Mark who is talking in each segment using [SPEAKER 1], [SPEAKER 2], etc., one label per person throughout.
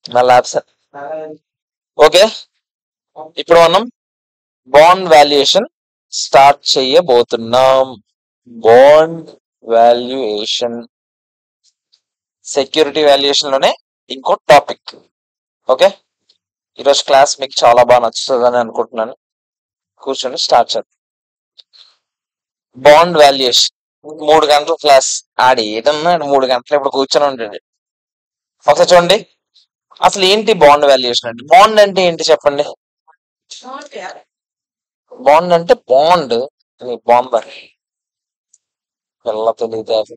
[SPEAKER 1] మళ్ళీ option. Okay, ఇప్పుడు మనం బాండ్ వాల్యుయేషన్ స్టార్ట్ చేయబోతున్నాం. బాండ్ వాల్యుయేషన్ సెక్యూరిటీ వాల్యుయేషన్ లోనే ఇంకో టాపిక్. ఓకే, ఈరోజు క్లాస్ మీకు చాలా బాగా నచ్చుతుందని అనుకుంటున్నాను. కూర్చొని స్టార్ట్ చేద్దాం. బాండ్ వాల్యుయేషన్ 3 గంటల క్లాస్. ఆడి ఏదన్నా 3 గంటలు ఇప్పుడు కూర్చొని ఉంటుంది. ఒకసారి చూడండి, అసలు ఏంటి బాండ్ వాల్యుయేషన్ అంటే? బాండ్ అంటే ఏంటి చెప్పండి? బాండ్ అంటే బాండ్ బాంబర్ పిల్ల తెలియదు.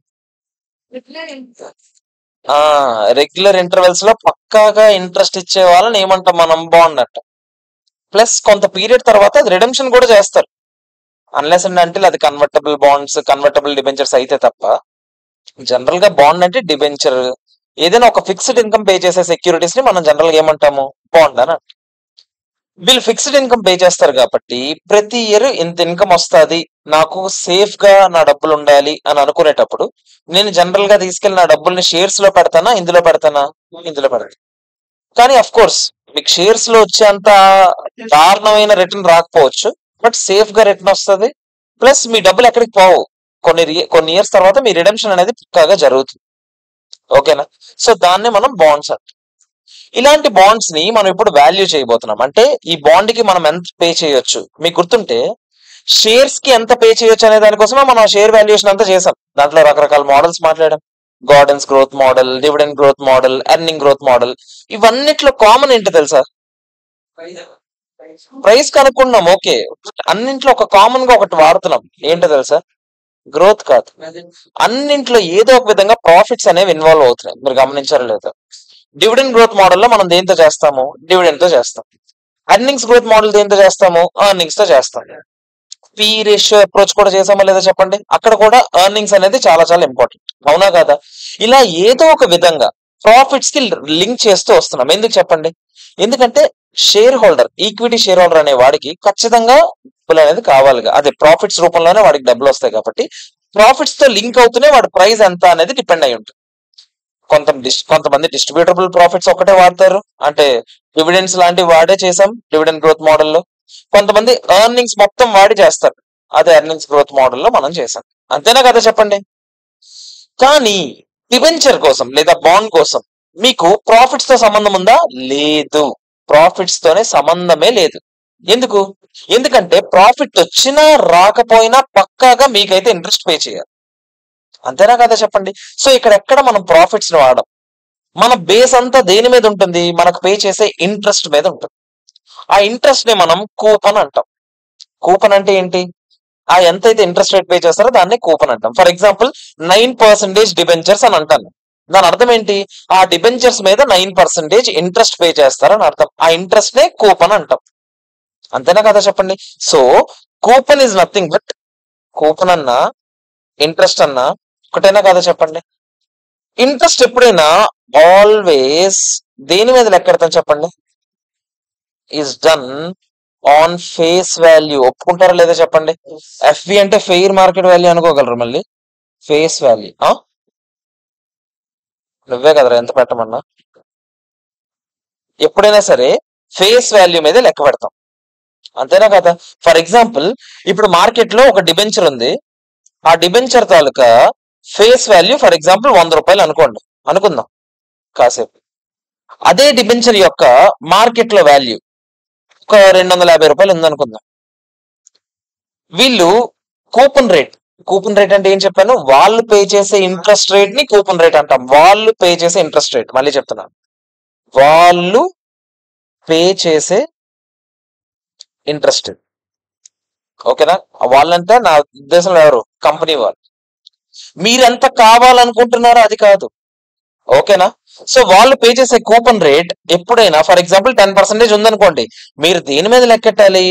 [SPEAKER 1] రెగ్యులర్ ఇంటర్వెల్స్ లో పక్కాగా ఇంట్రెస్ట్ ఇచ్చే వాళ్ళని ఏమంటాం మనం? బాండ్ అంట. ప్లస్ కొంత పీరియడ్ తర్వాత అది రిడెంప్షన్ కూడా చేస్తారు, అన్లెస్ అండ్ అంటే అది కన్వర్టబుల్ బాండ్స్, కన్వర్టబుల్ డిబెంచర్స్ అయితే తప్ప. జనరల్ గా బాండ్ అంటే డిబెంచర్, ఏదైనా ఒక ఫిక్స్డ్ ఇన్కమ్ పే చేసే సెక్యూరిటీస్ ని మనం జనరల్ గా ఏమంటాము? బాండ్ అని అంటాం. వీళ్ళు ఫిక్స్డ్ ఇన్కమ్ పే చేస్తారు కాబట్టి ప్రతి ఇయర్ ఇంత ఇన్కమ్ వస్తుంది, నాకు సేఫ్ గా నా డబ్బులు ఉండాలి అని అనుకునేటప్పుడు నేను జనరల్ గా తీసుకెళ్లి నా డబ్బుల్ని షేర్స్ లో పెడతానా, ఇందులో పెడతానా? ఇందులో పెడతాను. కానీ అఫ్ కోర్స్ మీకు షేర్స్ లో వచ్చేంత దారుణమైన రిటర్న్ రాకపోవచ్చు, బట్ సేఫ్ గా రిటర్న్ వస్తుంది. ప్లస్ మీ డబ్బులు ఎక్కడికి పోవు. కొన్ని ఇయర్స్ తర్వాత మీ రిడెంప్షన్ అనేది పక్కాగా జరుగుతుంది. ఓకేనా? సో దాన్ని మనం బాండ్స్ అంటాం. ఇలాంటి బాండ్స్ ని మనం ఇప్పుడు వాల్యూ చేయబోతున్నాం. అంటే ఈ బాండ్ కి మనం ఎంత పే చేయొచ్చు, మీకు గుర్తుంటే షేర్స్ కి ఎంత పే చేయొచ్చు అనే దానికోసమే మనం షేర్ వాల్యుయేషన్ అంతా చేసాం. దాంట్లో రకరకాల మోడల్స్ మాట్లాడాం. Gordon's growth model, dividend growth model, earning growth model. ఇవన్నిట్లో కామన్ ఏంటో తెలుసా? Price కనుక్కున్నాం, okay. అన్నింట్లో ఒక కామన్ గా ఒకటి వాడుతున్నాం, ఏంటో తెలుసా? గ్రోత్ కాదు. అన్నింట్లో ఏదో ఒక విధంగా ప్రాఫిట్స్ అనేవి ఇన్వాల్వ్ అవుతున్నాయి. మీరు గమనించారో లేదో? డివిడెండ్ గ్రోత్ మోడల్లో మనం దేంతో చేస్తాము? డివిడెండ్ తో చేస్తాం. ఎర్నింగ్స్ గ్రోత్ మోడల్ దేంతో చేస్తాము? ఎర్నింగ్స్ తో చేస్తాం. పీ రేషియో అప్రోచ్ కూడా చేసామా లేదా చెప్పండి? అక్కడ కూడా ఎర్నింగ్స్ అనేది చాలా చాలా ఇంపార్టెంట్, అవునా కదా? ఇలా ఏదో ఒక విధంగా ప్రాఫిట్స్ కి లింక్ చేస్తూ వస్తున్నాం. ఎందుకు చెప్పండి? ఎందుకంటే share holder, equity share holder అనే వాడికి ఖచ్చితంగా డబ్బులు అనేది కావాలిగా. అదే ప్రాఫిట్స్ రూపంలోనే వాడికి డబ్బులు వస్తాయి కాబట్టి ప్రాఫిట్స్ తో లింక్ అవుతూనే వాడి ప్రైస్ ఎంత అనేది డిపెండ్ అయి ఉంటుంది. కొంతమంది డిస్ట్రిబ్యూటబుల్ ప్రాఫిట్స్ ఒకటే వాడతారు, అంటే డివిడెండ్స్ లాంటివి వాడే చేసాం డివిడెండ్ గ్రోత్ మోడల్లో. కొంతమంది ఎర్నింగ్స్ మొత్తం వాడి చేస్తారు, అదే ఎర్నింగ్స్ గ్రోత్ మోడల్లో మనం చేసాం. అంతేనా కదా చెప్పండి? కానీ డిబెంచర్ కోసం లేదా బాండ్ కోసం మీకు ప్రాఫిట్స్ తో సంబంధం ఉందా? లేదు, ప్రాఫిట్స్ తోనే సంబంధమే లేదు. ఎందుకు? ఎందుకంటే ప్రాఫిట్ వచ్చినా రాకపోయినా పక్కాగా మీకైతే ఇంట్రెస్ట్ పే చేయాలి. అంతేనా కదా చెప్పండి? సో ఇక్కడ ఎక్కడ మనం ప్రాఫిట్స్ ని వాడడం. మన బేస్ అంతా దేని మీద ఉంటుంది? మనకు పే చేసే ఇంట్రెస్ట్ మీద ఉంటుంది. ఆ ఇంట్రెస్ట్ ని మనం కూపన్ అంటాం. కూపన్ అంటే ఏంటి? ఆ ఎంతైతే ఇంట్రెస్ట్ రేట్ పే చేస్తారో దాన్ని కూపన్ అంటాం. ఫర్ ఎగ్జాంపుల్ 9% డిబెంచర్స్ అని అంటాను. దాని అర్థం ఏంటి? ఆ డిబెంచర్స్ మీద 9% ఇంట్రెస్ట్ పే చేస్తారని అర్థం. ఆ ఇంట్రెస్ట్ నే కూపన్ అంటాం. అంతేనా కదా చెప్పండి? So coupon is nothing but, coupon అన్నా ఇంట్రెస్ట్ అన్నా ఒకటేనా కదా చెప్పండి? ఇంట్రెస్ట్ ఎప్పుడైనా ఆల్వేస్ దేని మీద లెక్కెడతాం చెప్పండి? Is done on face value. ఒప్పుకుంటారా లేదా చెప్పండి? ఎఫ్వి అంటే ఫెయిర్ మార్కెట్ వాల్యూ అనుకోగలరు, మళ్ళీ ఫేస్ వాల్యూ నువ్వే కదరా ఎంత పెట్టమన్నా. ఎప్పుడైనా సరే ఫేస్ వాల్యూ మీద లెక్క పెడతాం, అంతేనా కదా? ఫర్ ఎగ్జాంపుల్ ఇప్పుడు మార్కెట్ లో ఒక డిబెంచర్ ఉంది. ఆ debenture taluka face value for example 100 రూపాయలు అనుకుందాం కాసేపు. అదే డిబెంచర్ యొక్క మార్కెట్ లో వాల్యూ ఒక 250 రూపాయలు ఉందనుకుందాం. వీళ్ళు కూపన్ రేట్ అంటే ఏం చెప్పాను? వాళ్ళు పే చేసే ఇంట్రెస్ట్ రేట్ ని కూపన్ రేట్ అంటాం. వాళ్ళు పే చేసే ఇంట్రెస్ట్ రేట్, మళ్ళీ చెప్తున్నాను, వాళ్ళు పే చేసే ఇంట్రెస్ట్. ఓకేనా? వాళ్ళంటే నా ఉద్దేశంలో ఎవరు? కంపెనీ వాళ్ళు. మీరెంత కావాలనుకుంటున్నారో అది కాదు, ఓకేనా? సో వాళ్ళు పే చేసే కూపన్ రేట్ ఎప్పుడైనా ఫర్ ఎగ్జాంపుల్ 10% ఉందనుకోండి, మీరు దేని మీద లెక్కెట్టాలి?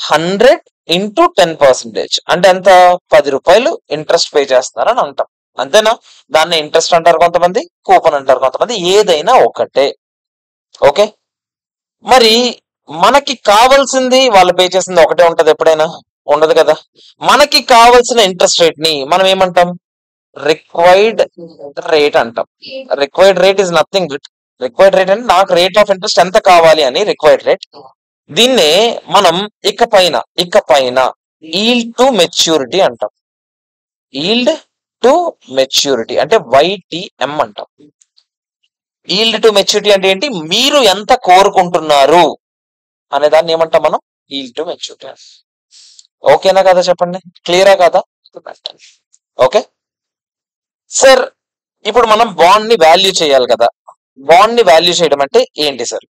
[SPEAKER 1] 100 ఇంటూ 10%. అంటే ఎంత? 10 రూపాయలు ఇంట్రెస్ట్ పే చేస్తున్నారని అంటాం. అంతేనా? దాన్ని ఇంట్రెస్ట్ అంటారు కొంతమంది, కూపన్ అంటారు కొంతమంది, ఏదైనా ఒకటే. ఓకే, మరి మనకి కావాల్సింది వాళ్ళు పే చేసింది ఒకటే ఉంటది ఎప్పుడైనా? ఉండదు కదా. మనకి కావాల్సిన ఇంట్రెస్ట్ రేట్ ని మనం ఏమంటాం? రిక్వైర్డ్ రేట్ అంటాం. Required rate is nothing but, required rate అంటే నాకు రేట్ ఆఫ్ ఇంట్రెస్ట్ ఎంత కావాలి అని రిక్వైర్డ్ రేట్. దీన్నే మనం ఇకపైన ఈల్డ్ టు మెచ్యూరిటీ అంటాం. ఈల్డ్ టు మెచ్యూరిటీ అంటే YTM అంటాం. ఈల్డ్ టు మెచ్యూరిటీ అంటే ఏంటి? మీరు ఎంత కోరుకుంటున్నారు అనే దాన్ని ఏమంటాం మనం? Yield to maturity. ఓకేనా కదా? చెప్పండి, క్లియరా కదా? ఓకే సార్, ఇప్పుడు మనం బాండ్ ని వాల్యూ చేయాలి కదా. బాండ్ ని వాల్యూ చేయడం అంటే ఏంటి సార్?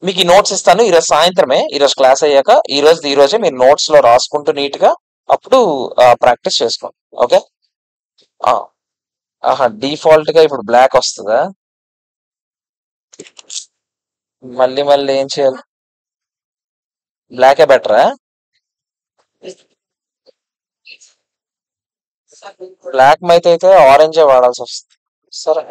[SPEAKER 1] మీకు ఈ నోట్స్ ఇస్తాను ఈరోజు సాయంత్రమే, ఈరోజు క్లాస్ అయ్యాక ఈ రోజే మీరు నోట్స్ లో రాసుకుంటూ నీట్ గా అప్పుడు ప్రాక్టీస్ చేసుకోండి. ఓకే. డిఫాల్ట్ గా ఇప్పుడు బ్లాక్ వస్తుందా? మళ్ళీ ఏం చేయాలి? బ్లాకే బెటరా? బ్లాక్ అయితే ఆరెంజే వాడాల్సి వస్తుంది. సరే,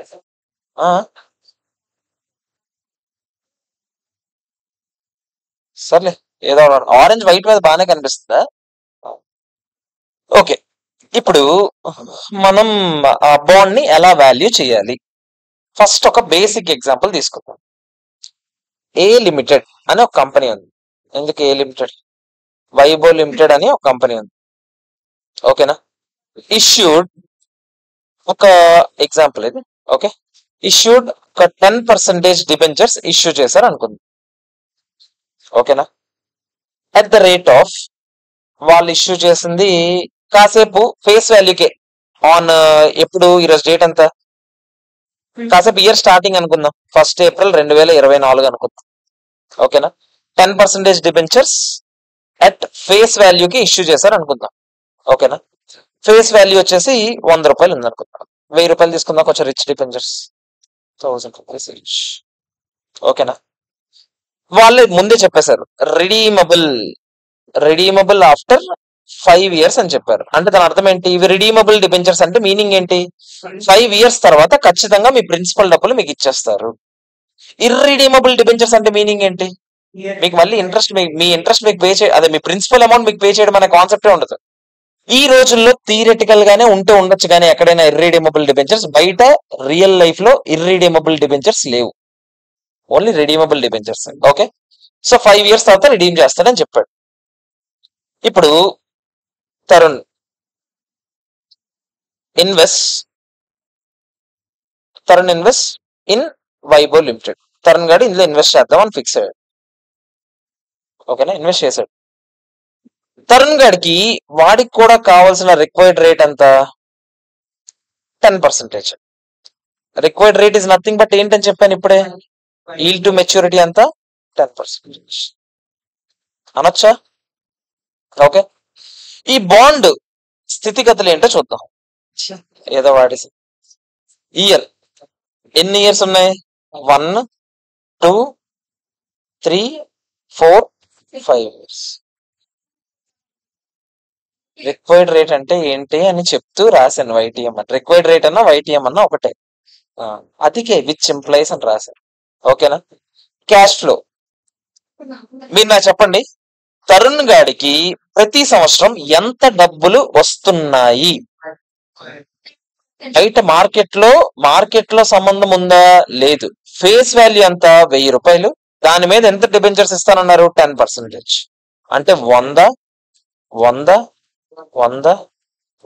[SPEAKER 1] సర్లే, ఏదో ఆరెంజ్ వైట్ మీద బాగానే కనిపిస్తుందా? ఓకే, ఇప్పుడు మనం ఆ బాండ్ ని ఎలా వాల్యూ చేయాలి? ఫస్ట్ ఒక బేసిక్ ఎగ్జాంపుల్ తీసుకుందాం. ఏ లిమిటెడ్ అని ఒక కంపెనీ ఉంది. ఎందుకు ఏ లిమిటెడ్? వైబో లిమిటెడ్ అని ఒక కంపెనీ ఉంది. ఓకేనా? ఇష్యూడ్ ఒక ఎగ్జాంపుల్ ఇది. ఓకే, ఇష్యూడ్ ఒక 10% డిబెంచర్స్ ఇష్యూ చేశారు అనుకుంది. ఓకేనా? అట్ ద రేట్ ఆఫ్, వాళ్ళు ఇష్యూ చేసింది కాసేపు ఫేస్ వాల్యూకే ఆన్ ఎప్పుడు ఈరోజు డేట్ ఎంత? కాసేపు ఇయర్ స్టార్టింగ్ అనుకుందాం, 1 ఏప్రిల్ 2024 అనుకుందాం. ఓకేనా? 10% డిబెంచర్స్ అట్ ఫేస్ వాల్యూకి ఇష్యూ చేశారు అనుకుందాం. ఓకేనా? ఫేస్ వాల్యూ వచ్చేసి 100 రూపాయలు ఉంది అనుకుందాం. 1000 రూపాయలు తీసుకుందాం, కొంచెం రిచ్ డిబెంచర్స్ 1000 రూపీస్ రిచ్. ఓకేనా? వాళ్ళే ముందే చెప్పేశారు రిడీమబుల్ ఆఫ్టర్ 5 years అని చెప్పారు. అంటే దాని అర్థం ఏంటి? ఇవి రిడీమబుల్ డిబెంచర్స్ అంటే మీనింగ్ ఏంటి? 5 years తర్వాత ఖచ్చితంగా మీ ప్రిన్సిపల్ డబ్బులు మీకు ఇచ్చేస్తారు. ఇర్రిడీమబుల్ డిబెంచర్స్ అంటే మీనింగ్ ఏంటి? మీకు మళ్ళీ మీ ఇంట్రెస్ట్ మీకు పే అదే మీ ప్రిన్సిపల్ అమౌంట్ మీకు పే చేయడం అనే కాన్సెప్టే ఉండదు. ఈ రోజుల్లో థియరిటికల్ గానే ఉండొచ్చు కానీ ఎక్కడైనా ఇర్రిడీమబుల్ డిబెంచర్స్. బయట రియల్ లైఫ్ లో ఇర్రిడీమబుల్ డిబెంచర్స్ లేవు, only redeemable debentures. Okay, so 5 years తర్వాత రిడీమ్ చేస్తాడని చెప్పాడు. ఇప్పుడు Tarun invest in Vibo limited. Tarun garu ఇందులో ఇన్వెస్ట్ చేద్దాం అని ఫిక్స్ అయ్యాడు. ఓకేనా? ఇన్వెస్ట్ చేశాడు. తరుణ్ గారికి వాడికి కూడా కావాల్సిన రిక్వైర్డ్ రేట్ ఎంత? 10%. Required rate is nothing but ఏంటని చెప్పాను ఇప్పుడే, ఈల్డ్ టు మెచ్యూరిటీ అంతా 10% అనొచ్చా? ఓకే, ఈ బాండ్ స్థితిగతులు ఏంటో చూద్దాం. ఏదో వాడి ఇయర్ ఎన్ని ఇయర్స్ ఉన్నాయి? 1, 2, 3, 4, 5 years. రిక్వైర్డ్ రేట్ అంటే ఏంటి అని చెప్తూ రాశాను YTM అని. రిక్వైర్డ్ రేట్ అన్నా YTM అన్నా ఒకటే, అదికే విచ్ ఎంప్లాయీస్ అని రాశాను. ఓకేనా? క్యాష్ ఫ్లో మీరు నాకు చెప్పండి, తరుణ్ గాడికి ప్రతి సంవత్సరం ఎంత డబ్బులు వస్తున్నాయి? బయట మార్కెట్ లో సంబంధం ఉందా? లేదు. ఫేస్ వాల్యూ ఎంత? 1000 రూపాయలు. దాని మీద ఎంత డిబెంచర్స్ ఇస్తానన్నారు? 10%. అంటే 100 100 100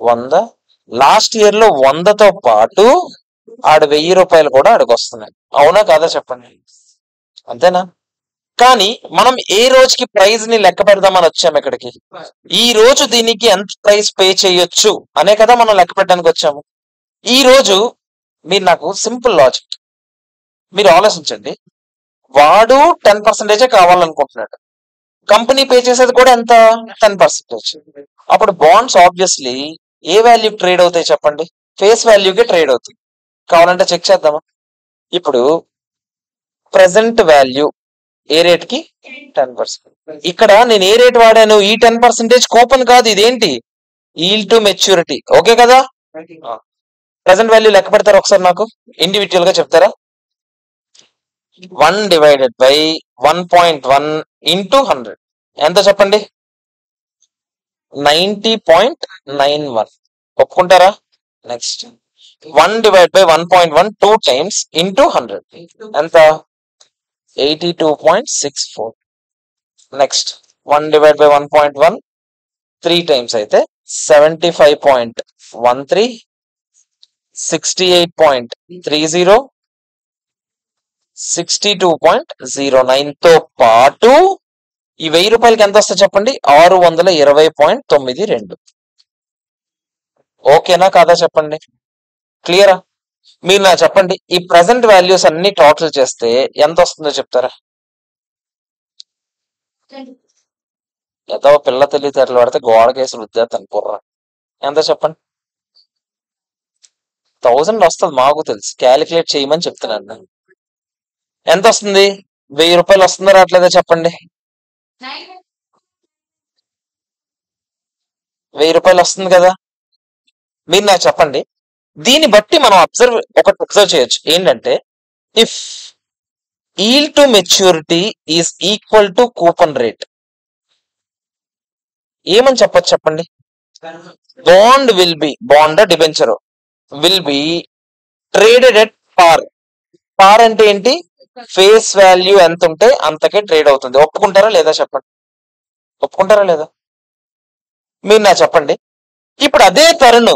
[SPEAKER 1] 100. లాస్ట్ ఇయర్ లో 100తో పాటు ఆడ 1000 రూపాయలు కూడా ఆడికి వస్తున్నాయి. అవునా కాదా చెప్పండి? అంతేనా? కానీ మనం ఏ రోజుకి ప్రైజ్ ని లెక్క పెడదామని వచ్చాము ఇక్కడికి. ఈ రోజు దీనికి ఎంత ప్రైస్ పే చేయొచ్చు అనే కదా మనం లెక్క పెట్టడానికి వచ్చాము. ఈ రోజు మీరు నాకు సింపుల్ లాజిక్ మీరు ఆలోచించండి, వాడు 10% కావాలనుకుంటున్నాడు, కంపెనీ పే చేసేది కూడా ఎంత? 10%. అప్పుడు బాండ్స్ ఆబ్వియస్లీ ఏ వాల్యూ ట్రేడ్ అవుతాయి చెప్పండి? ఫేస్ వాల్యూకి ట్రేడ్ అవుతాయి. కావాలంటే చెక్ చేద్దామా? ఇప్పుడు ప్రెసెంట్ వాల్యూ ఏ రేట్ కి? 10%. ఇక్కడ నేను ఏ రేట్ వాడాను? ఈ 10% కూపన్ కాదు, ఇదేంటి? Yield to maturity. ఓకే కదా? ప్రెసెంట్ వాల్యూ లెక్క పెడతారా ఒకసారి? నాకు ఇండివిజువల్ గా చెప్తారా? 1 divided by 1.1 into 100 ఎంత చెప్పండి? 90.91. ఒప్పుకుంటారా? నెక్స్ట్ 1/1.1 2 times into 100 ఎంత 82.64. నెక్స్ట్ 1/1.1 3 times అయితే 75.13 68.30 62.09 తో పాటు ఈ 1000 రూపాయలకి ఎంత వస్తుంది చెప్పండి 620.92. ఓకేనా కాదా చెప్పండి, క్లియరా? మీరు నా చెప్పండి ఈ ప్రెసెంట్ వాల్యూస్ అన్ని టోటల్ చేస్తే ఎంత వస్తుందో చెప్తారా? ఏదో పిల్ల తెలివితేటలు పడితే గోడ కేసులు ఉద్దేస్తాను పుర్ర. ఎంత చెప్పండి? 1000 వస్తుంది, మాకు తెలుసు, క్యాలిక్యులేట్ చేయమని చెప్తున్నాను నేను. ఎంత వస్తుంది? 1000 రూపాయలు వస్తుందా రావట్లేదా చెప్పండి? 1000 రూపాయలు వస్తుంది కదా. మీరు నాకు చెప్పండి, దీన్ని బట్టి మనం అబ్జర్వ్ చేయొచ్చు ఏంటంటే, if yield to maturity is equal to coupon rate ఏమని చెప్పొచ్చు చెప్పండి? Bond debenture will be traded at పార్. పార్ అంటే ఏంటి? ఫేస్ వాల్యూ ఎంత ఉంటే అంతకే ట్రేడ్ అవుతుంది. ఒప్పుకుంటారా లేదా చెప్పండి? ఒప్పుకుంటారా లేదా? మీరు నా చెప్పండి, ఇప్పుడు అదే తరుణ్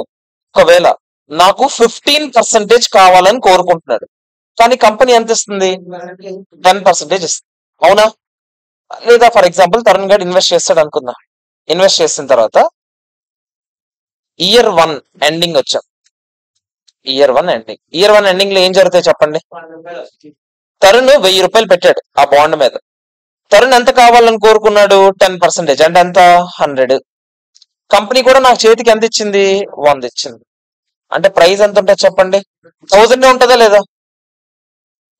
[SPEAKER 1] ఒకవేళ నాకు 15% కావాలని కోరుకుంటున్నాడు, కానీ కంపెనీ ఎంత ఇస్తుంది? 10% ఇస్తుంది, అవునా లేదా? ఫర్ ఎగ్జాంపుల్ తరుణ్ గారు ఇన్వెస్ట్ చేస్తాడు అనుకుందా. ఇన్వెస్ట్ చేసిన తర్వాత ఇయర్ 1 ఎండింగ్ వచ్చాం. ఇయర్ వన్ ఎండింగ్ లో ఏం జరుగుతాయి చెప్పండి? తరుణ్ 1000 రూపాయలు పెట్టాడు ఆ బాండ్ మీద. తరుణ్ ఎంత కావాలని కోరుకున్నాడు? 10%, అంటే ఎంత? 100. కంపెనీ కూడా నాకు చేతికి ఎంత ఇచ్చింది? 100 ఇచ్చింది. అంటే ప్రైస్ ఎంత ఉంటుంది చెప్పండి? 1000 ఉంటుందా లేదా?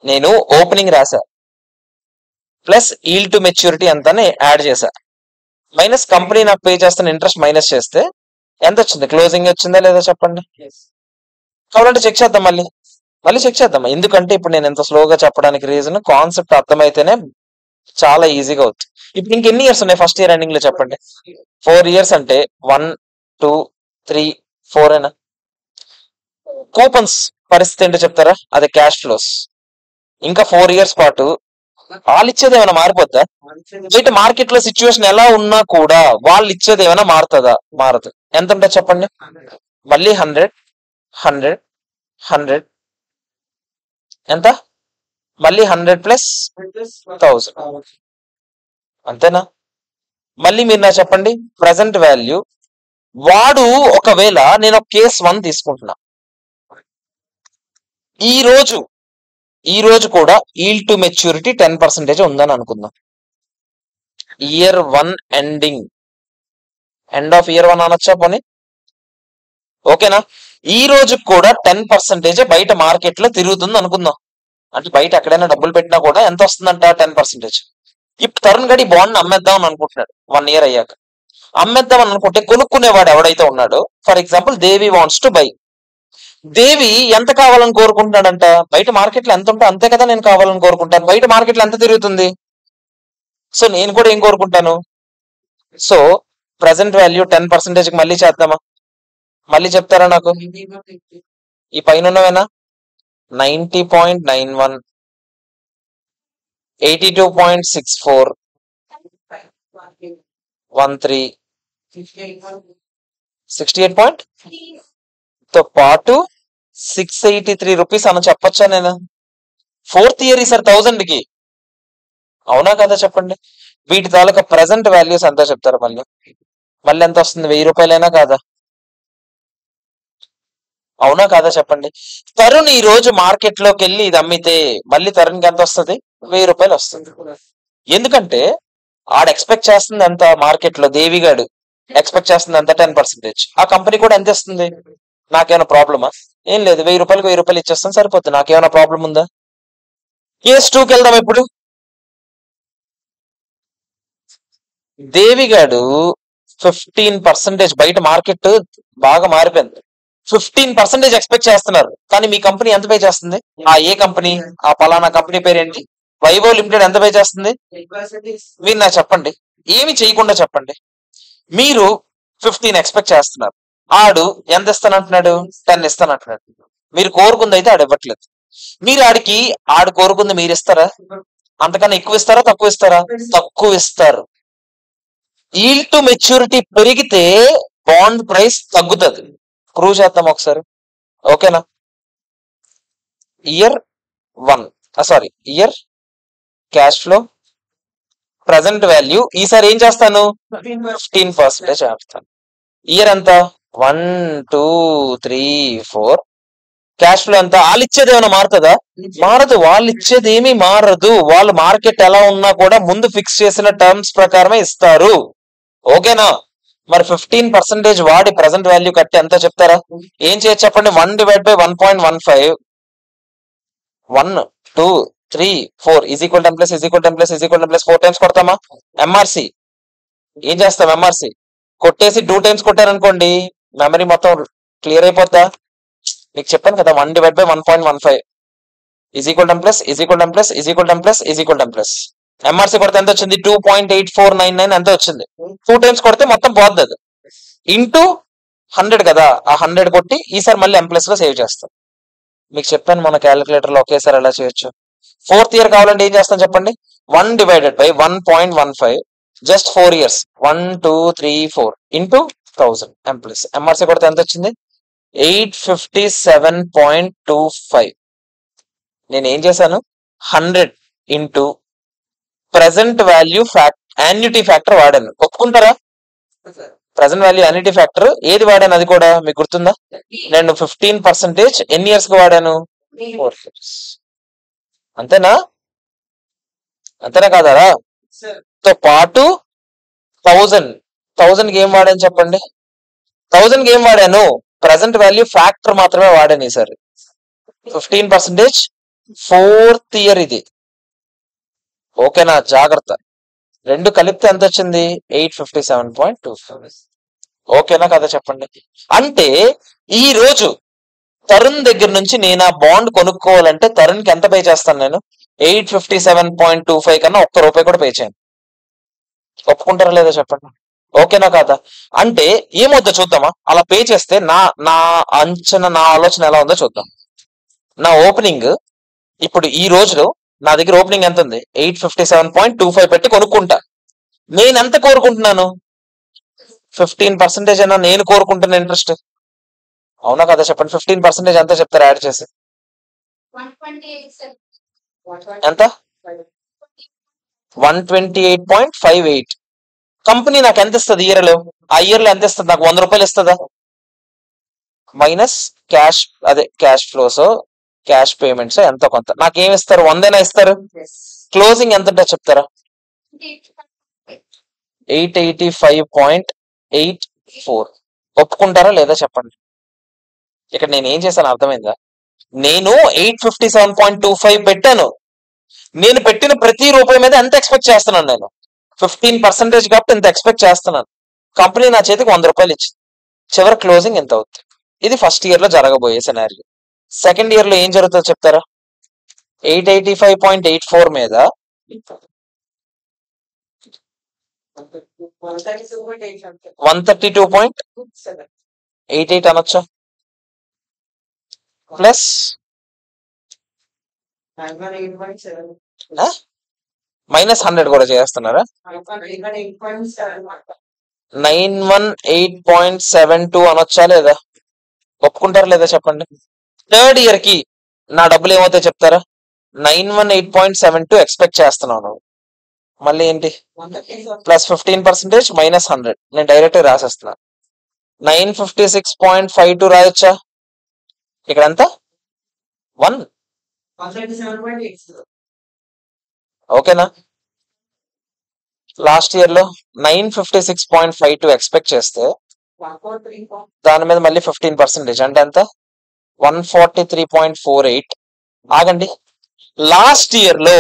[SPEAKER 1] నేను ఓపెనింగ్ రాశా, ప్లస్ ఈల్డ్ టు మెచ్యూరిటీ ఎంతని యాడ్ చేశా, మైనస్ కంపెనీ నాకు పే చేస్తున్న ఇంట్రెస్ట్ మైనస్ చేస్తే ఎంత వచ్చింది? క్లోజింగ్ వచ్చిందా లేదా చెప్పండి? కావాలంటే చెక్ చేద్దాం, మళ్ళీ చెక్ చేద్దాం. ఎందుకంటే ఇప్పుడు నేను ఎంత స్లోగా చెప్పడానికి రీజన్, కాన్సెప్ట్ అర్థమైతేనే చాలా ఈజీగా అవుతుంది. ఇప్పుడు ఇంకెన్ని ఇయర్స్ ఉన్నాయి ఫస్ట్ ఇయర్ ఎండింగ్ లో చెప్పండి? 4 years అంటే 1 2 3 4 అయినా. కూపన్స్ పరిస్థితి ఏంటో చెప్తారా? అది క్యాష్ ఫ్లోస్. ఇంకా 4 years పాటు వాళ్ళు ఇచ్చేది ఏమైనా మారిపోద్దా? బయట మార్కెట్ లో సిచ్యువేషన్ ఎలా ఉన్నా కూడా వాళ్ళు ఇచ్చేది ఏమైనా మారుతుందా? మారదు. ఎంత ఉంటుంది చెప్పండి? మళ్ళీ 100 100 100 ఎంత? మళ్ళీ 100 ప్లస్ 1000, అంతేనా? మళ్ళీ మీరు నా చెప్పండి ప్రెసెంట్ వాల్యూ. వాడు ఒకవేళ నేను ఒక కేస్ 1 తీసుకుంటున్నా, ఈ రోజు కూడా ఈల్డ్ టు మెచ్యూరిటీ 10% ఉందని అనుకుందాం. ఇయర్ 1 ఎండ్ ఆఫ్ ఇయర్ 1 అనొచ్చా పోనీ? ఓకేనా? ఈ రోజు కూడా 10% బయట మార్కెట్ లో తిరుగుతుంది అనుకుందాం. అంటే బయట ఎక్కడైనా డబ్బులు పెట్టినా కూడా ఎంత వస్తుందంట? 10%. ఇప్పుడు తరుణ్ గడి బాండ్ అమ్మేద్దాం అని అనుకుంటున్నాడు 1 year అయ్యాక. అమ్మేద్దాం అని అనుకుంటే కొనుక్కునేవాడు ఎవడైతే ఉన్నాడో, for example Devi wants to buy. Devi ఎంత కావాలని కోరుకుంటున్నాడంట? బయట మార్కెట్ లో ఎంత ఉంటే అంతే కదా నేను కావాలని కోరుకుంటాను. బయట మార్కెట్ లో ఎంత తిరుగుతుంది, సో నేను కూడా ఏం కోరుకుంటాను? సో ప్రెసెంట్ వాల్యూ 10% మళ్ళీ చేద్దామా? మళ్ళీ చెప్తారా నాకు? ఈ పైన ఉన్నవేనా? 90.91 82.64 13 68. తో పాటు 683 రూపీస్ అని చెప్పొచ్చా నేను? 4th year ఈసారి 1000కి, అవునా కదా చెప్పండి? వీటి తాలూకా ప్రెసెంట్ వాల్యూస్ ఎంత చెప్తారు? మళ్ళీ ఎంత వస్తుంది? 1000 రూపాయలైనా కాదా? అవునా కాదా చెప్పండి? తరుణ్ ఈ రోజు మార్కెట్ లోకి వెళ్ళి ఇది అమ్మితే మళ్ళీ తరుణ్కి ఎంత వస్తుంది? 1000 రూపాయలు వస్తుంది. ఎందుకంటే ఆడు ఎక్స్పెక్ట్ చేస్తుంది ఎంత? మార్కెట్ లో దేవిగాడు ఎక్స్పెక్ట్ చేస్తుంది ఎంత? 10%. ఆ కంపెనీ కూడా ఎంత ఇస్తుంది? నాకేమైనా ప్రాబ్లమా? ఏం లేదు, 1000 రూపాయలకు 1000 రూపాయలు ఇచ్చేస్తాను, సరిపోతుంది. నాకేమైనా ప్రాబ్లం ఉందా? కేస్ 2కి వెళ్దాం. ఇప్పుడు దేవిగాడు 15%, బయట మార్కెట్ బాగా మారిపోయింది, 15% ఎక్స్పెక్ట్ చేస్తున్నారు, కానీ మీ కంపెనీ ఎంత పే చేస్తుంది? ఆ ఏ కంపెనీ? ఆ పలానా కంపెనీ పేరేంటి? వైభవ్ లిమిటెడ్ ఎంత పే చేస్తుంది? మీరు నాకు చెప్పండి, ఏమి చేయకుండా చెప్పండి. మీరు 15 ఎక్స్పెక్ట్ చేస్తున్నారు, ఆడు ఎంత ఇస్తానంటున్నాడు? 10 ఇస్తానంటున్నాడు. మీరు కోరుకుంది అయితే ఆడు ఇవ్వట్లేదు. మీరు ఆడు కోరుకుంది మీరు ఇస్తారా? అంతకన్నా ఎక్కువ ఇస్తారా, తక్కువ ఇస్తారా? తక్కువ ఇస్తారు. ఈల్డ్ టు మెచ్యూరిటీ పెరిగితే బాండ్ ప్రైస్ తగ్గుతుంది. ప్రూవ్ చేద్దాం ఒకసారి. ఓకేనా? Year 1, sorry, year cash flow present value. ఈసారి ఏం చేస్తాను? 15% చేస్తాను. ఇయర్ ఎంత? 1, 2, 3, 4. క్యాష్ ఫ్లో ఎంత? వాళ్ళు ఇచ్చేది ఏమైనా మారుతుందా? మారదు. వాళ్ళు ఇచ్చేది ఏమీ మారదు. వాళ్ళు మార్కెట్ ఎలా ఉన్నా కూడా ముందు ఫిక్స్ చేసిన టర్మ్స్ ప్రకారమే ఇస్తారు. ఓకేనా? మరి 15% వాడి ప్రజెంట్ వాల్యూ కట్టి ఎంత చెప్తారా? ఏం చేయొచ్చు చెప్పండి? 1/1.15. 1, 2, 3, 4 is equal 10 plus is equal 10 plus is equal 10 plus 4 times కొడతామా? ఎంఆర్సి ఏం చేస్తాం? ఎంఆర్సి కొట్టేసి 2 టైమ్స్ కొట్టారనుకోండి, మెమరీ మొత్తం క్లియర్ అయిపోద్దా? మీకు చెప్పాను కదా, 1/1.15 is equal 10 plus is equal 10 plus is equal 10 plus is equal 10 plus. MRC కొడితే ఎంత వచ్చింది? 2.8499 ఎంత వచ్చింది? 2 టైమ్స్ కొడితే మొత్తం పోద్ది. అది ఇంటూ 100 కదా, ఆ 100 కొట్టి ఈసారి మళ్ళీ ఎంప్లస్ లో సేవ్ చేస్తాం. మీకు చెప్పాను మన క్యాలిక్యులేటర్ లో ఒకేసారి ఎలా చేయొచ్చు. 4th ఇయర్ కావాలంటే ఏం చేస్తాం చెప్పండి? 1/1.15 జస్ట్ 4 years. 1, 2, 3, 4 ఇంటూ 1000 ఎంప్లస్. ఎంఆర్సి కొడితే ఎంత వచ్చింది? 857.25. నేను ఏం చేశాను? 100 into present value annuity factor వాడాను. ఒప్పుకుంటారా? ప్రెసెంట్ వాల్యూ యాన్యుటీ ఫ్యాక్టర్ ఏది వాడాను అది కూడా మీకు గుర్తుందా? నేను 15% ఎన్ని ఇయర్స్ కి వాడాను? 4 years. అంతేనా? అంతేనా కాదా? తో పాటు 1000 కి ఏం వాడాను చెప్పండి? 1000 కి ఏం వాడాను? ప్రెసెంట్ వాల్యూ ఫ్యాక్టర్ మాత్రమే వాడాను ఈసారి. 15% 4th ఇయర్ ఇది. ఓకేనా? జాగ్రత్త. రెండు కలిపితే ఎంత వచ్చింది? 857.25. ఓకేనా కదా చెప్పండి? అంటే ఈ రోజు తరుణ్ దగ్గర నుంచి నేను ఆ బాండ్ కొనుక్కోవాలంటే తరుణ్ కి ఎంత పే చేస్తాను? నేను 857.25 కన్నా ఒక్క రూపాయి కూడా పే చేయను. ఒప్పుకుంటారా లేదా చెప్పండి? ఓకేనా కాదా? అంటే ఏమొద్దో చూద్దామా? అలా పే చేస్తే నా నా అంచనా, నా ఆలోచన ఎలా ఉందో చూద్దాం. నా ఓపెనింగ్ ఇప్పుడు ఈ రోజులో నా దగ్గర ఓపెనింగ్ ఎంత ఉంది? 857.25 పెట్టి కొనుక్కుంటా. నేను ఎంత కోరుకుంటున్నాను? 15% అయినా నేను కోరుకుంటున్న ఇంట్రెస్ట్. అవునా కదా చెప్పండి? 15% ఎంత చెప్తారు యాడ్ చేసి? ఎంత? 128.58. కంపెనీ నాకు ఎంత ఇస్తుంది ఇయర్లో? ఆ ఇయర్లో ఎంత ఇస్తుంది నాకు? 100 రూపాయలు ఇస్తుందా? మైనస్ క్యాష్, అదే క్యాష్ ఫ్లోస్, క్యాష్ పేమెంట్స్ ఎంతో కొంత నాకేమి ఇస్తారు? 100 ఇస్తారు. క్లోజింగ్ ఎంత ఉంటుందో చెప్తారా? 885.84. ఒప్పుకుంటారా లేదా చెప్పండి? ఇక్కడ నేను ఏం చేశాను అర్థమైందా? నేను 857.25 పెట్టాను. నేను పెట్టిన ప్రతి రూపాయి మీద ఎంత ఎక్స్పెక్ట్ చేస్తున్నాను? నేను 15% కాబట్టి ఎంత ఎక్స్పెక్ట్ చేస్తున్నాను. కంపెనీ నా చేతికి 100 రూపాయలు ఇచ్చింది. చివరి క్లోజింగ్ ఎంత అవుతుంది? ఇది ఫస్ట్ ఇయర్ లో జరగబోయే సినారియో. సెకండ్ ఇయర్ లో ఏం జరుగుతుందో చెప్తారా? 885.84 మీద 132.88 అనొచ్చా? ప్లస్ మైనస్ 100 కూడా చేస్తున్నారా? 918.72 అనొచ్చా లేదా? ఒప్పుకుంటారా లేదా చెప్పండి? థర్డ్ ఇయర్ కి నా డబ్బులు ఏమవుతాయి చెప్తారా? 918.72 ఎక్స్పెక్ట్ చేస్తున్నాను. మళ్ళీ ఏంటి? Plus 15% minus 100. నేను డైరెక్ట్ రాసేస్తున్నాను. 956.52 రాయొచ్చా? ఇక్కడ ఎంత? 1. ఓకేనా? లాస్ట్ ఇయర్ లో 956.52 ఎక్స్పెక్ట్ చేస్తే దాని మీద మళ్ళీ 15% అంటే ఎంత? 143.48. ఆగండి. లాస్ట్ ఇయర్ లో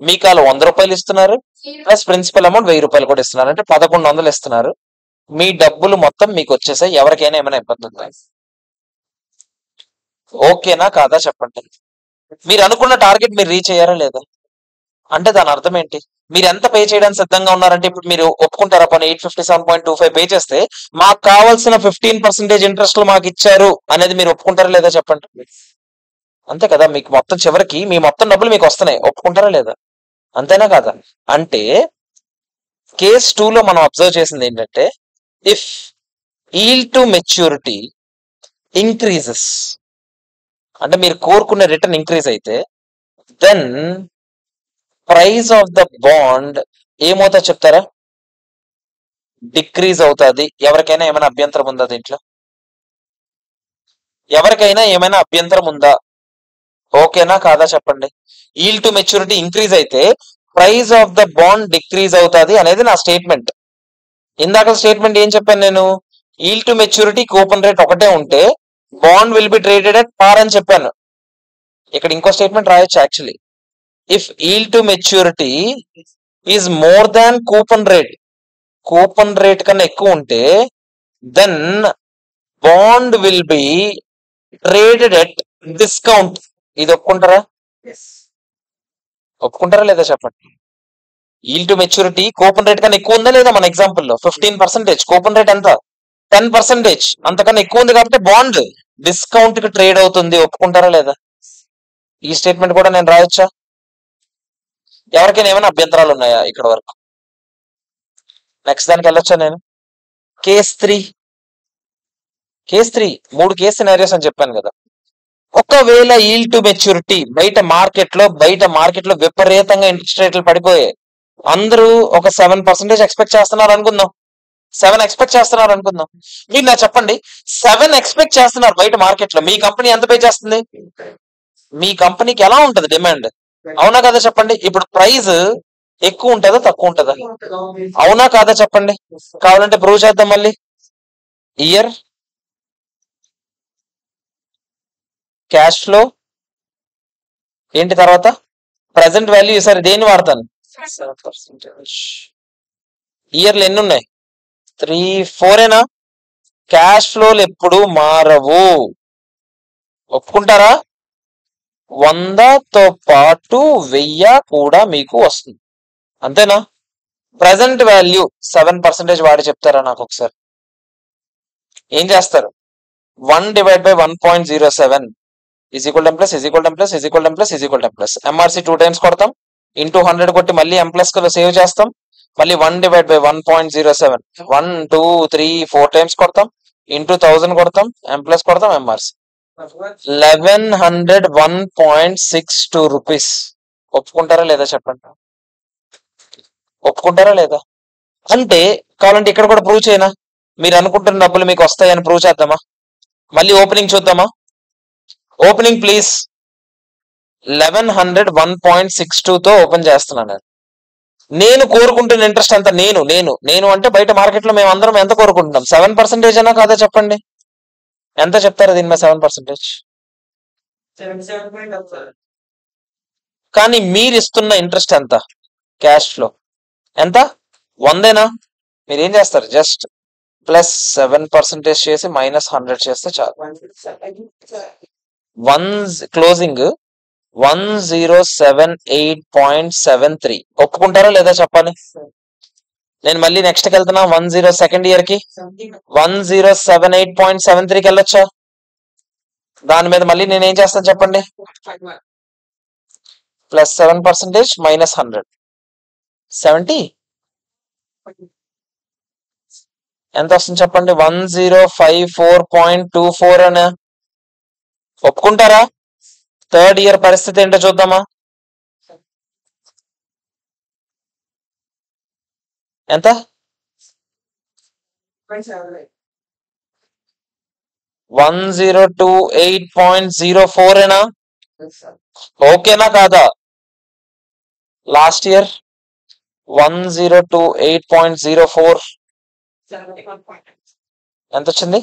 [SPEAKER 1] మీకు వాళ్ళు 100 రూపాయలు ఇస్తున్నారు, ప్లస్ ప్రిన్సిపల్ అమౌంట్ 1000 రూపాయలు కూడా ఇస్తున్నారు. అంటే 1100 ఇస్తున్నారు. మీ డబ్బులు మొత్తం మీకు వచ్చేసాయి. ఎవరికైనా ఏమైనా ఇబ్బంది ఉందా? ఓకేనా కాదా చెప్పండి? మీరు అనుకున్న టార్గెట్ మీరు రీచ్ అయ్యారా లేదా? అంటే దాని అర్థం ఏంటి? మీరు ఎంత పే చేయడానికి సిద్ధంగా ఉన్నారంటే ఇప్పుడు మీరు ఒప్పుకుంటారా? పని 857.25 పే చేస్తే మాకు కావాల్సిన 15% ఇంట్రెస్ట్ మాకు ఇచ్చారు అనేది మీరు ఒప్పుకుంటారా లేదా చెప్పండి? అంతే కదా, మీకు మొత్తం చివరికి మీ మొత్తం డబ్బులు మీకు వస్తున్నాయి, ఒప్పుకుంటారా లేదా? అంతేనా కాదా? అంటే కేస్ 2 లో మనం అబ్జర్వ్ చేసింది ఏంటంటే, if yield to maturity increases, అంటే మీరు కోరుకునే రిటర్న్ ఇంక్రీజ్ అయితే then price of the bond ఏమవుతా చెప్తారా? డిక్రీజ్ అవుతుంది. ఎవరికైనా ఏమైనా అభ్యంతరం ఉందా దీంట్లో? ఎవరికైనా ఏమైనా అభ్యంతరం ఉందా? ఓకేనా కాదా చెప్పండి. ఈల్డ్ టు మెచ్యూరిటీ ఇంక్రీజ్ అయితే price of the bond decrease అవుతుంది అనేది నా స్టేట్మెంట్. ఇందాక స్టేట్మెంట్ ఏం చెప్పాను నేను? Yield to maturity coupon rate ఒకటే ఉంటే bond will be traded at par అని చెప్పాను. ఇక్కడ ఇంకో స్టేట్మెంట్ రాయొచ్చు actually. If yield to maturity is more than coupon rate కన్నా ఎక్కువ ఉంటే then bond will be traded at discount. ఇది ఒప్పుకుంటారా లేదా చెప్పండి. Yield to maturity coupon rate కన్నా ఎక్కువ ఉందా లేదా? మన ఎగ్జాంపుల్ లో 15%, కూపన్ రేట్ ఎంత? 10%, అంతకన్నా ఎక్కువ ఉంది కాబట్టి బాండ్ డిస్కౌంట్ కి ట్రేడ్ అవుతుంది. ఒప్పుకుంటారా లేదా? ఈ స్టేట్మెంట్ కూడా నేను రాయొచ్చా? ఎవరికైనా ఏమైనా అభ్యంతరాలు ఉన్నాయా ఇక్కడ వరకు? నెక్స్ట్ దానికి వెళ్ళొచ్చా నేను? కేస్ 3 3 కేస్ సినారియోస్ అని చెప్పాను కదా. ఒకవేళ ఈల్డ్ టు మెచ్యూరిటీ బయట మార్కెట్ లో విపరీతంగా ఇంట్రెస్ట్ రేట్లు పడిపోయాయి, అందరూ ఒక 7% ఎక్స్పెక్ట్ చేస్తున్నారు అనుకుందాం. 7 ఎక్స్పెక్ట్ చేస్తున్నారు అనుకుందాం. మీరు నాకు చెప్పండి, 7 ఎక్స్పెక్ట్ చేస్తున్నారు బయట మార్కెట్ లో, మీ కంపెనీ ఎంత పే చేస్తుంది? మీ కంపెనీకి ఎలా ఉంటది డిమాండ్? అవునా కదా చెప్పండి. ఇప్పుడు ప్రైస్ ఎక్కువ ఉంటుందా తక్కువ ఉంటుందా? అవునా కాదా చెప్పండి. కావాలంటే ప్రూవ్ చేద్దాం. మళ్ళీ ఇయర్ క్యాష్ ఫ్లో ఏంటి, తర్వాత ప్రెసెంట్ వాల్యూ. ఈసారి దేన్ని వాడతాను? ఇయర్లు ఎన్ని ఉన్నాయి? 3, 4ఏనా? క్యాష్ ఫ్లోలు ఎప్పుడు మారవు. ఒప్పుకుంటారా? 100తో పాటు 1000 కూడా మీకు వస్తుంది. అంతేనా? ప్రెసెంట్ వాల్యూ 7% వాడి చెప్తారా నాకు ఒకసారి? ఏం చేస్తారు? 1/1.07 is equal ten plus MRC 2 times కొడతాం, ఇంటూ 100 కొట్టి మళ్ళీ ఎం ప్లస్ సేవ్ చేస్తాం, మళ్ళీ 1/1.07 1, 2, 3, 4 టైమ్స్ కొడతాం, ఇంటూ 1000 కొడతాం, ఎం ప్లస్ కొడతాం, ఎంఆర్సి 1101.62 రూపీస్. ఒప్పుకుంటారా లేదా చెప్పండి? ఒప్పుకుంటారా లేదా? అంటే కావాలంటే ఇక్కడ కూడా ప్రూవ్ చేయనా? మీరు అనుకుంటున్న డబ్బులు మీకు వస్తాయని ప్రూవ్ చేద్దామా? మళ్ళీ ఓపెనింగ్ చూద్దామా? Opening please. 1101.62తో ఓపెన్ చేస్తున్నాను. నేను కోరుకుంటున్న ఇంట్రెస్ట్ ఎంత? నేను అంటే బయట మార్కెట్ లో మేము అందరం ఎంత కోరుకుంటున్నాం? 7% అనా కాదా చెప్పండి? ఎంత చెప్తారు దీని మీద? 7%. కానీ మీరు ఇస్తున్న ఇంట్రెస్ట్ ఎంత? క్యాష్ ఫ్లో ఎంత? 100ఏనా? మీరు ఏం చేస్తారు? జస్ట్ ప్లస్ 7% చేసి మైనస్ 100 చేస్తే చాలు. క్లోజింగ్ 1078.73. ఒప్పుకుంటారా లేదా చెప్పాలి? నేను మళ్ళీ నెక్స్ట్ కి వెళ్తున్నా. 10 ఇయర్ కి 1078.73కి వెళ్ళొచ్చా? దాని మీద మళ్ళీ నేను ఏం చేస్తాను చెప్పండి? ప్లస్ 7% మైనస్ 100 70 ఎంత వస్తుంది చెప్పండి? 1054.24 అని. ఒప్పుకుంటారా? థర్డ్ ఇయర్ పరిస్థితి ఏంటో చూద్దామా? ఎంత? 1028.04 ఓకేనా కాదా? లాస్ట్ ఇయర్ 1028.04 ఎంత వచ్చింది?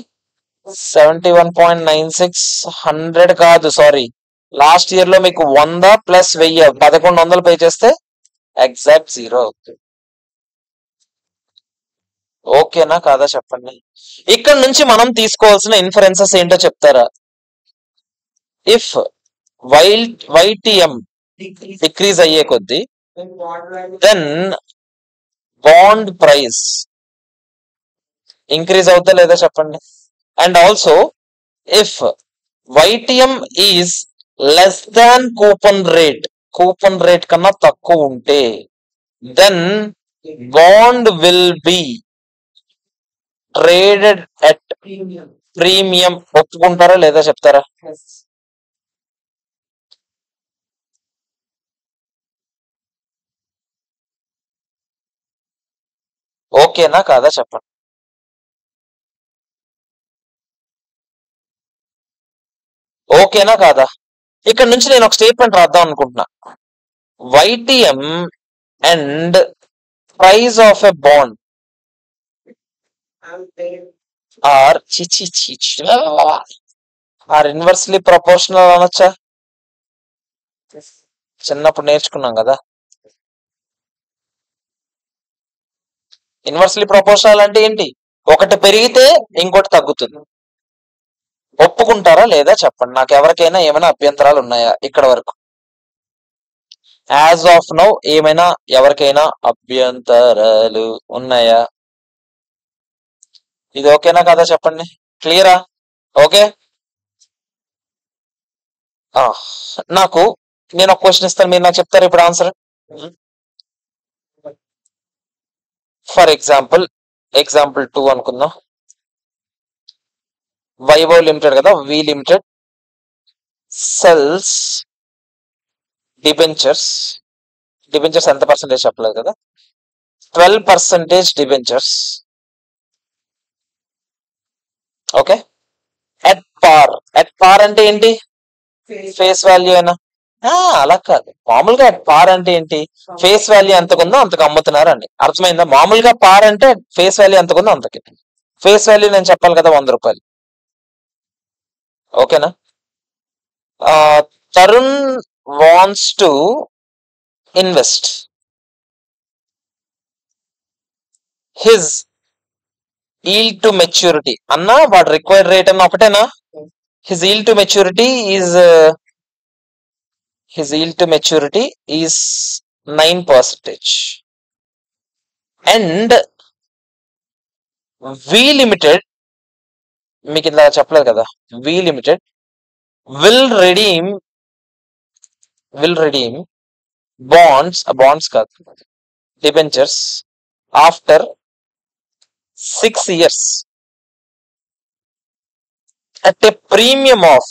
[SPEAKER 1] 71.96. 100 కాదు, సారీ. లాస్ట్ ఇయర్ లో మీకు 100 ప్లస్ 1000 1100 పే చేస్తే ఎగ్జాక్ట్ 0 అవుతుంది. ఓకేనా కాదా చెప్పండి. ఇక్కడ నుంచి మనం తీసుకోవాల్సిన ఇన్ఫరెన్సెస్ ఏంటో చెప్తారా? ఇఫ్ వైటిఎం డిక్రీజ్ అయ్యే కొద్దీ దెన్ బాండ్ ప్రైస్ ఇంక్రీజ్ అవుతా లేదా చెప్పండి. And also if YTM is less than coupon rate కన్నా తక్కువ ఉంటే then bond will be traded at premium. ఒప్పుకుంటారా లేదా చెప్తారా? ఓకేనా కాదా చెప్పండి. ఓకేనా కాదా? ఇక్కడ నుంచి నేను ఒక స్టేట్మెంట్ రాద్దాం అనుకుంటున్నా. YTM and price of a bond are are inversely proportional అనొచ్చా? చిన్నప్పుడు నేర్చుకున్నాం కదా. ఇన్వర్స్లీ ప్రపోర్షనల్ అంటే ఏంటి? ఒకటి పెరిగితే ఇంకోటి తగ్గుతుంది. ఒప్పుకుంటారా లేదా చెప్పండి. నాకు ఎవరికైనా ఏమైనా అభ్యంతరాలు ఉన్నాయా ఇక్కడ వరకు? యాజ్ ఆఫ్ నౌ ఏమైనా ఎవరికైనా అభ్యంతరాలు ఉన్నాయా? ఇది ఓకేనా కదా చెప్పండి. క్లియరా? ఓకే. నాకు నేను ఒక క్వశ్చన్ ఇస్తాను, మీరు నాకు చెప్తారు ఇప్పుడు ఆన్సర్. ఫర్ ఎగ్జాంపుల్ 2 అనుకుందాం. వైభవ్ లిమిటెడ్ కదా, వి లిమిటెడ్ సెల్స్ డిబెంచర్స్ ఎంత పర్సెంటేజ్ చెప్పలేదు కదా, 12% డిబెంచర్స్. ఓకే. అట్ పార్ అంటే ఏంటి? ఫేస్ వాల్యూ అయినా అలా కాదు. మామూలుగా పార్ అంటే ఏంటి? ఫేస్ వాల్యూ ఎంతకుందో అంతకు అమ్ముతున్నారు అండి. అర్థమైందా? మామూలుగా పార్ అంటే ఫేస్ వాల్యూ ఎంతకుందో అంతకి. ఫేస్ వాల్యూ నేను చెప్పాలి కదా, 100 రూపాయలు. ఓకేనా? Tarun wants to invest his yield to maturity అన్నా వాడు రిక్వైర్డ్ రేట్ అన్న ఒకటేనా? His yield to maturity is 9%. And V limited మీకు ఇలా చెప్పలేదు కదా, V limited will redeem bonds కాదు, debentures after 6 years at a premium of,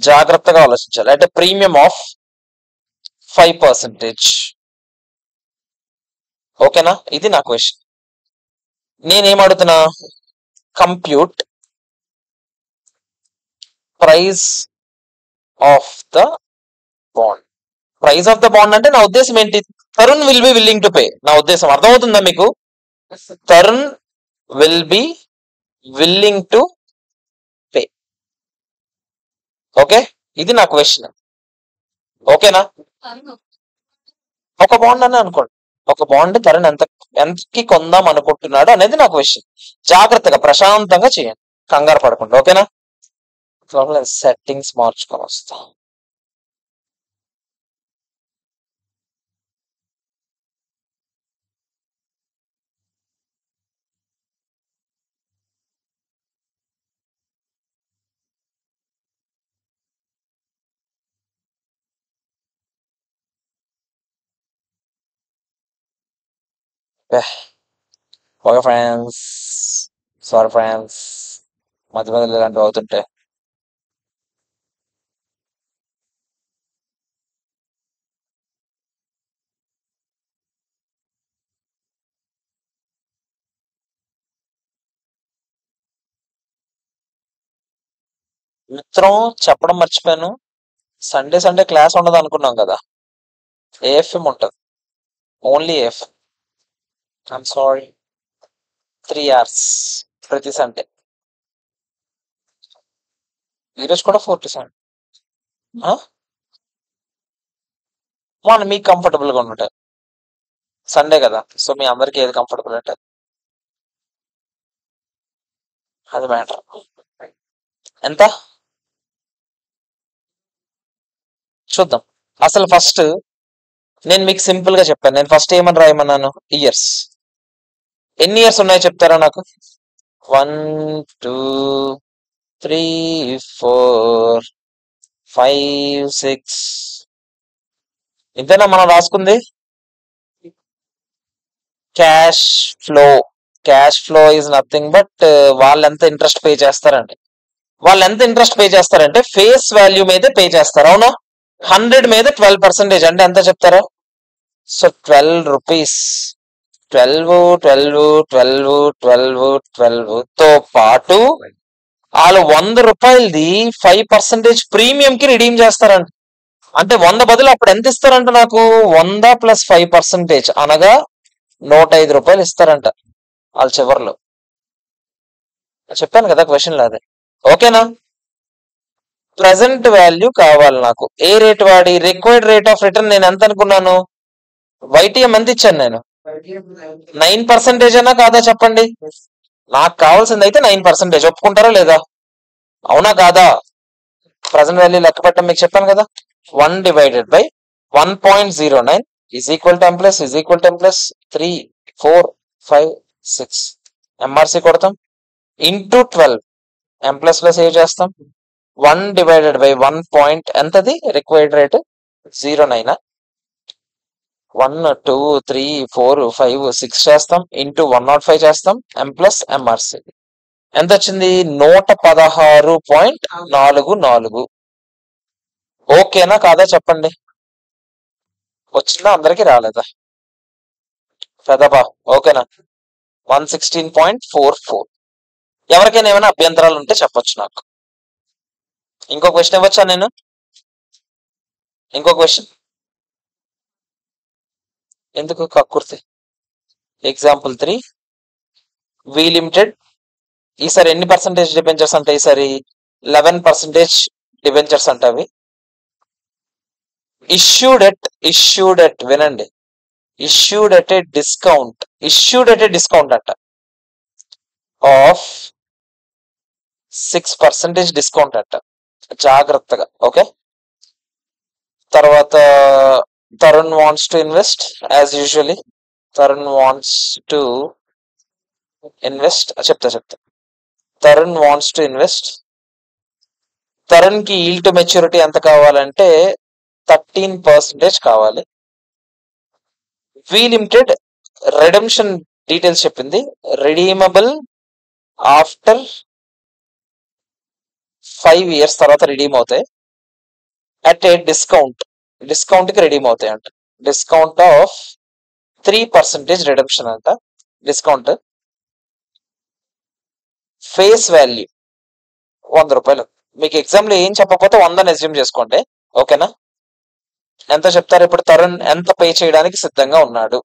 [SPEAKER 1] జాగ్రత్తగా ఆలోచించాలి, అట్ ఎ ప్రీమియం ఆఫ్ 5%. ఓకేనా? ఇది నా క్వశ్చన్. నేనేం అడుగుతున్నా? Compute price of the bond అంటే నా ఉద్దేశం ఏంటి? Tarun will be willing to pay. నా ఉద్దేశం అర్థమవుతుందా మీకు? Tarun will be willing to pay. Okay, ఇది నా క్వశ్చన్. ఓకేనా? ఒక బాండ్ అని అనుకోండి, ఒక బాండ్ తరుణ్ ఎంతకి కొందాం అనుకుంటున్నాడు అనేది నా క్వశ్చన్. జాగ్రత్తగా ప్రశాంతంగా చేయండి, కంగారు పడకుండా. ఓకేనా? సెట్టింగ్స్ మార్చుకొని వస్తా. ఓకే ఫ్రెండ్స్, సారీ ఫ్రెండ్స్, మధ్య మధ్యలో ఇలాంటివి అవుతుంటే. మిత్రం చెప్పడం మర్చిపోయాను, సండే క్లాస్ ఉండదు అనుకున్నాం కదా, ఏఎఫ్ఎం ఉంటుంది, ఓన్లీ ఏఎఫ్ఎం. ఐఎమ్ సారీ, 3 hours ప్రతి సండే. ఈరోజు కూడా 4 to 7. మీకు కంఫర్టబుల్గా ఉంటాయి. సండే కదా, సో మీ అందరికి ఏది కంఫర్టబుల్ అంటే అది మ్యాటర్. ఎంత చూద్దాం. అసలు ఫస్ట్ నేను మీకు సింపుల్ గా చెప్పాను. నేను ఫస్ట్ ఏమని రాయమన్నాను? ఇయర్స్. ఎన్ని ఇయర్స్ ఉన్నాయో చెప్తారా నాకు? 1 2 3 4 5 6. ఇంతేనా మనం రాసుకుంది? Cash flow. Cash flow is nothing but వాళ్ళు ఎంత ఇంట్రెస్ట్ పే చేస్తారండి. వాళ్ళు ఎంత ఇంట్రెస్ట్ పే చేస్తారంటే ఫేస్ వాల్యూ మీదే పే చేస్తారు. అవునా? 100 మీద 12% అంటే ఎంత చెప్తారా? So 12 rupees. 12 12 12 12 12 తో పాటు వాళ్ళు 100 రూపాయలది 5% ప్రీమియం కి రిడీమ్ చేస్తారంట. అంటే 100 బదులు అప్పుడు ఎంత ఇస్తారంట నాకు? 100 ప్లస్ 5% అనగా 105 రూపాయలు ఇస్తారంట వాళ్ళ చివర్లో. చెప్పాను కదా క్వశ్చన్ లో అదే. ఓకేనా? ప్రెసెంట్ వాల్యూ కావాలి నాకు. ఏ రేట్ వాడి? రిక్వైర్డ్ రేట్ ఆఫ్ రిటర్న్ నేను ఎంత అనుకున్నాను? వైటీఎం ఎంత ఇచ్చాను నేను? 9% అన్నా కాదా చెప్పండి. నాకు కావాల్సింది అయితే 9%. ఒప్పుకుంటారా లేదా? అవునా కాదా? ప్రజెంట్ వాల్యూ లెక్క పెట్టడం మీకు చెప్పాను కదా. 1 divided by 1.09 is equal to M+ is equal to M+ 3 4 5 6. MRC కొడతాం ఇంటూ 12. M++ ఏం చేస్తాం? 1 డివైడెడ్ బై 1 పాయింట్ ఎంతది రిక్వైర్డ్ రేట్? 09. 1 2 3 4 5 6 చేస్తాం ఇంటూ 105 చేస్తాం. M+MRC ఎంత వచ్చింది? 116.44. ఓకేనా కాదా చెప్పండి. వచ్చిందా? అందరికి రాలేదా? పెదబా ఓకేనా? 116.44. ఎవరికైనా ఏమైనా అభ్యంతరాలు ఉంటే చెప్పొచ్చు నాకు. ఇంకో క్వశ్చన్ ఇవ్వచ్చా నేను? ఇంకో క్వశ్చన్ ఎందుకు కక్కుర్తి? ఎగ్జాంపుల్ 3. వి లిమిటెడ్ ఈసారి ఎన్ని పర్సెంటేజ్ డిబెంచర్స్ అంటే ఈసారి 11% డిబెంచర్స్ అంటే అవి ఇష్యూడ్ ఎట్ వినండి. ఇష్యూడ్ ఎట్ ఏ డిస్కౌంట్ అంట ఆఫ్ 6% డిస్కౌంట్ అంట. జాగ్రత్తగా. ఓకే. తర్వాత Tarun wants to invest as usually. Tarun wants to invest చెప్తా. Tarun wants to invest. Tarun కి ఈల్డ్ టు మెచ్యూరిటీ ఎంత కావాలంటే 13% కావాలి. వి లిమిటెడ్ రిడెంప్షన్ డీటెయిల్స్ చెప్పింది. రిడీమబుల్ ఆఫ్టర్ 5 years తర్వాత రిడీమ్ అవుతాయి. అట్ ఏ డిస్కౌంట్ కి రిడీమ్ అవుతాయి అంట. డిస్కౌంట్ ఆఫ్ 3% రిడెంప్షన్ అంట. డిస్కౌంట్ ఫేస్ వాల్యూ 100 రూపాయలు. మీకు ఎగ్జామ్ లో ఏం చెప్పకపోతే 100 అజ్యూమ్ చేసుకోండి. ఓకేనా? ఎంత చెప్తారు ఇప్పుడు? తరుణ్ ఎంత పే చేయడానికి సిద్ధంగా ఉన్నాడు?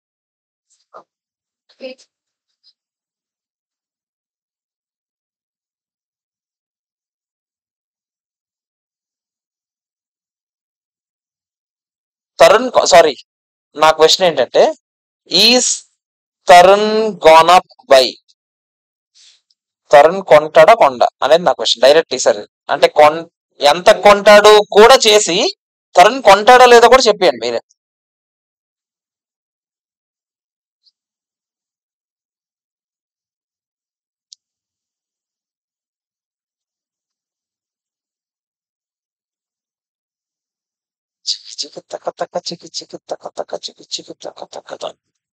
[SPEAKER 1] తరుణ్ సారీ, నా క్వశ్చన్ ఏంటంటే is Tarun gone up buy? Tarun కొంటాడా కొండ అనేది నా క్వశ్చన్ డైరెక్ట్. ఈసారి అంటే ఎంత కొంటాడు కూడా చేసి తరుణ్ కొంటాడా లేదో కూడా చెప్పండి మీరే.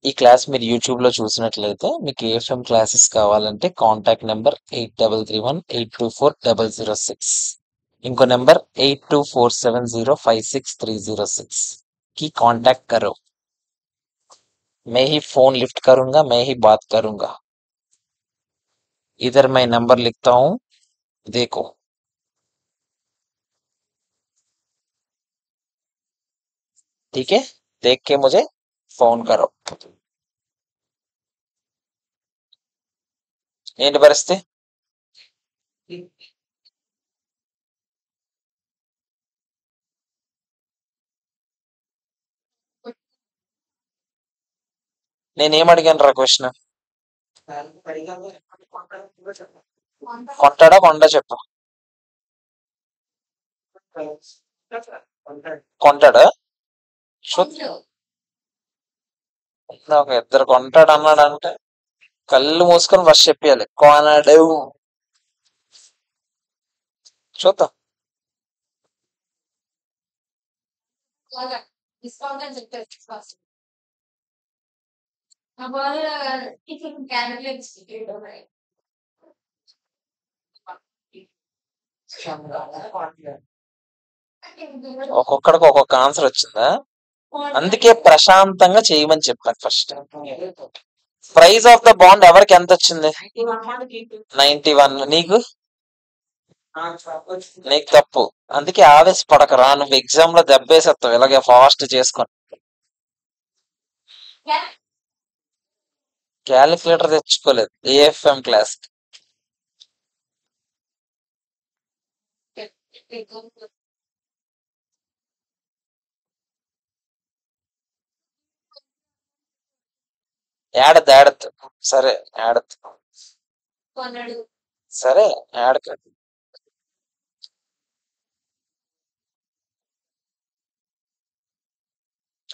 [SPEAKER 1] ఈ క్లాస్ మీరు యూట్యూబ్ లో చూసినట్లయితే మీకు ఏఎఫ్ఎం క్లాసెస్ కావాలంటే కాంటాక్ట్ నెంబర్ 8331824006. ఇంకో నెంబర్ 8247056306 की कांटेक्ट करो. मैं ही फोन लिफ्ट करूंगा, मैं ही बात करूंगा. इधर मैं नंबर लिखता हूँ, देखो. ठीक है? देख के मुझे फोन करो. ఏంటి పరిస్థితి? నేనేం అడిగాను రా క్వశ్చన్? కొంటాడా కొండ చెప్పు. కొంటాడా? ఒక ఇద్దరు కొంటాడు అన్నాడంటే కళ్ళు మూసుకొని ఫస్ట్ చెప్పాలి కొనడు. చూద్దాం. ఒక్కొక్కడికి ఒక్కొక్క ఆన్సర్ వచ్చిందా? అందుకే ప్రశాంతంగా చేయమని చెప్పాను first. Price of the bond ఎవరికి ఎంత వచ్చింది? 91. నీకు తప్పు. అందుకే ఆవేశపడకరా, నువ్వు ఎగ్జామ్ లో దెబ్బేసేస్తావు ఇలాగే ఫాస్ట్ చేసుకొని. క్యాలిక్యులేటర్ తెచ్చుకోలేదు ఏఎఫ్ఎం క్లాస్. ఏడద్దు. సరే ఏడద్దు. సరే ఏడక.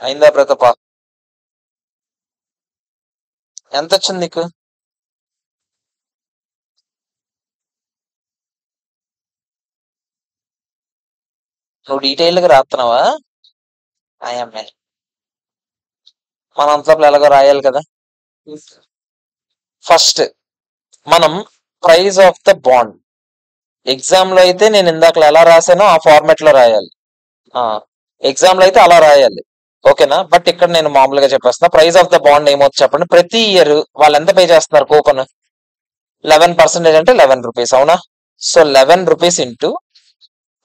[SPEAKER 1] అయిందా ప్రతాప? ఎంత వచ్చింది నీకు? నువ్వు డీటెయిల్ గా రాస్తున్నావా? ఐఎంఏ మన అంతలో ఎలాగో రాయాలి కదా. ఫస్ట్ మనం price of the bond exam లో అయితే నేను ఇందాక ఎలా రాసానో ఆ ఫార్మాట్ లో రాయాలి. ఎగ్జామ్ లో అయితే అలా రాయాలి, ఓకేనా? బట్ ఇక్కడ నేను మామూలుగా చెప్పేస్తున్నా. ప్రైస్ ఆఫ్ ద బాండ్ ఏమవుతుంది చెప్పండి. ప్రతి ఇయర్ వాళ్ళు ఎంత పే చేస్తున్నారు కూపన్? 11% అంటే 11 రూపీస్, అవునా? So 11 rupees into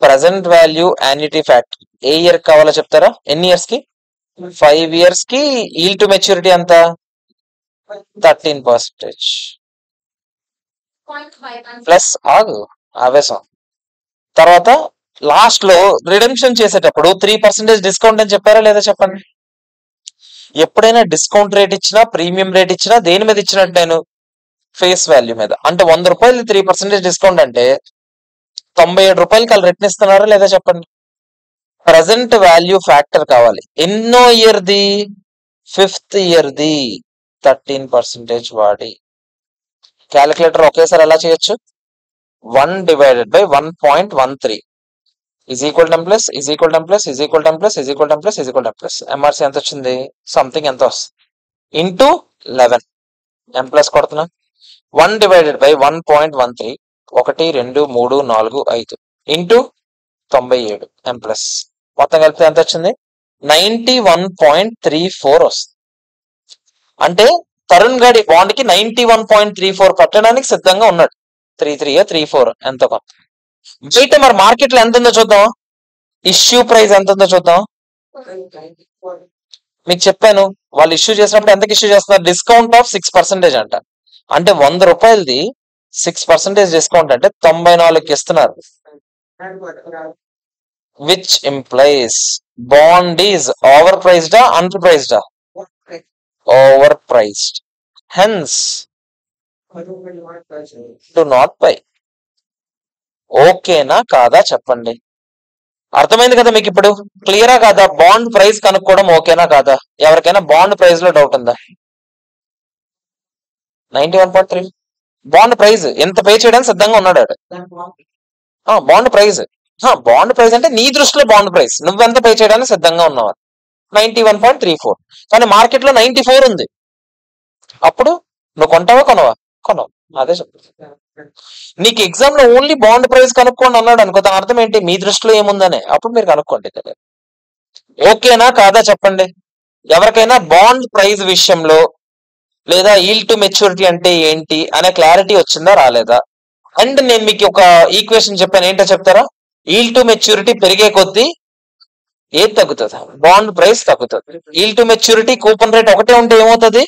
[SPEAKER 1] present value annuity factor ఏ ఇయర్ కావాలో చెప్తారా? ఎన్ని ఇయర్స్ కి? 5 ఇయర్స్ కి. ఈల్ టు మెచ్యూరిటీ ఎంత? 13%. ప్లస్ ఆగు, ఆవేశం. తర్వాత లాస్ట్ లో రిడెంప్షన్ చేసేటప్పుడు 3% డిస్కౌంట్ అని చెప్పారా లేదా చెప్పండి. ఎప్పుడైనా డిస్కౌంట్ రేట్ ఇచ్చినా ప్రీమియం రేట్ ఇచ్చినా దేని మీద ఇచ్చినట్టు నేను? ఫేస్ వాల్యూ మీద. అంటే 100 రూపాయలు 3% డిస్కౌంట్ అంటే 97 రూపాయలకి వాళ్ళు రిటర్న్ ఇస్తున్నారా లేదా చెప్పండి. ప్రజెంట్ వాల్యూ ఫ్యాక్టర్ కావాలి. ఎన్నో ఇయర్ది? 5th ఇయర్ది. 13% వాడి క్యాలిక్యులేటర్ ఒకేసారి ఎలా చేయొచ్చు? 1 divided by 1.13 is equal ten plus is equal ten plus is equal ten plus is equal ten plus is equal ten plus MRC ఎంత వచ్చింది? సంథింగ్ ఎంత వస్తుంది ఇంటూ 11. ఎం ప్లస్ కొడుతున్నా. 1 divided by 1.13 1 2 3 4 5 into 97 M plus మొత్తం కలిపితే ఎంత వచ్చింది? 91.34 వస్తుంది. అంటే తరుణ్ గడి బాండ్ కి 91.34 పట్టడానికి సిద్ధంగా ఉన్నాడు. 33 ఎంత కొంత. బయట మరి మార్కెట్ లో ఎంత ఉందో చూద్దాం. ఇష్యూ ప్రైస్ ఎంత ఉందో చూద్దాం. మీకు చెప్పాను వాళ్ళు ఇష్యూ చేసినప్పుడు ఎంతకి ఇష్యూ చేస్తున్నారు? డిస్కౌంట్ ఆఫ్ 6% అంట. అంటే 100 రూపాయలది 6% డిస్కౌంట్ అంటే 94కి ఇస్తున్నారు. Which implies bond is over ప్రైస్డా అండర్ ప్రైస్డా? Over priced. Hence do not buy. ఓకేనా కాదా చెప్పండి. అర్థమైంది కదా మీకు? ఇప్పుడు క్లియరా కాదా? బాండ్ ప్రైస్ కనుక్కోవడం ఓకేనా కాదా? ఎవరికైనా బాండ్ ప్రైస్ లో డౌట్ ఉందా? 91.3 బాండ్ ప్రైస్ ఎంత పే చేయడానికి సిద్ధంగా ఉన్నాడు. బాండ్ ప్రైస్ అంటే నీ దృష్టిలో బాండ్ ప్రైస్ నువ్వెంత పే చేయడానికి సిద్ధంగా ఉన్నావు? 91.34. కానీ మార్కెట్ లో 94 ఉంది. అప్పుడు నువ్వు కొంటావా కొనవా? కొనవు. అదే చెప్తా. నీకు ఎగ్జామ్ లో ఓన్లీ బాండ్ ప్రైస్ కనుక్కోండి అన్నాడు అనుకో, దాని అర్థం ఏంటి? మీ దృష్టిలో ఏముందనే. అప్పుడు మీరు కనుక్కోండి. ఓకేనా కాదా చెప్పండి. ఎవరికైనా బాండ్ ప్రైస్ విషయంలో లేదా ఈల్ టు మెచ్యూరిటీ అంటే ఏంటి అనే క్లారిటీ వచ్చిందా రాలేదా? అండ్ నేను మీకు ఒక ఈక్వేషన్ చెప్పాను, ఏంటో చెప్తారా? ఈల్ టు మెచ్యూరిటీ పెరిగే కొద్దీ ఏది తగ్గుతుంది? బాండ్ ప్రైస్ తగ్గుతుంది. Yield to maturity coupon rate ఒకటే ఉంటే ఏమవుతుంది?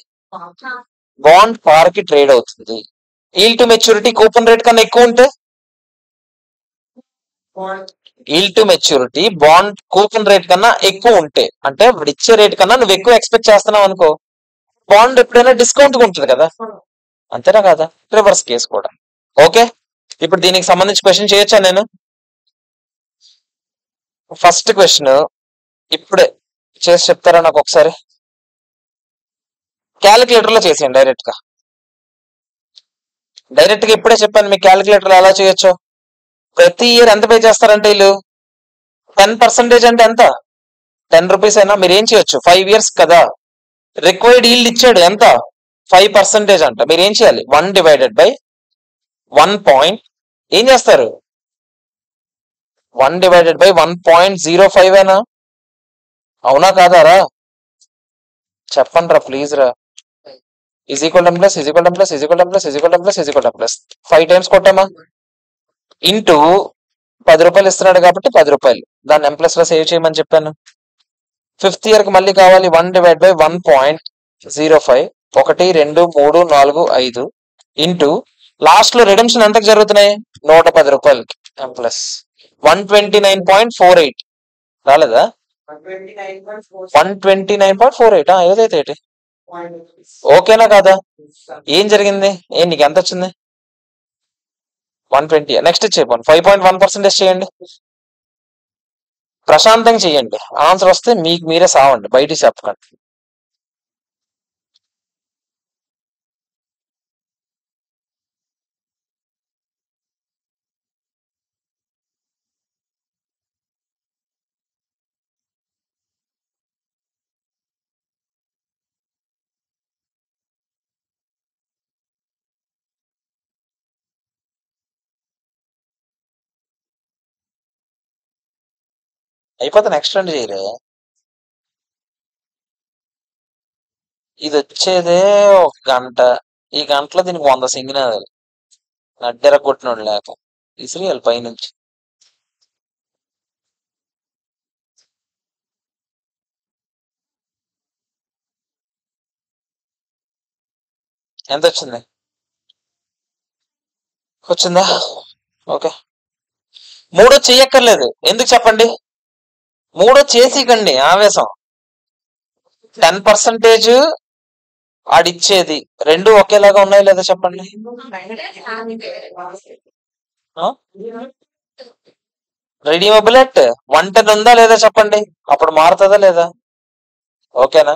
[SPEAKER 1] బాండ్ పార్ కి ట్రేడ్ అవుతుంది. Yield to maturity coupon rate కన్నా ఎక్కువ ఉంటే yield to maturity bond coupon rate కన్నా ఎక్కువ ఉంటే అంటే ఇప్పుడు ఇచ్చే రేట్ కన్నా నువ్వు ఎక్కువ ఎక్స్పెక్ట్ చేస్తున్నావు అనుకో, బాండ్ ఎప్పుడైనా డిస్కౌంట్ ఉంటుంది కదా. అంతేనా కాదా? రివర్స్ కేసు కూడా. ఓకే, ఇప్పుడు దీనికి సంబంధించి క్వశ్చన్ చేయొచ్చా నేను? ఫస్ట్ క్వశ్చన్ ఇప్పుడే చేసి చెప్తారా నాకు ఒకసారి? క్యాలిక్యులేటర్ లో చేసేయండి డైరెక్ట్ గా ఇప్పుడే చెప్పాను మీకు క్యాలిక్యులేటర్ ఎలా చేయొచ్చు. ప్రతి ఇయర్ ఎంత పే చేస్తారంటే వీళ్ళు 10% అంటే ఎంత 10 రూపీస్ అయినా మీరు ఏం చేయొచ్చు 5 years కదా. రిక్వైర్డ్ ఈల్డ్ ఇచ్చాడు ఎంత 5% అంట. మీరు ఏం చేయాలి 1/1 పాయింట్ ఏం చేస్తారు 1/1.05 అయినా అవునా కాదారా చెప్పండి రా ప్లీజ్ రా. Is equal to plus 5 times కొట్టామా ఇంటూ 10 రూపాయలు ఇస్తున్నాడు కాబట్టి 10 రూపాయలు దాన్ని M+ లో సేవ్ చేయమని చెప్పాను. 5th year కి మళ్ళీ కావాలి 1/1.05 1 2 3 4 5 ఇంటూ లాస్ట్ లో రిడెంప్షన్ ఎంతకు జరుగుతున్నాయి 110 రూపాయలకి M+ 129.48 రాలేదా 129.48 ఏదైతే ఏంటి ఓకేనా కాదా. ఏం జరిగింది నీకు ఎంత వచ్చింది 120. నెక్స్ట్ చేయబోను 5.1% చేయండి. ప్రశాంతంగా చెయ్యండి. ఆన్సర్ వస్తే మీకు మీరే సావండి బయటికి చెప్పకండి. అయిపోతే నెక్స్ట్ రౌండ్ చేయలే. ఇది వచ్చేదే ఒక గంట. ఈ గంటలో దీనికి 100 సింగినాలు నడ్డెర కొట్టినోడు లేక ఇసిరియాలి పైనుంచి. ఎంత వచ్చింది వచ్చిందా ఓకే. మూడో చెయ్యక్కర్లేదు ఎందుకు చెప్పండి. మూడో చేసికండి ఆవేశం 10% ఆడిచ్చేది రెండు ఒకేలాగా ఉన్నాయి లేదా చెప్పండి. రెడీమబుల్ ఎట్ 110 ఉందా లేదా చెప్పండి. అప్పుడు మారుతుందా లేదా ఓకేనా.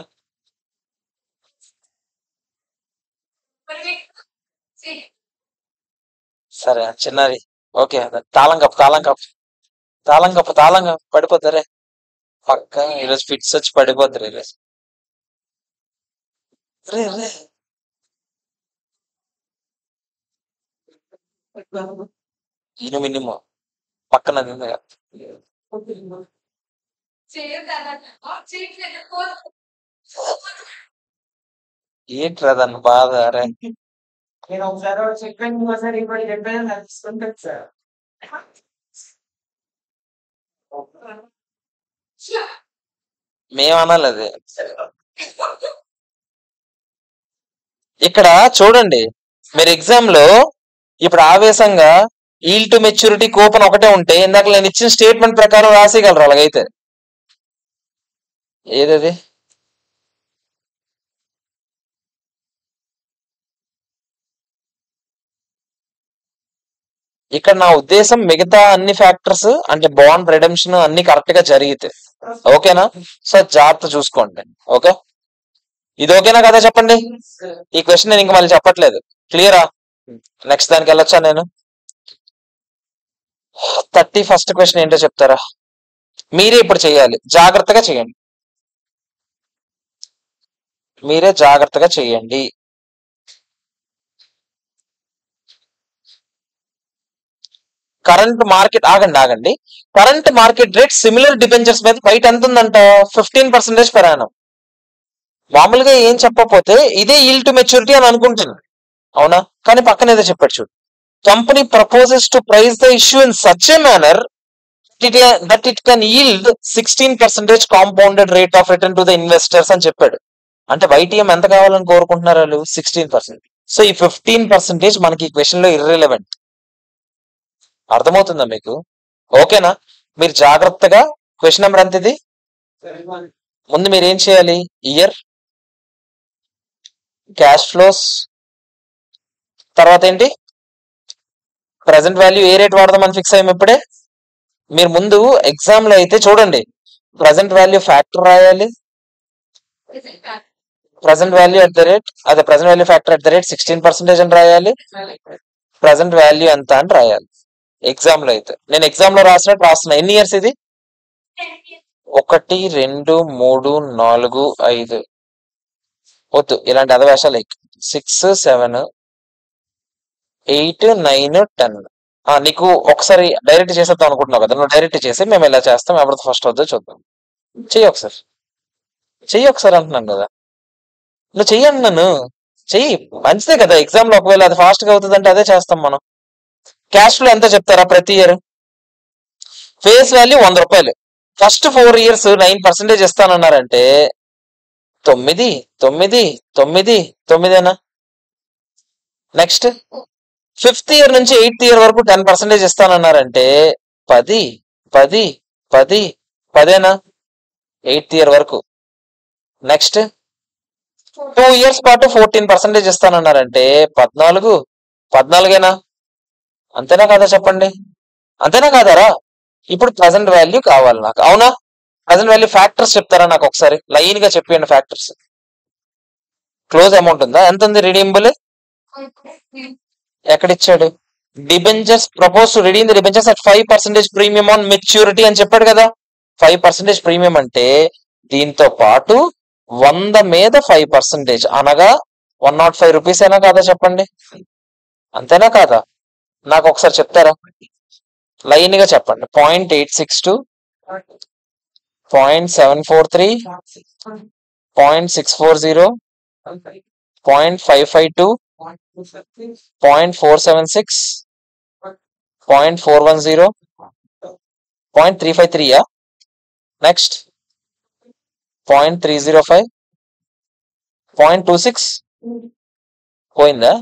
[SPEAKER 1] సరే చిన్నది ఓకే. తాళం కప్పు పడిపోతారే పక్క ఈరోజు ఫిట్స్ వచ్చి పడిపోతారు ఈరోజు. మినిమం పక్కన ఏంట్రా దాన్ని బాధ అరే మేమనాలి అది. ఇక్కడ చూడండి మీరు ఎగ్జామ్ లో ఇప్పుడు ఆవేశంగా ఈల్డ్ టు మెచ్యూరిటీ కూపన్ ఒకటే ఉంటే ఇందాక నేను ఇచ్చిన స్టేట్మెంట్ ప్రకారం రాసేయగలరు అలాగైతే. ఏదది ఇక్కడ నా ఉద్దేశం మిగతా అన్ని ఫ్యాక్టర్స్ అంటే బాండ్ రిడెంప్షన్ అన్ని కరెక్ట్ గా జరిగితే ఓకేనా. సో జాగ్రత్త చూసుకోండి ఓకే. ఇది ఓకేనా కదా చెప్పండి. ఈ క్వశ్చన్ నేను ఇంకా మళ్ళీ చెప్పట్లేదు క్లియరా. నెక్స్ట్ దానికి వెళ్ళొచ్చా నేను. 31st క్వశ్చన్ ఏంటో చెప్తారా మీరే ఇప్పుడు చేయాలి జాగ్రత్తగా చేయండి. మీరే జాగ్రత్తగా చేయండి. కరెంట్ మార్కెట్ ఆగండి current market rate similar debentures మీద బయట ఎంత ఉందంట 15% per annum. మామూలుగా ఏం చెప్పకపోతే ఇదే ఈల్డ్ టు మెచ్యూరిటీ అని అనుకుంటున్నాను అవునా. కానీ పక్కన ఏదో చెప్పాడు చూడు. Company proposes to price the issue in such a manner that it can yield 16% compounded rate of return to the investors అని చెప్పాడు. అంటే వైటీఎం ఎంత కావాలని కోరుకుంటున్నారు వాళ్ళు 16%. సో ఈ 15% మనకి ఈ క్వశ్చన్ లో ఇర్రిలెవెంట్. అర్థమవుతుందా మీకు ఓకేనా. మీరు జాగ్రత్తగా క్వశ్చన్ నెంబర్ ఎంత ఇది ముందు మీరు ఏం చేయాలి ఇయర్ క్యాష్ ఫ్లోస్ తర్వాత ఏంటి ప్రెసెంట్ వాల్యూ ఏ రేట్ వాడదామని ఫిక్స్ అయ్యాం ఇప్పుడే. మీరు ముందు ఎగ్జామ్ లో అయితే చూడండి ప్రెసెంట్ వాల్యూ ఫ్యాక్టర్ రాయాలి present value at the rate అదే present value factor at the rate 16% అని రాయాలి. ప్రెసెంట్ వాల్యూ ఎంత అని రాయాలి. ఎగ్జామ్ లో అయితే నేను ఎగ్జామ్ లో రాసినట్టు రాస్తున్నా. ఎన్ని ఇయర్స్ ఇది? 1 2 3 4 5 వద్దు ఇలాంటి అదవేశాలు. 6 7 8 9 10. నీకు ఒకసారి డైరెక్ట్ చేసేద్దాం అనుకుంటున్నావు కదా, నువ్వు డైరెక్ట్ చేసి మేము ఇలా చేస్తాం, ఎవరితో ఫస్ట్ వద్దో చూద్దాం. చెయ్యి ఒకసారి అంటున్నాను కదా, నువ్వు చెయ్యండి. నన్ను చెయ్యి, మంచిదే కదా. ఎగ్జామ్ లో ఒకవేళ అది ఫాస్ట్ గా అవుతుంది అంటే అదే చేస్తాం మనం. క్యాష్ ఫ్లో ఎంత చెప్తారా ప్రతి ఇయర్? ఫేస్ వాల్యూ 100 రూపాయలు. ఫస్ట్ 4 years 9% ఇస్తానన్నారంటే 9 9 9 9ఏనా? నెక్స్ట్ 5th year నుంచి 8th year వరకు 10% ఇస్తానన్నారంటే 10 10 10 10ఏనా? 8th year వరకు. నెక్స్ట్ 2 years పాటు 14% ఇస్తానన్నారంటే 14 14ఏనా? అంతేనా కాదా చెప్పండి? అంతేనా కాదారా? ఇప్పుడు ప్రెసెంట్ వాల్యూ కావాలి నాకు, అవునా? ప్రెసెంట్ వాల్యూ ఫ్యాక్టర్స్ చెప్తారా నాకు ఒకసారి లైన్ గా చెప్పండి. ఫ్యాక్టర్స్. క్లోజ్ అమౌంట్ ఉందా? ఎంత ఉంది? రిడీమబుల్ ఎక్కడిచ్చాడు? Debentures propose to redeem the debentures at 5% premium on maturity అని చెప్పాడు కదా. 5% ప్రీమియం అంటే దీంతో పాటు 100 మీద 5% అనగా 105 రూపీస్ అయినా కాదా చెప్పండి? అంతేనా కాదా? నాకు ఒకసారి చెప్తారా? లైన్ గా చెప్పండి. 0.862, 0.743, 0.640, 0.552, 0.476, 0.410, 0.353. నెక్స్ట్ 0.305, 0.26 పోయిందా?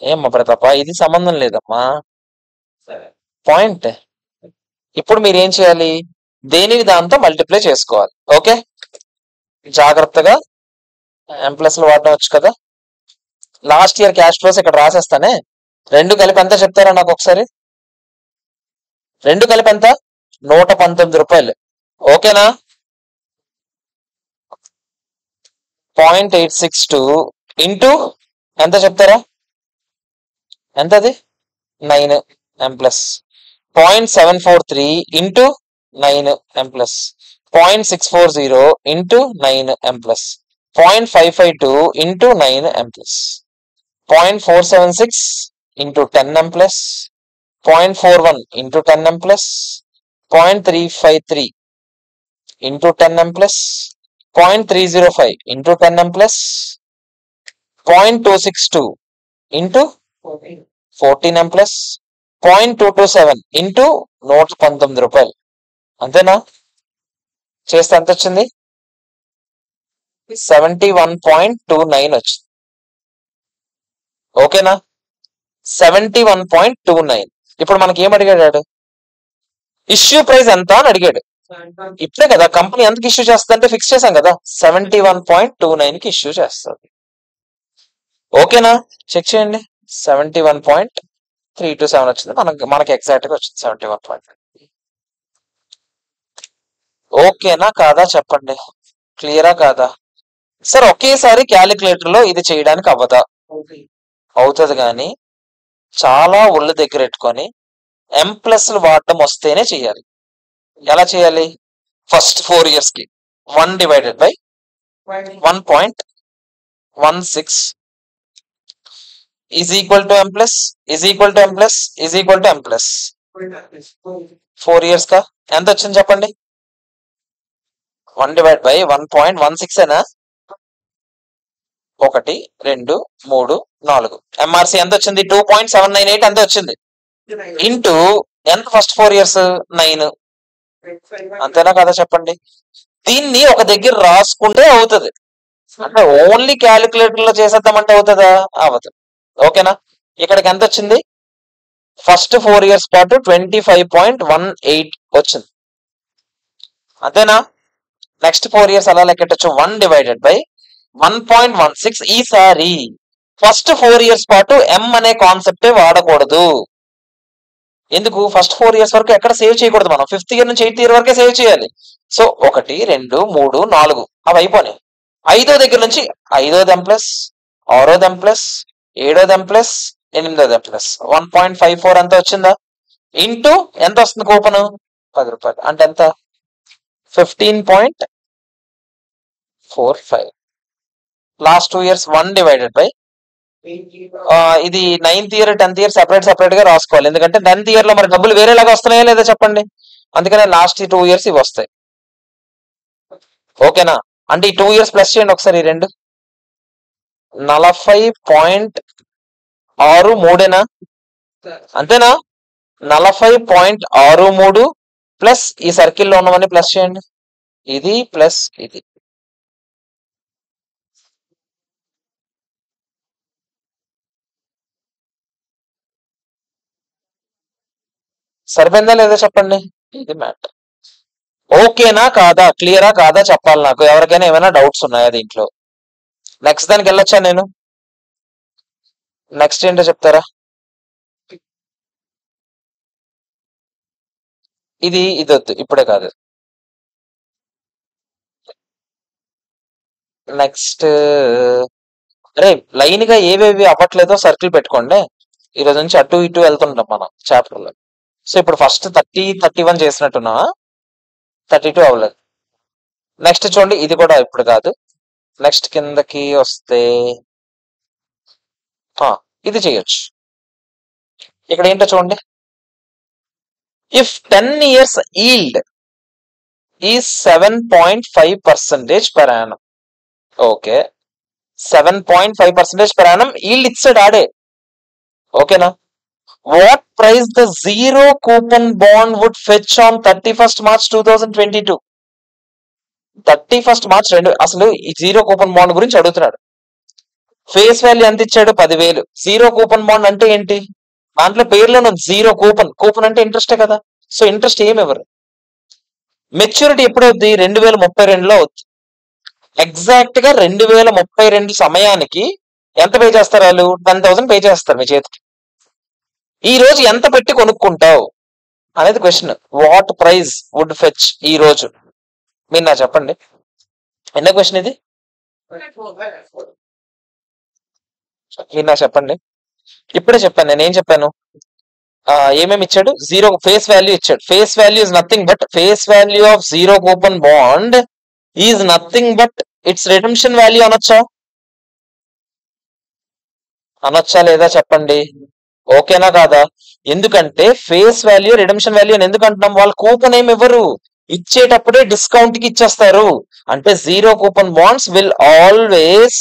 [SPEAKER 1] ఏమ్మా ప్రతాప, ఇది సంబంధం లేదమ్మా. పాయింట్. ఇప్పుడు మీరు ఏం చేయాలి? దేనిని దాంతో మల్టిప్లై చేసుకోవాలి. ఓకే, జాగ్రత్తగా M+ వాడడం వచ్చు కదా. లాస్ట్ ఇయర్ క్యాష్ ఫ్లోస్ ఇక్కడ రాసేస్తానే. 2 కలిపి ఎంత చెప్తారా నాకు ఒకసారి? 2 కలిపి ఎంత? 119 రూపాయలు. ఓకేనా? 0.862 ఇంటూ ఎంత చెప్తారా? ఎంతది? 9 M+. 0.743 into 9 M+. 0.640 into 9 M+. 0.552 into 9 M+. 0.476 into 10 M+. 0.41 into 10 M+. 0.353 into 10 M+. 0.305 into 10 M+. 0.262 into 14 M+. 0.227 into 119 రూపాయలు. అంతేనా? చేస్తే ఎంత వచ్చింది? 71.29 వచ్చింది. ఓకేనా? 71.29. ఇప్పుడు మనకి ఏం అడిగాడు? ఇష్యూ ప్రైస్ ఎంత అని అడిగాడు. ఇప్పుడే కదా కంపెనీ ఎంతకి ఇష్యూ చేస్తుందంటే ఫిక్స్ చేశాం కదా, 71.29 కి ఇష్యూ చేస్తుంది. ఓకేనా? చెక్ చేయండి. 71.327 వచ్చింది. మనకి ఎగ్జాక్ట్ గా వచ్చింది 71. ఓకేనా కాదా చెప్పండి? క్లియరా కాదా? సార్ ఒకేసారి క్యాలిక్యులేటర్ లో ఇది చేయడానికి అవ్వదా? అవుతుంది, కానీ చాలా ఒళ్ళు దగ్గర పెట్టుకొని M+ వాడడం వస్తేనే చేయాలి. ఎలా చేయాలి? ఫస్ట్ 4 years కి 1 divided by 1.16 is equal to M+, is equal to M+, is equal to M+. 4 years కా ఎంత వచ్చింది చెప్పండి? 1 divided by 1.16 ఏనా? 1 2 3 4. MRC ఎంత వచ్చింది? 2.798 ఎంత వచ్చింది? ఇంటూ ఎంత ఫస్ట్ 4 years? 9. అంతేనా కదా చెప్పండి? దీన్ని ఒక దగ్గర రాసుకుంటే అవుతుంది. అంటే ఓన్లీ క్యాలిక్యులేటర్ లో చేసేద్దామంటే అవుతుందా? అవ్వదు. ఓకేనా? ఇక్కడికి ఎంత వచ్చింది? ఫస్ట్ 4 years పాటు 25.18 వచ్చింది. అంతేనా? నెక్స్ట్ 4 years అలా లెక్కెట్టచ్చు. 1 divided by 1.16. ఈసారి ఫస్ట్ 4 years పాటు M అనే కాన్సెప్టే వాడకూడదు. ఎందుకు? ఫస్ట్ 4 years వరకు ఎక్కడ సేవ్ చేయకూడదు మనం. 5th year నుంచి 8th year వరకే సేవ్ చేయాలి. సో 1 2 3 4 అవి అయిపోయినాయి. దగ్గర నుంచి 5th M+, 6th M+, 7th M+, 8th M+, 1.54 ఎంత వచ్చిందా? ఇంటూ ఎంత వస్తుంది కూపన్? 10 రూపాయలు అంటే ఎంత? 15.45. లాస్ట్ 2 years 1 divided by ఇది 9th year 10th year separate గా రాసుకోవాలి. ఎందుకంటే 10th year లో మరి డబ్బులు వేరేలాగా వస్తున్నాయా లేదా చెప్పండి. అందుకనే లాస్ట్ 2 years ఇవి వస్తాయి. ఓకేనా? అంటే ఈ 2 years ప్లస్ చేయండి ఒకసారి. ఈ రెండు 40.63 అంతేనా? 40.63 ప్లస్ ఈ సర్కిల్లో ఉన్నవన్నీ ప్లస్ చేయండి. ఇది ప్లస్ ఇది. సరిపోయిందా లేదా చెప్పండి. ఇది మ్యాటర్. ఓకేనా కాదా, క్లియరా కాదా చెప్పాలి నాకు. ఎవరికైనా ఏమైనా డౌట్స్ ఉన్నాయా దీంట్లో? నెక్స్ట్ దానికి వెళ్ళొచ్చా నేను? నెక్స్ట్ ఏంటో చెప్తారా? ఇది వద్దు, ఇప్పుడే కాదు. నెక్స్ట్ అరే లైన్ గా ఏవేవి అవ్వట్లేదో సర్కిల్ పెట్టుకోండి. ఈ రోజు నుంచి అటు ఇటు వెళ్తుంటాం మనం చాప్టర్ లో. సో ఇప్పుడు ఫస్ట్ 30, 31 చేసినట్టున్నా, 32 అవ్వలేదు. నెక్స్ట్ చూడండి, ఇది కూడా ఇప్పుడు కాదు. నెక్స్ట్ కిందకి వస్తే ఇది చేయొచ్చు. ఇక్కడ ఏంటో చూడండి. ఇఫ్ 10 years yield ఈజ్ 7.5% per annum. Okay, 7.5% per annum yield ఇచ్చాడు ఆడే. ఓకేనా? What price the zero coupon bond would fetch on 31st March 2022? 31st March అసలు ఈ జీరో కూపన్ బాండ్ గురించి అడుగుతున్నాడు. ఫేస్ వాల్యూ ఎంత ఇచ్చాడు? 10,000. జీరో కూపన్ బాండ్ అంటే ఏంటి? దాంట్లో పేర్లో జీరో కూపన్ అంటే ఇంట్రెస్టే కదా. సో ఇంట్రెస్ట్ ఏమి ఇవ్వరు. మెచ్యూరిటీ ఎప్పుడు అవుద్ది? 2032లో అవుద్ది. ఎగ్జాక్ట్ గా 2032 సమయానికి ఎంత పే చేస్తారు వాళ్ళు? 10,000 పే చేస్తారు మీ చేతికి. ఈ రోజు ఎంత పెట్టి కొనుక్కుంటావు అనేది question. What price would fetch ఈ రోజు? మీరు నా చెప్పండి. ఎన్నో క్వశ్చన్ ఇది? మీరు నా చెప్పండి. ఇప్పుడే చెప్పాను. నేనేం చెప్పాను? ఏమేమి ఇచ్చాడు? జీరో ఫేస్ వాల్యూ ఇచ్చాడు. Face value is nothing but face value of zero coupon bond is nothing but it's redemption value అనొచ్చా? అనొచ్చా లేదా చెప్పండి. ఓకేనా కాదా? ఎందుకంటే ఫేస్ వాల్యూ రిడెంప్షన్ వాల్యూ అని ఎందుకు అంటున్నాం? వాళ్ళు కూపన్ ఏమి ఇవ్వరు, ఇచ్చేటప్పుడే డిస్కౌంట్ కి ఇచ్చేస్తారు. అంటే zero coupon bonds will always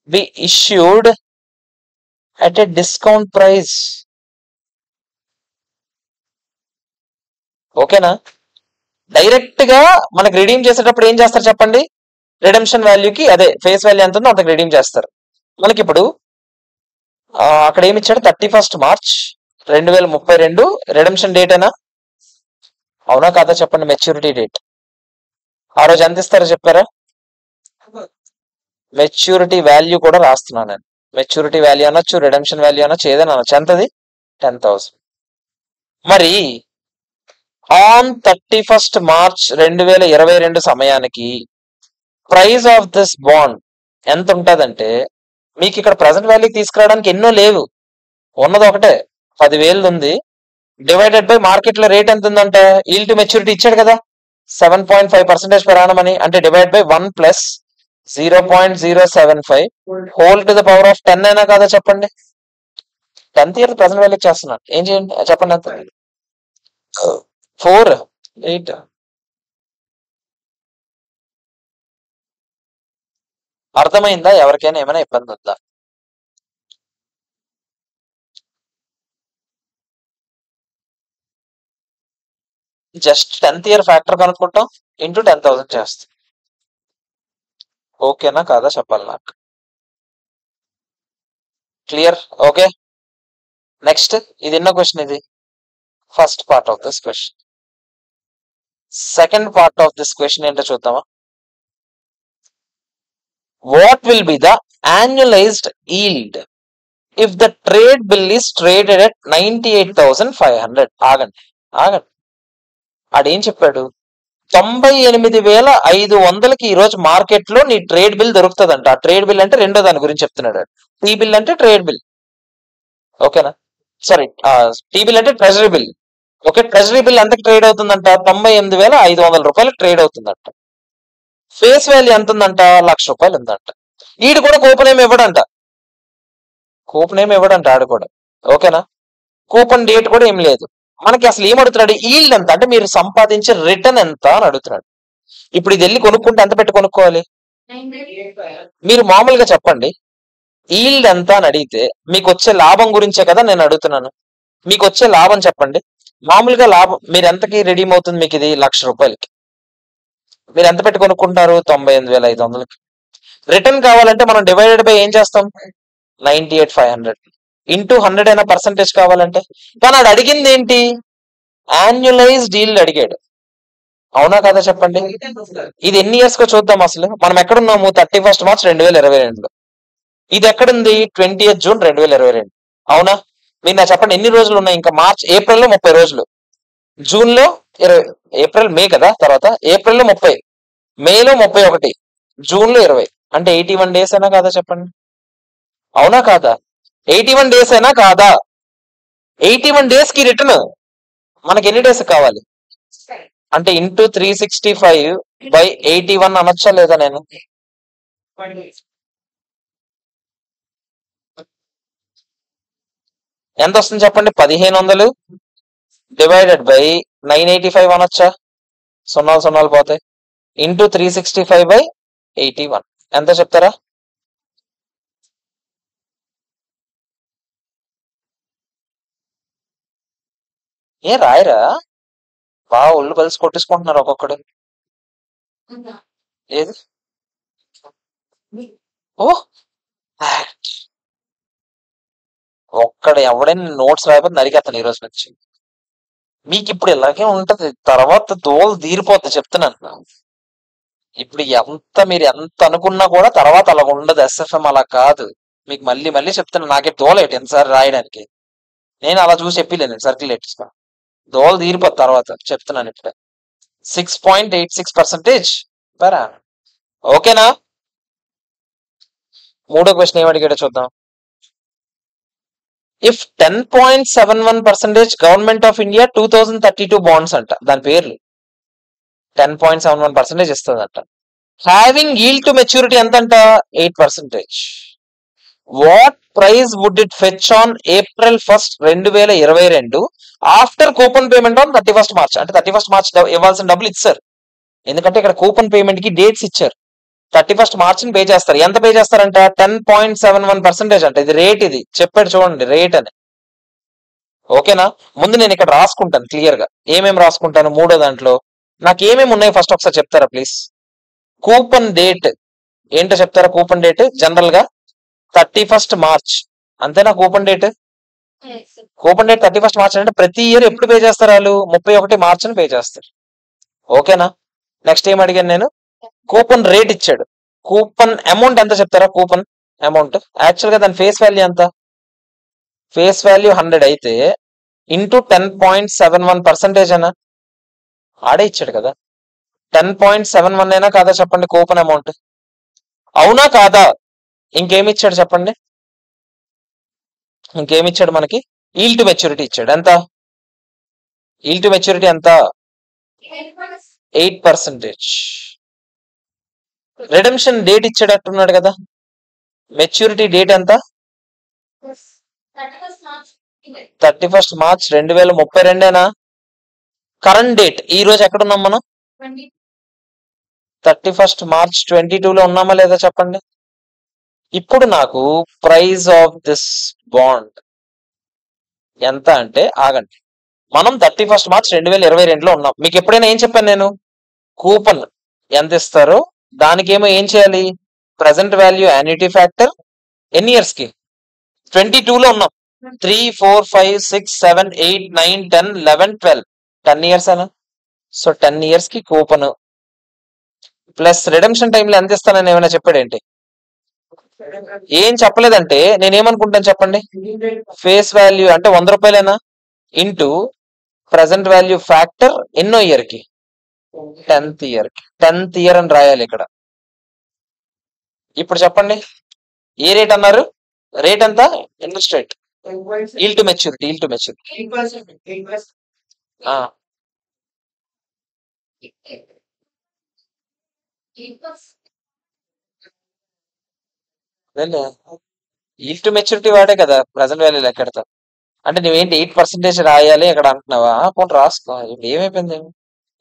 [SPEAKER 1] be issued at a discount price. ఓకేనా? డైరెక్ట్ గా మనకి రిడీమ్ చేసేటప్పుడు ఏం చేస్తారు చెప్పండి? రిడెంప్షన్ వాల్యూకి అదే ఫేస్ వాల్యూ ఎంత ఉందో అంతకు రిడీమ్ చేస్తారు. మనకి ఇప్పుడు అక్కడ ఏమి ఇచ్చాడు? 31st March 2032 రిడెంప్షన్ డేట్ అయినా? అవునా కాదా చెప్పండి. మెచ్యూరిటీ డేట్ ఆ రోజు ఎంత ఇస్తారో చెప్పారా? మెచ్యూరిటీ వాల్యూ కూడా రాస్తున్నాను నేను. మెచ్యూరిటీ వాల్యూ అనొచ్చు, రిడెంప్షన్ వాల్యూ అనొచ్చు, ఏదైనా అనొచ్చు. ఎంతది? 10,000. మరి ఆన్ 31st March 2022 సమయానికి ప్రైస్ ఆఫ్ దిస్ బాండ్ ఎంత ఉంటదంటే, మీకు ఇక్కడ ప్రజెంట్ వాల్యూ తీసుకురావడానికి ఎన్నో లేవు, ఉన్నది ఒకటే 10,000 ఉంది. డివైడెడ్ బై మార్కెట్ లో రేట్ ఎంత ఉందంటే, ఈల్ టు మెచ్యూరిటీ ఇచ్చాడు కదా 7.5% per annum అని. అంటే divide by 1 plus 0.075 whole to the power of 10 అయినా కాదా చెప్పండి. 10th year ప్రజెంట్ వాల్యూ చేస్తున్నాను. ఏం చేయండి చెప్పండి. ఎంత? 4, 8. అర్థమైందా? ఎవరికైనా ఏమైనా ఇబ్బంది ఉందా? జస్ట్ 10th year ఫ్యాక్టర్ కనుక్కుంటాం, ఇంటూ 10,000 చేస్తాం. ఓకేనా కాదా చెప్పాలి నాకు. క్లియర్? ఓకే. నెక్స్ట్ ఇది ఎన్నో క్వశ్చన్? ఇది first part of this question. Second part of this question ఏంటో చూద్దామా? What will be the annualized yield if the trade bill is traded at 98,500? ఆగండి. ఆడేం చెప్పాడు? 98,500కి ఈ రోజు మార్కెట్ లో నీ ట్రేడ్ బిల్ దొరుకుతుందంట. ఆ ట్రేడ్ బిల్ అంటే రెండో దాని గురించి చెప్తున్నాడు. టీ బిల్ అంటే ట్రేడ్ బిల్, ఓకేనా? సారీ, టీ బిల్ అంటే treasury bill. Okay, treasury bill ఎంతకి ట్రేడ్ అవుతుందంట? 98,500 రూపాయలు ట్రేడ్ అవుతుందంట. ఫేస్ వాల్యూ ఎంత ఉందంట? ₹1,00,000 ఉందంట. ఈడు కూడా కూపన్ ఏమి ఇవ్వడంట, ఆడు కూడా, ఓకేనా? కూపన్ డేట్ కూడా ఏం లేదు. మనకి అసలు ఏం అడుగుతున్నాడు? ఈల్డ్ ఎంత అంటే మీరు సంపాదించే రిటర్న్ ఎంత అని అడుగుతున్నాడు. ఇప్పుడు ఇది వెళ్ళి కొనుక్కుంటే ఎంత పెట్టి కొనుక్కోవాలి? మీరు మామూలుగా చెప్పండి, ఈల్డ్ ఎంత అని అడిగితే మీకు వచ్చే లాభం గురించే కదా నేను అడుగుతున్నాను. మీకు వచ్చే లాభం చెప్పండి. మామూలుగా లాభం మీరు ఎంతకి రెడీమ్ అవుతుంది? మీకు ఇది ₹1,00,000. మీరు ఎంత పెట్టి కొనుక్కుంటారు? 98,500కి. రిటర్న్ కావాలంటే మనం డివైడెడ్ బై ఏం చేస్తాం? 98,500 ఇంటూ 100 అయినా పర్సంటేజ్ కావాలంటే. కానీ ఆడు అడిగింది ఏంటి? యాన్యులైజ్డ్ ఈల్డ్ అడిగాడు. అవునా కదా చెప్పండి? ఇది ఎన్ని ఇయర్స్ కో చూద్దాం. అసలు మనం ఎక్కడున్నాము? 31 మార్చ్ 2022లో. ఇది ఎక్కడుంది? 20th June 2022. అవునా? మీరు నా చెప్పండి, ఎన్ని రోజులు ఉన్నాయి ఇంకా? ఏప్రిల్లో 30 రోజులు, జూన్ లో 20, ఏప్రిల్ మే కదా, తర్వాత ఏప్రిల్లో 30, మేలో 31, జూన్ లో 20, అంటే 81 డేస్ అయినా కాదా చెప్పండి? అవునా కాదా? 81 డేస్ అయినా కాదా? 81 డేస్ కి రిటర్న్ మనకి ఎన్ని డేస్ కావాలి? అంటే ఇంటూ 365/81 అనొచ్చా లేదా? నేను ఎంత వస్తుంది చెప్పండి? 1500 డివైడెడ్ బై 985 అనొచ్చా? సున్నాలు పోతాయి. ఇంటూ 365/81 ఎంత చెప్తారా? ఏ రాయరా? బాగా ఒళ్ళు కలిసి కొట్టేసుకుంటున్నారు ఒక్కొక్కడు. ఏది? ఓ, ఒక్కడు ఎవడైనా నోట్స్ రాయకపోతే నరికేస్తాను ఈ రోజు నుంచి. మీకు ఇప్పుడు ఇలాగే ఉంటది, తర్వాత దోలు తీరిపోద్ది చెప్తున్నాను. ఇప్పుడు మీరు ఎంత అనుకున్నా కూడా తర్వాత అలా ఉండదు. ఎస్ఎఫ్ఎం అలా కాదు. మీకు మళ్ళీ చెప్తున్నా, నాకే దోలేటి ఎన్నిసార్లు రాయడానికి. నేను అలా చూసి చెప్పలేను సర్క్యులేట్ దోలు తీరిపోద్ది తర్వాత చెప్తున్నాను. ఇప్పుడే 6.86% బరా. ఓకేనా? మూడో క్వశ్చన్ ఏం అడిగాడో చూద్దాం. If 10.71% government of India 2032 bonds అంట, దాని పేర్లు 10.71% ఇస్తుందంట. హ్యావింగ్ yield టు మెచ్యూరిటీ ఎంత అంట? 8%. What price would it fetch on April 1st, 2022 after coupon payment on 31st March? అంటే 31st March ఇవ్వాల్సిన డబ్బులు ఇచ్చారు, ఎందుకంటే ఇక్కడ కూపన్ పేమెంట్ కి డేట్స్ ఇచ్చారు. 31st March ని పే చేస్తారు. ఎంత పే చేస్తారంట? 10.71% అంట. ఇది రేట్, ఇది చెప్పాడు చూడండి, రేట్ అని. ఓకేనా? ముందు నేను ఇక్కడ రాసుకుంటాను క్లియర్ గా. ఏమేమి రాసుకుంటాను? మూడో దాంట్లో నాకు ఏమేమి ఉన్నాయి ఫస్ట్ ఒకసారి చెప్తారా ప్లీజ్? కూపన్ డేట్ ఏంటో చెప్తారా? కూపన్ డేట్ జనరల్ గా 31st March, అంతేనా? కూపన్ డేట్ 31st March అంటే ప్రతి ఇయర్ ఎప్పుడు పే చేస్తారు వాళ్ళు? 31 March అని పే చేస్తారు. ఓకేనా? నెక్స్ట్ ఏం అడిగాను నేను? కూపన్ రేట్ ఇచ్చాడు. కూపన్ అమౌంట్ ఎంత చెప్తారా? కూపన్ అమౌంట్ యాక్చువల్ గా దాని ఫేస్ వాల్యూ ఎంత? ఫేస్ వాల్యూ 100 అయితే ఇంటూ 10.71% అయినా ఆడే ఇచ్చాడు కదా. 10.71 అయినా కాదా చెప్పండి కూపన్ అమౌంట్? అవునా కాదా? ఇంకేమి ఇచ్చాడు చెప్పండి? ఇంకేమిచ్చాడు మనకి? ఈల్డ్ టు మెచ్యూరిటీ ఇచ్చాడు. ఎంత ఈల్డ్ టు మెచ్యూరిటీ? ఎంత? 8%. రిడెంప్షన్ డేట్ ఇచ్చేటట్టున్నాడు కదా. మెచ్యూరిటీ డేట్ ఎంత? 31st March 2032. కరెంట్ డేట్ ఈ రోజు ఎక్కడున్నాం మనం? 31st March 2022లో ఉన్నామా లేదా చెప్పండి? ఇప్పుడు నాకు ప్రైస్ ఆఫ్ దిస్ బాండ్ ఎంత అంటే, ఆగండి, మనం 31st March 2022లో ఉన్నాం. మీకు ఎప్పుడైనా ఏం చెప్పాను నేను? కూపన్ ఎంత ఇస్తారో దానికేమో ఏం చేయాలి? ప్రెసెంట్ వాల్యూ యాన్యుటీ ఫ్యాక్టర్ ఎన్ని ఇయర్స్ కి? 22లో ఉన్నాం. 3, 4, 5, 6, 7, 8, 9, 10, 11, 12 10 ఇయర్స్ అనా? సో 10 ఇయర్స్ కి కూపన్ ప్లస్ రిడెంప్షన్ టైంలో ఎంత ఇస్తానని ఏమైనా చెప్పాడేంటి? ఏం చెప్పలేదంటే నేనేమనుకుంటాను చెప్పండి? ఫేస్ వాల్యూ అంటే 100 రూపాయలేనా ఇంటూ ప్రెసెంట్ వాల్యూ ఫ్యాక్టర్ ఎన్నో ఇయర్ కి? టెన్త్ ఇయర్ అని రాయాలి ఇక్కడ. ఇప్పుడు చెప్పండి, ఏ రేట్ అన్నారు? రేట్ ఎంత? Interest rate. Yield to maturity. Yield to maturity వాడే కదా ప్రజెంట్ వాల్యూ లెక్కెడతా. అంటే నువ్వేంటి 8% రాయాలి ఇక్కడ అంటున్నావా? పోనీ రాసుకో, ఇప్పుడు ఏమైపోయింది?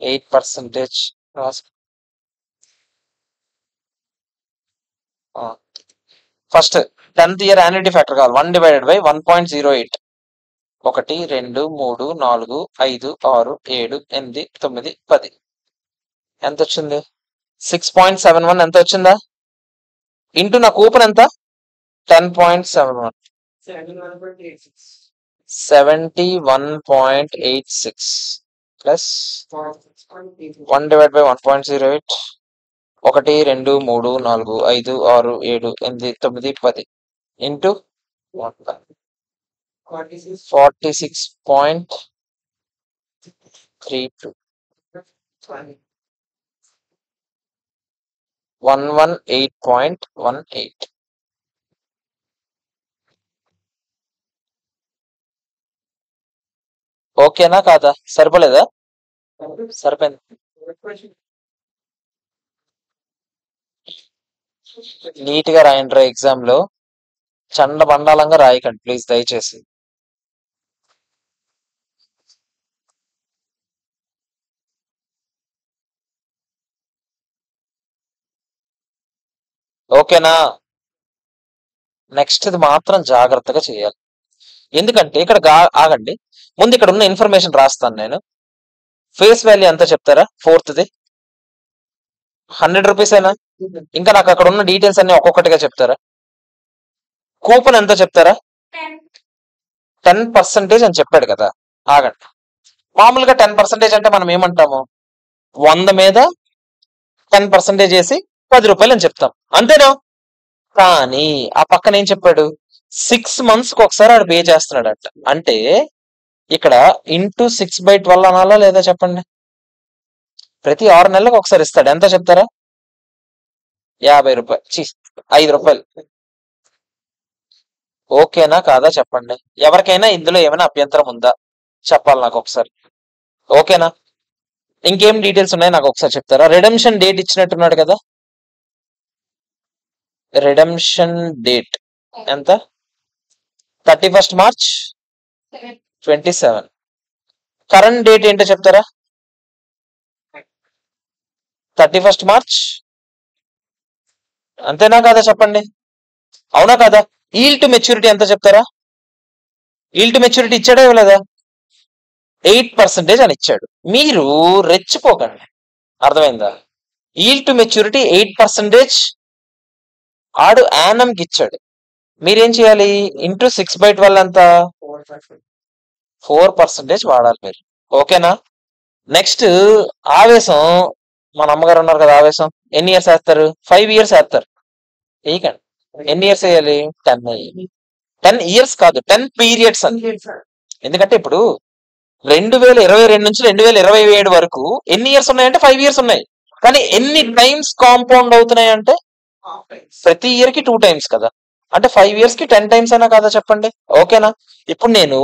[SPEAKER 1] 8% రాసుకో. First 10th year annuity factor కావాలి. 1/1.08. 1 2 3 4 5 6 7 8 9 10 ఎంత వచ్చింది? 6.71 ఎంత వచ్చిందా? ఇంటూ నా కూపన్ ఎంత? 10.71. 71.86 ప్లస్ 1/1.08. 1 2 3 4 5 6 7 8 9 10 ఇంటూ 46.32 118.18. ఓకేనా కాదా? సరిపోలేదా? సరిపోయింది. నీట్ గా రాయండి ఎగ్జామ్ లో, చండబండాలంగా రాయకండి ప్లీజ్ దయచేసి. ఓకేనా? నెక్స్ట్ ఇది మాత్రం జాగ్రత్తగా చేయాలి. ఎందుకంటే ఇక్కడ ఆగండి, ముందు ఇక్కడ ఉన్న ఇన్ఫర్మేషన్ రాస్తాను నేను. ఫేస్ వాల్యూ ఎంత చెప్తారా? 4th 100 రూపీసేనా? ఇంకా నాకు అక్కడ ఉన్న డీటెయిల్స్ అన్ని ఒక్కొక్కటిగా చెప్తారా? కూపన్ ఎంత చెప్తారా? 10% అని చెప్పాడు కదా. ఆగండి, మామూలుగా 10% అంటే మనం ఏమంటాము? 100 మీద 10% చేసి 10 రూపాయలు అని చెప్తాం, అంతేనా? కానీ ఆ పక్కన ఏం చెప్పాడు? 6 months కి ఒకసారి ఆడు పే చేస్తున్నాడట. అంటే ఇక్కడ ఇంటూ 6/12 అనాలా లేదా చెప్పండి? ప్రతి 6 నెలలకు ఒకసారి ఇస్తాడు. ఎంత చెప్తారా? 50 రూపాయలు. 5 రూపాయలు. ఓకేనా కాదా చెప్పండి? ఎవరికైనా ఇందులో ఏమైనా అభ్యంతరం ఉందా? చెప్పాలి నాకు ఒకసారి. ఓకేనా? ఇంకేం డీటెయిల్స్ ఉన్నాయి నాకు ఒకసారి చెప్తారా? రిడెంప్షన్ డేట్ ఇచ్చినట్టున్నాడు కదా. రిడెంప్షన్ డేట్ ఎంత? 31st March 27. కరెంట్ డేట్ ఏంటో చెప్తారా? 31st March. అంతేనా కాదా చెప్పండి? అవునా కాదా? ఈల్ టు మెచ్యూరిటీ ఎంత చెప్తారా? ఈల్ టు మెచ్యూరిటీ ఇచ్చాడా ఇవ్వలేదా? 8% అని ఇచ్చాడు. మీరు రెచ్చిపోకండి, అర్థమైందా? ఈల్ టు మెచ్యూరిటీ 8% ఆడు యానంకి ఇచ్చాడు. మీరేం చేయాలి? ఇంటూ 6/12 ఎంత? 4% వాడాలి మీరు. ఓకేనా? నెక్స్ట్ ఆవేశం. మన అమ్మగారు ఉన్నారు కదా, ఆవేశం ఎన్ని ఇయర్స్ వేస్తారు? 5 years వేస్తారు. వేయకండి. ఎన్ని ఇయర్స్ వేయాలి? 10 వేయాలి. 10 years కాదు, 10 periods అని. ఎందుకంటే ఇప్పుడు 2022 నుంచి 2027 వరకు ఎన్ని ఇయర్స్ ఉన్నాయంటే 5 years ఉన్నాయి. కానీ ఎన్ని టైమ్స్ కాంపౌండ్ అవుతున్నాయి అంటే ప్రతి ఇయర్ కి 2 times కదా. అంటే 5 years కి 10 times అయినా కదా చెప్పండి. ఓకేనా? ఇప్పుడు నేను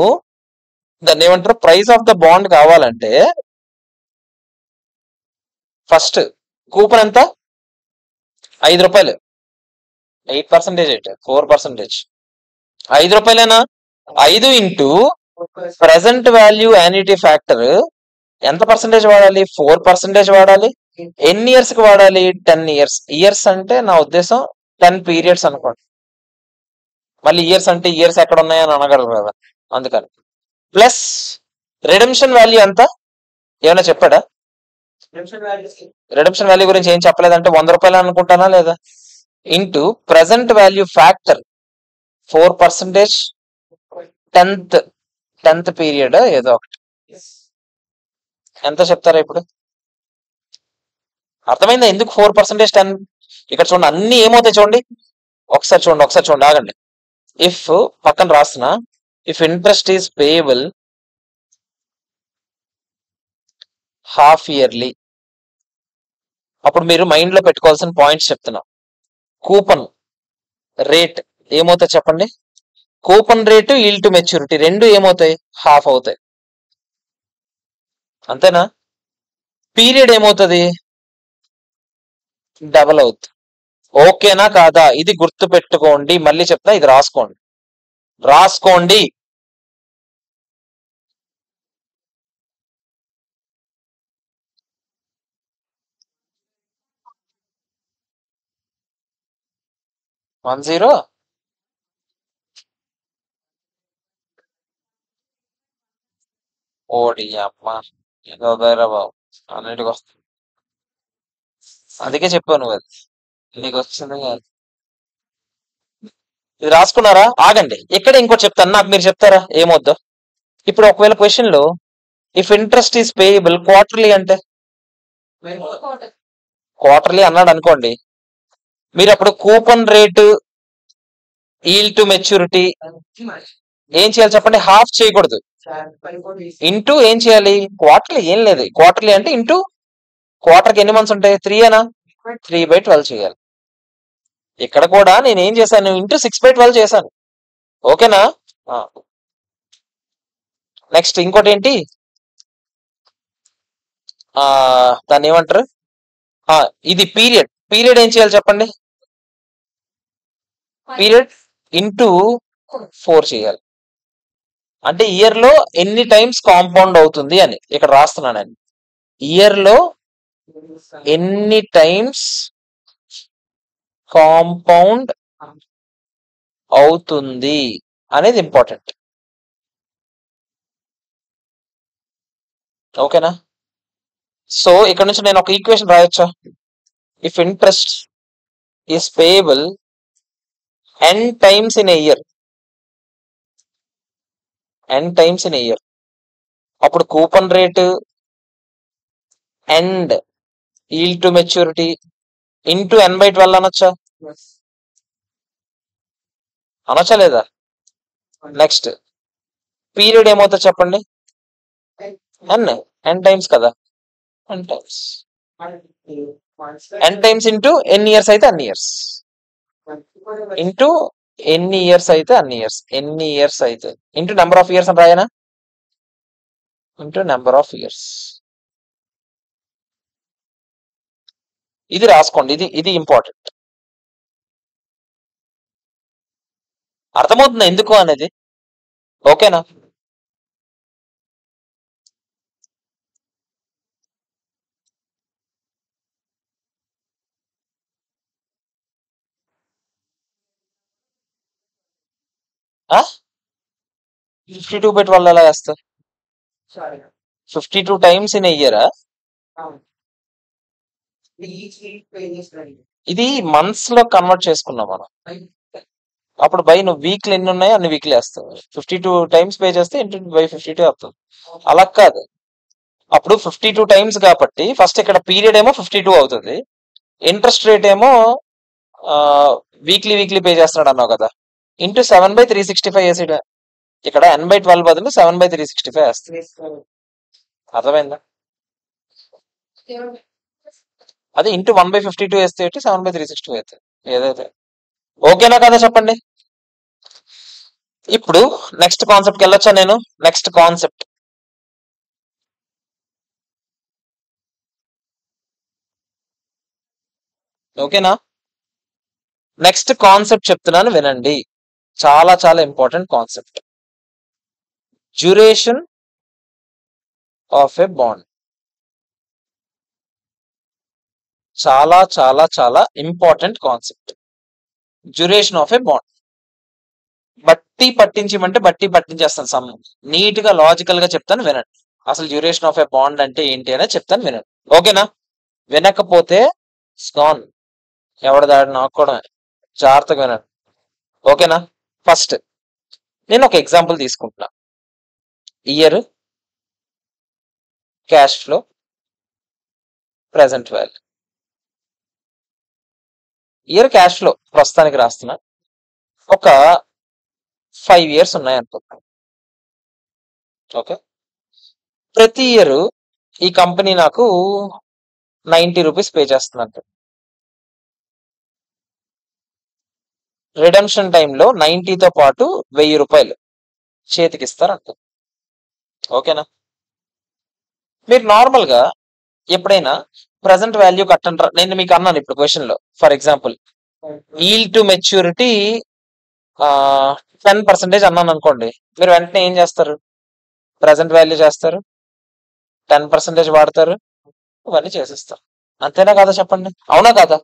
[SPEAKER 1] దాన్ని ఏమంటారు, ప్రైస్ ఆఫ్ ద బాండ్ కావాలంటే ఫస్ట్ కూపన్ ఎంత? 5 రూపాయలు. 8% అయితే 4%. 5 రూపాయలేనా? 5 into present value annuity factor ఎంత పర్సెంటేజ్ వాడాలి? 4% వాడాలి. ఎన్ని ఇయర్స్ కి వాడాలి? 10 years. ఇయర్స్ అంటే నా ఉద్దేశం 10 periods అనుకోండి. మళ్ళీ ఇయర్స్ అంటే ఇయర్స్ ఎక్కడ ఉన్నాయని అనగలరు కదా, అందుకని. ప్లస్ రిడెంప్షన్ వాల్యూ ఎంత ఏమైనా చెప్పాడా? రిడెంప్షన్ వాల్యూ గురించి ఏం చెప్పలేదంటే 100 రూపాయలు అనుకుంటానా లేదా? Into present value factor 4%, 10th period ఏదో ఒకటి. ఎంత చెప్తారా ఇప్పుడు? అర్థమైందా ఎందుకు 4%, 10? ఇక్కడ చూడండి అన్ని ఏమవుతాయి చూడండి. ఒకసారి చూడండి ఆగండి. ఇఫ్ పక్కన రాస్తున్నా, if interest is payable half yearly అప్పుడు మీరు మైండ్ లో పెట్టుకోవాల్సిన పాయింట్స్ చెప్తున్నా. కూపన్ రేట్ ఏమవుతాయి చెప్పండి? Coupon rate yield to maturity రెండు ఏమవుతాయి? హాఫ్ అవుతాయి. అంతేనా? పీరియడ్ ఏమవుతుంది? డబల్ అవుతుంది. ఓకేనా కాదా? ఇది గుర్తు పెట్టుకోండి. మళ్ళీ చెప్తా, ఇది రాసుకోండి. రాసుకోండి. వన్ జీరో ఓడి అమ్మ ఏదో బాబు అన్నిటికి వస్తుంది. అందుకే చెప్పావు నువ్వు అది నీకు వచ్చింది కాదు. ఇది రాసుకున్నారా? ఆగండి, ఇక్కడ ఇంకోటి చెప్తాను, నాకు మీరు చెప్తారా ఏమొద్దో? ఇప్పుడు ఒకవేళ క్వశ్చన్ లో if interest is payable quarterly అంటే, క్వార్టర్లీ అన్నాడు అనుకోండి, మీరు అప్పుడు coupon rate yield to maturity ఏం చేయాలి చెప్పండి? హాఫ్ చేయకూడదు. ఇంటూ ఏం చేయాలి? క్వార్టర్లీ ఏం లేదు, క్వార్టర్లీ అంటే ఇంటూ క్వార్టర్కి ఎన్ని మంత్స్ ఉంటాయి? 3 అనా? 3/12 చేయాలి. ఇక్కడ కూడా నేను ఏం చేశాను? ఇంటూ 6/12 చేశాను. ఓకేనా? నెక్స్ట్ ఇంకోటి ఏంటి, దాన్ని ఏమంటారు? ఇది పీరియడ్. పీరియడ్ ఏం చేయాలి చెప్పండి? పీరియడ్ ఇంటూ 4 చేయాలి. అంటే ఇయర్ లో ఎన్ని టైమ్స్ కాంపౌండ్ అవుతుంది అని ఇక్కడ రాస్తున్నానండి. ఇయర్ లో ఎన్ని టైమ్స్ కాంపౌండ్ అవుతుంది అనేది ఇంపార్టెంట్. ఓకేనా? సో ఇక్కడ నుంచి నేను ఒక ఈక్వేషన్ రాయొచ్చా? If interest is payable n times in a year, n times in a year, అప్పుడు coupon rate and yield to maturity into n/12 అనొచ్చా? అనొచ్చా లేదా? నెక్స్ట్ పీరియడ్ ఏమవుతుంది చెప్పండి? n టైమ్స్ కదా, n times, n times into ఎన్ని years అయితే అన్ని ఇయర్స్, ఇంటూ ఎన్ని ఇయర్స్ అయితే అన్ని ఇయర్స్, ఎన్ని ఇయర్స్ అయితే ఇంటూ నెంబర్ ఆఫ్ ఇయర్స్ అని రాయనా? Into number of years. ఇది రాసుకోండి, ఇది ఇంపార్టెంట్. అర్థమవుతుంది ఎందుకు అనేది? ఓకేనా? ఆ 52/12 ఎలా వేస్తారు? 52 టైమ్స్ ఇన్ ఇయర్. ఇది మంత్స్ లో కన్వర్ట్ చేసుకున్నాం మనం. అప్పుడు బై నువ్వు వీక్లు ఎన్ని ఉన్నాయో అన్ని వీక్లీ వేస్తావు. 52 టైమ్స్ పే చేస్తే ఇంటూ బై 52 వస్తుంది. అలా కాదు, అప్పుడు 52 టైమ్స్ కాబట్టి ఫస్ట్ ఇక్కడ పీరియడ్ ఏమో 52 అవుతుంది, ఇంట్రెస్ట్ రేట్ ఏమో వీక్లీ పే చేస్తున్నాడు అన్నావు కదా, ఇంటూ 7/365 వేసి ఇక్కడ n/12 బదులు 7/365 వేస్తుంది. అర్థమైందా? అదే ఇంటూ 1/52 వేస్తే 7/365 అవుతుంది ఏదైతే. ఓకేనా కదా చెప్పండి? ఇప్పుడు నెక్స్ట్ కాన్సెప్ట్కి వెళ్ళొచ్చా నేను? నెక్స్ట్ కాన్సెప్ట్ ఓకేనా? నెక్స్ట్ కాన్సెప్ట్ చెప్తున్నాను వినండి, చాలా చాలా important concept. Duration of A bond. చాలా చాలా చాలా important concept. Duration of A bond. బట్టి పట్టించమంటే బట్టి పట్టించేస్తాను, సమ్ నీట్ గా లాజికల్ గా చెప్తాను వినండి. అసలు డ్యూరేషన్ ఆఫ్ ఏ బాండ్ అంటే ఏంటి అనేది చెప్తాను వినండి. ఓకేనా? వినకపోతే స్కాన్ ఎవరి దాడి నాకు కూడా, జాగ్రత్తగా వినండి. ఓకేనా? ఫస్ట్ నేను ఒక ఎగ్జాంపుల్ తీసుకుంటున్నా. Year, cash flow, present value. Year cash flow ప్రస్తుతానికి రాస్తున్నా. ఒక 5 years ఉన్నాయి అనుకుంటున్నాను. ఓకే, ప్రతి ఇయర్ ఈ కంపెనీ నాకు రూపీస్ పే చేస్తున్నట్టు. రిడమ్షన్ టైంలో 90తో పాటు 1000 రూపాయలు చేతికి ఇస్తారంట. ఓకేనా? మీరు నార్మల్ గా ఎప్పుడైనా ప్రజెంట్ వాల్యూ కట్టంటారా? నేను మీకు అన్నాను ఇప్పుడు క్వశ్చన్ లో, for example yield to maturity 10% అన్నాను అనుకోండి, మీరు వెంటనే ఏం చేస్తారు? ప్రజెంట్ వాల్యూ చేస్తారు, 10% వాడతారు, ఇవన్నీ చేసేస్తారు. అంతేనా కాదా చెప్పండి? అవునా కాదా?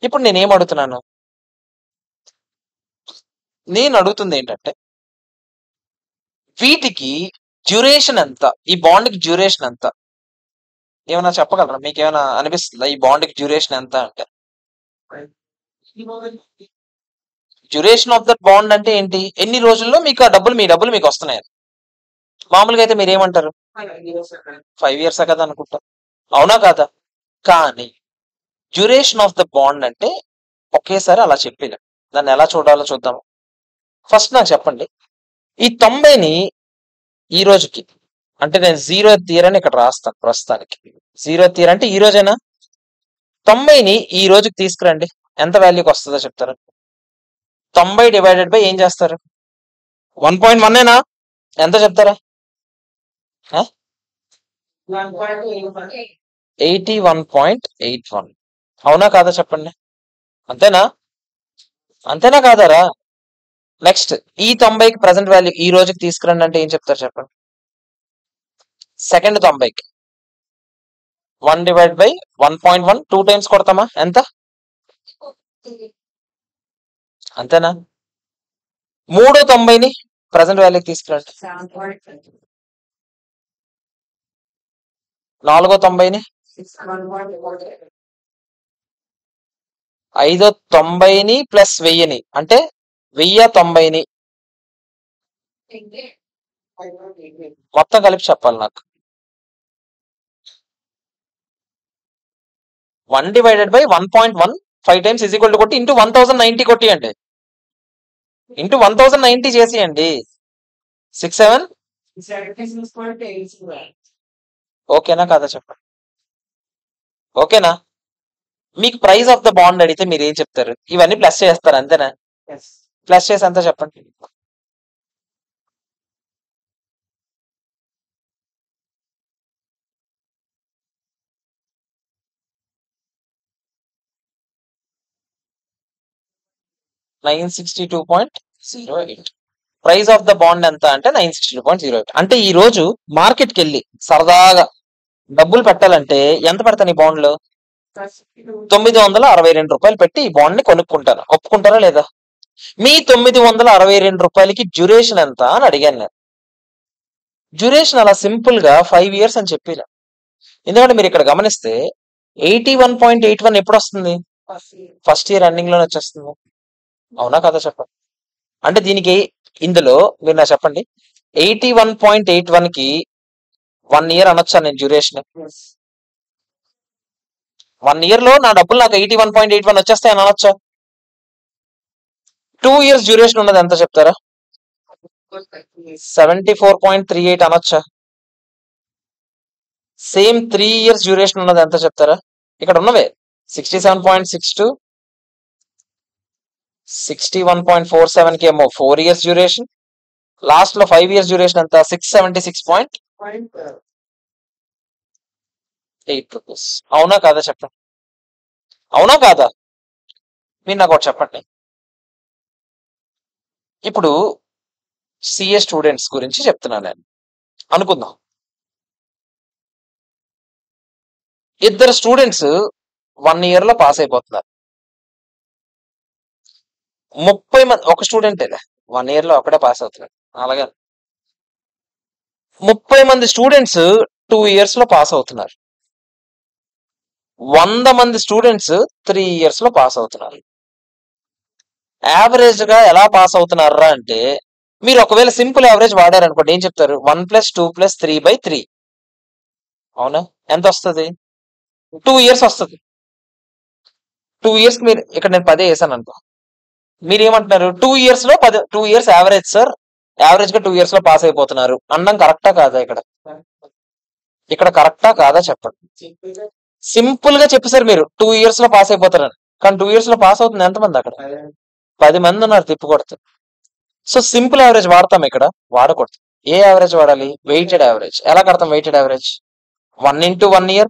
[SPEAKER 1] ఇప్పుడు నేనేం అడుగుతున్నాను, నేను అడుగుతుంది ఏంటంటే వీటికి డ్యూరేషన్ ఎంత? ఈ బాండ్కి డ్యూరేషన్ ఎంత? ఏమైనా చెప్పగలరా? మీకు ఏమైనా అనిపిస్తుందా ఈ బాండ్కి డ్యూరేషన్ ఎంత అంటే? డ్యూరేషన్ ఆఫ్ దట్ బాండ్ అంటే ఏంటి? ఎన్ని రోజుల్లో మీకు ఆ డబ్బులు, మీ డబ్బులు మీకు వస్తున్నాయి. మామూలుగా అయితే మీరు ఏమంటారు? 5 ఇయర్స్ కదా అనుకుంటా. అవునా కాదా? కానీ డ్యూరేషన్ ఆఫ్ ద బాండ్ అంటే ఒకేసారి అలా చెప్పిన దాన్ని ఎలా చూడాలో చూద్దాం. ఫస్ట్ నాకు చెప్పండి, ఈ 90ని ఈ రోజుకి, అంటే నేను 0th ఇయర్ అని ఇక్కడ రాస్తాను ప్రస్తుతానికి. 0th ఇయర్ అంటే ఈ రోజేనా? 90ని ఈ రోజుకి తీసుకురండి, ఎంత వాల్యూకి వస్తుందో చెప్తారు? 90 డివైడెడ్ బై ఏం చేస్తారు? 1.1ఏనా? ఎంత చెప్తారా? 81.81. అవునా కాదా చెప్పండి? అంతేనా? అంతేనా కాదారా? నెక్స్ట్ ఈ 90కి ప్రజెంట్ వాల్యూ ఈ రోజుకి తీసుకురండి అంటే ఏం చెప్తారు చెప్పండి? సెకండ్ 90కి 1 డివైడ్ బై 1.1, 2 టైమ్స్ కొడతామా? ఎంత? అంతేనా? మూడో 90ని ప్రజెంట్ వాల్యూకి తీసుకురండి. నాలుగో 90ని, ఐదో 90ని ప్లస్ 1000ని అంటే 1090ని మొత్తం కలిపి చెప్పాలి నాకు. 1 divided by 1.1 5 times is equal to కొట్టి ఇంటూ 1090 కొట్టియండి, ఇంటూ 1090 చేసేయండి. 67. ఓకేనా కాదా చెప్పండి? ఓకేనా? మీకు ప్రైస్ ఆఫ్ ద బాండ్ అడిగితే మీరు ఏం చెప్తారు? ఇవన్నీ ప్లస్ చేస్తారు అంతేనా? ప్లస్ చేసి ఎంత చెప్పండి? $962.08. ప్రైస్ ఆఫ్ ద బాండ్ ఎంత అంటే 962.08. అంటే ఈ రోజు మార్కెట్కి వెళ్ళి సరదాగా డబ్బులు పెట్టాలంటే ఎంత పెడతాను ఈ బాండ్ లో? 962 రూపాయలు పెట్టి ఈ బాండ్ ని కొనుక్కుంటాను. ఒప్పుకుంటారా లేదా? మీ 962 రూపాయలకి డ్యూరేషన్ ఎంత అని అడిగాను నేను. డ్యూరేషన్ అలా సింపుల్ గా 5 ఇయర్స్ అని చెప్పిన. ఎందుకంటే మీరు ఇక్కడ గమనిస్తే 81.81 ఎప్పుడు వస్తుంది? ఫస్ట్ ఇయర్ రన్నింగ్ లోనే వచ్చేస్తుంది. అవునా కదా చెప్పండి? అంటే దీనికి ఇందులో మీరు నాకు చెప్పండి, 81.81 కి 1 ఇయర్ అనొచ్చా నేను డ్యూరేషన్? 1 ఇయర్ లో నా డబ్బులు నాకు 81.81 వచ్చేస్తాయని అనొచ్చా? 2 ఇయర్స్ డ్యూరేషన్ ఉన్నది ఎంత చెప్తారా? 74.38 అనొచ్చా? సేమ్ 3 ఇయర్స్ డ్యూరేషన్ ఉన్నది ఎంత చెప్తారా? ఇక్కడ ఉన్నవే 67.62, 61.47 కి ఏమో 4 ఇయర్స్ డ్యూరేషన్, లాస్ట్ లో 5 ఇయర్స్ డ్యూరేషన్ ఎంత? 676.8 రూపీస్. అవునా కాదా చెప్పండి? అవునా కాదా? మీరు నాకు ఒకటి చెప్పండి, ఇప్పుడు సిఏ స్టూడెంట్స్ గురించి చెప్తున్నాను నేను. అనుకుందాం ఇద్దరు స్టూడెంట్స్ 1 ఇయర్ లో పాస్ అయిపోతున్నారు. 30 మంది, ఒక స్టూడెంట్ 1 ఇయర్ లో ఒకటే పాస్ అవుతున్నాడు. అలాగే 30 మంది స్టూడెంట్స్ 2 ఇయర్స్ లో పాస్ అవుతున్నారు. 100 మంది స్టూడెంట్స్ 3 ఇయర్స్ లో పాస్ అవుతున్నారు. యావరేజ్ గా ఎలా పాస్ అవుతున్నారా అంటే, మీరు ఒకవేళ సింపుల్ యావరేజ్ వాడారనుకోండి ఏం చెప్తారు? 1 + 2 + 3/3. అవునా? ఎంత వస్తుంది? 2 ఇయర్స్ వస్తుంది. 2 ఇయర్స్ మీరు ఇక్కడ నేను 10 వేసాను అనుకో, మీరు ఏమంటున్నారు? 2 ఇయర్స్ లో 2 ఇయర్స్ యావరేజ్ సార్, యావరేజ్ గా 2 ఇయర్స్ లో పాస్ అయిపోతున్నారు అన్నం కరెక్టా కాదా? ఇక్కడ కరెక్టా కాదా చెప్పండి? సింపుల్ గా చెప్పేసారు మీరు 2 years లో పాస్ అయిపోతారని. కానీ 2 years లో పాస్ అవుతుంది ఎంతమంది అక్కడ? 10 మంది ఉన్నారు తిప్పికొడతారు. సో సింపుల్ యావరేజ్ వాడతాం ఇక్కడ, వాడకూడదు. ఏ యావరేజ్ వాడాలి? Weighted average. ఎలా కడతాం weighted average? 1 into 1 year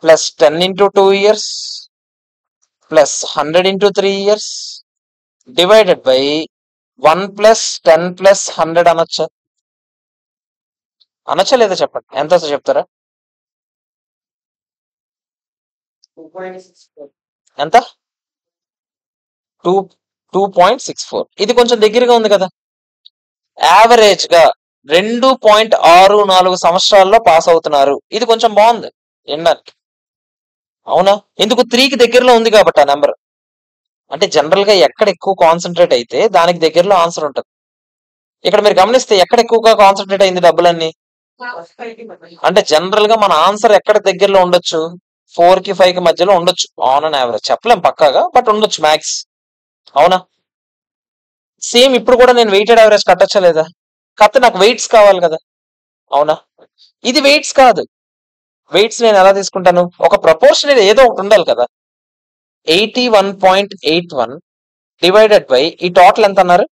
[SPEAKER 1] plus 10 into 2 years plus 100 into 3 years divided by 1 plus 10 plus 100 అనొచ్చా? అనొచ్చా లేదా చెప్పండి, ఎంత వస్తుందో చెప్తారా? ఎంత? 2.64. ఇది కొంచెం దగ్గరగా ఉంది కదా. యావరేజ్ గా 2.64 సంవత్సరాల్లో పాస్ అవుతున్నారు. ఇది కొంచెం బాగుంది వినడానికి, అవునా? ఎందుకు? 3కి దగ్గరలో ఉంది కాబట్టి ఆ నెంబర్. అంటే జనరల్ గా ఎక్కడ ఎక్కువ కాన్సన్ట్రేట్ అయితే దానికి దగ్గరలో ఆన్సర్ ఉంటుంది. ఇక్కడ మీరు గమనిస్తే ఎక్కడ ఎక్కువగా కాన్సన్ట్రేట్ అయింది డబ్బులన్నీ? అంటే జనరల్ గా మన ఆన్సర్ ఎక్కడ దగ్గరలో ఉండొచ్చు? 4కి 5కి మధ్యలో ఉండొచ్చు ఆన్ అన్ యావరేజ్. చెప్పలేం పక్కాగా, బట్ ఉండొచ్చు మ్యాక్స్, అవునా? సేమ్ ఇప్పుడు కూడా నేను వెయిటెడ్ యావరేజ్ కట్టచ్చా లేదా? కాకపోతే నాకు వెయిట్స్ కావాలి కదా, అవునా? ఇది వెయిట్స్ కాదు. వెయిట్స్ నేను ఎలా తీసుకుంటాను? ఒక ప్రపోర్షన్ ఏదో ఒకటి ఉండాలి కదా. 81.81 డివైడెడ్ బై ఈ టోటల్ ఎంత అన్నారు?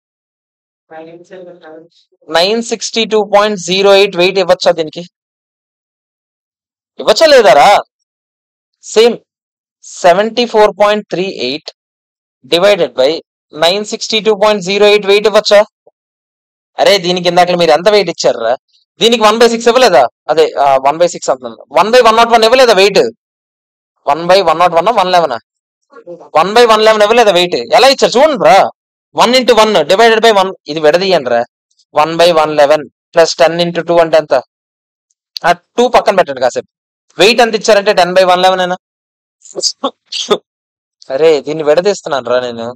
[SPEAKER 1] 962.08. వెయిట్ ఇవ్వచ్చా దీనికి? ఇవ్వచ్చా లేదారా? సేమ్ 74.38 డివైడెడ్ బై 962.08 వెయిట్ ఇవ్వచ్చా? అరే దీనికి ఇందాక మీరు ఎంత వెయిట్ ఇచ్చారా? దీనికి 1/6 ఇవ్వలేదా? అదే 1/6 అంటున్నాను. 1/101 ఇవ్వలేదా వెయిట్? 1/101 111 1/111 ఇవ్వలేదా వెయిట్? ఎలా ఇచ్చారు చూడండి రా. 1 into 1 డివైడెడ్ బై 1. ఇది విడదీయండి రా. 1/111 ప్లస్ 10 into 2 అంటే ఎంత? 2 పక్కన పెట్టండి కాసేపు. వెయిట్ ఎంత ఇచ్చారంటే 10/111 అయినా. అరే దీన్ని విడదీస్తున్నాను రా నేను.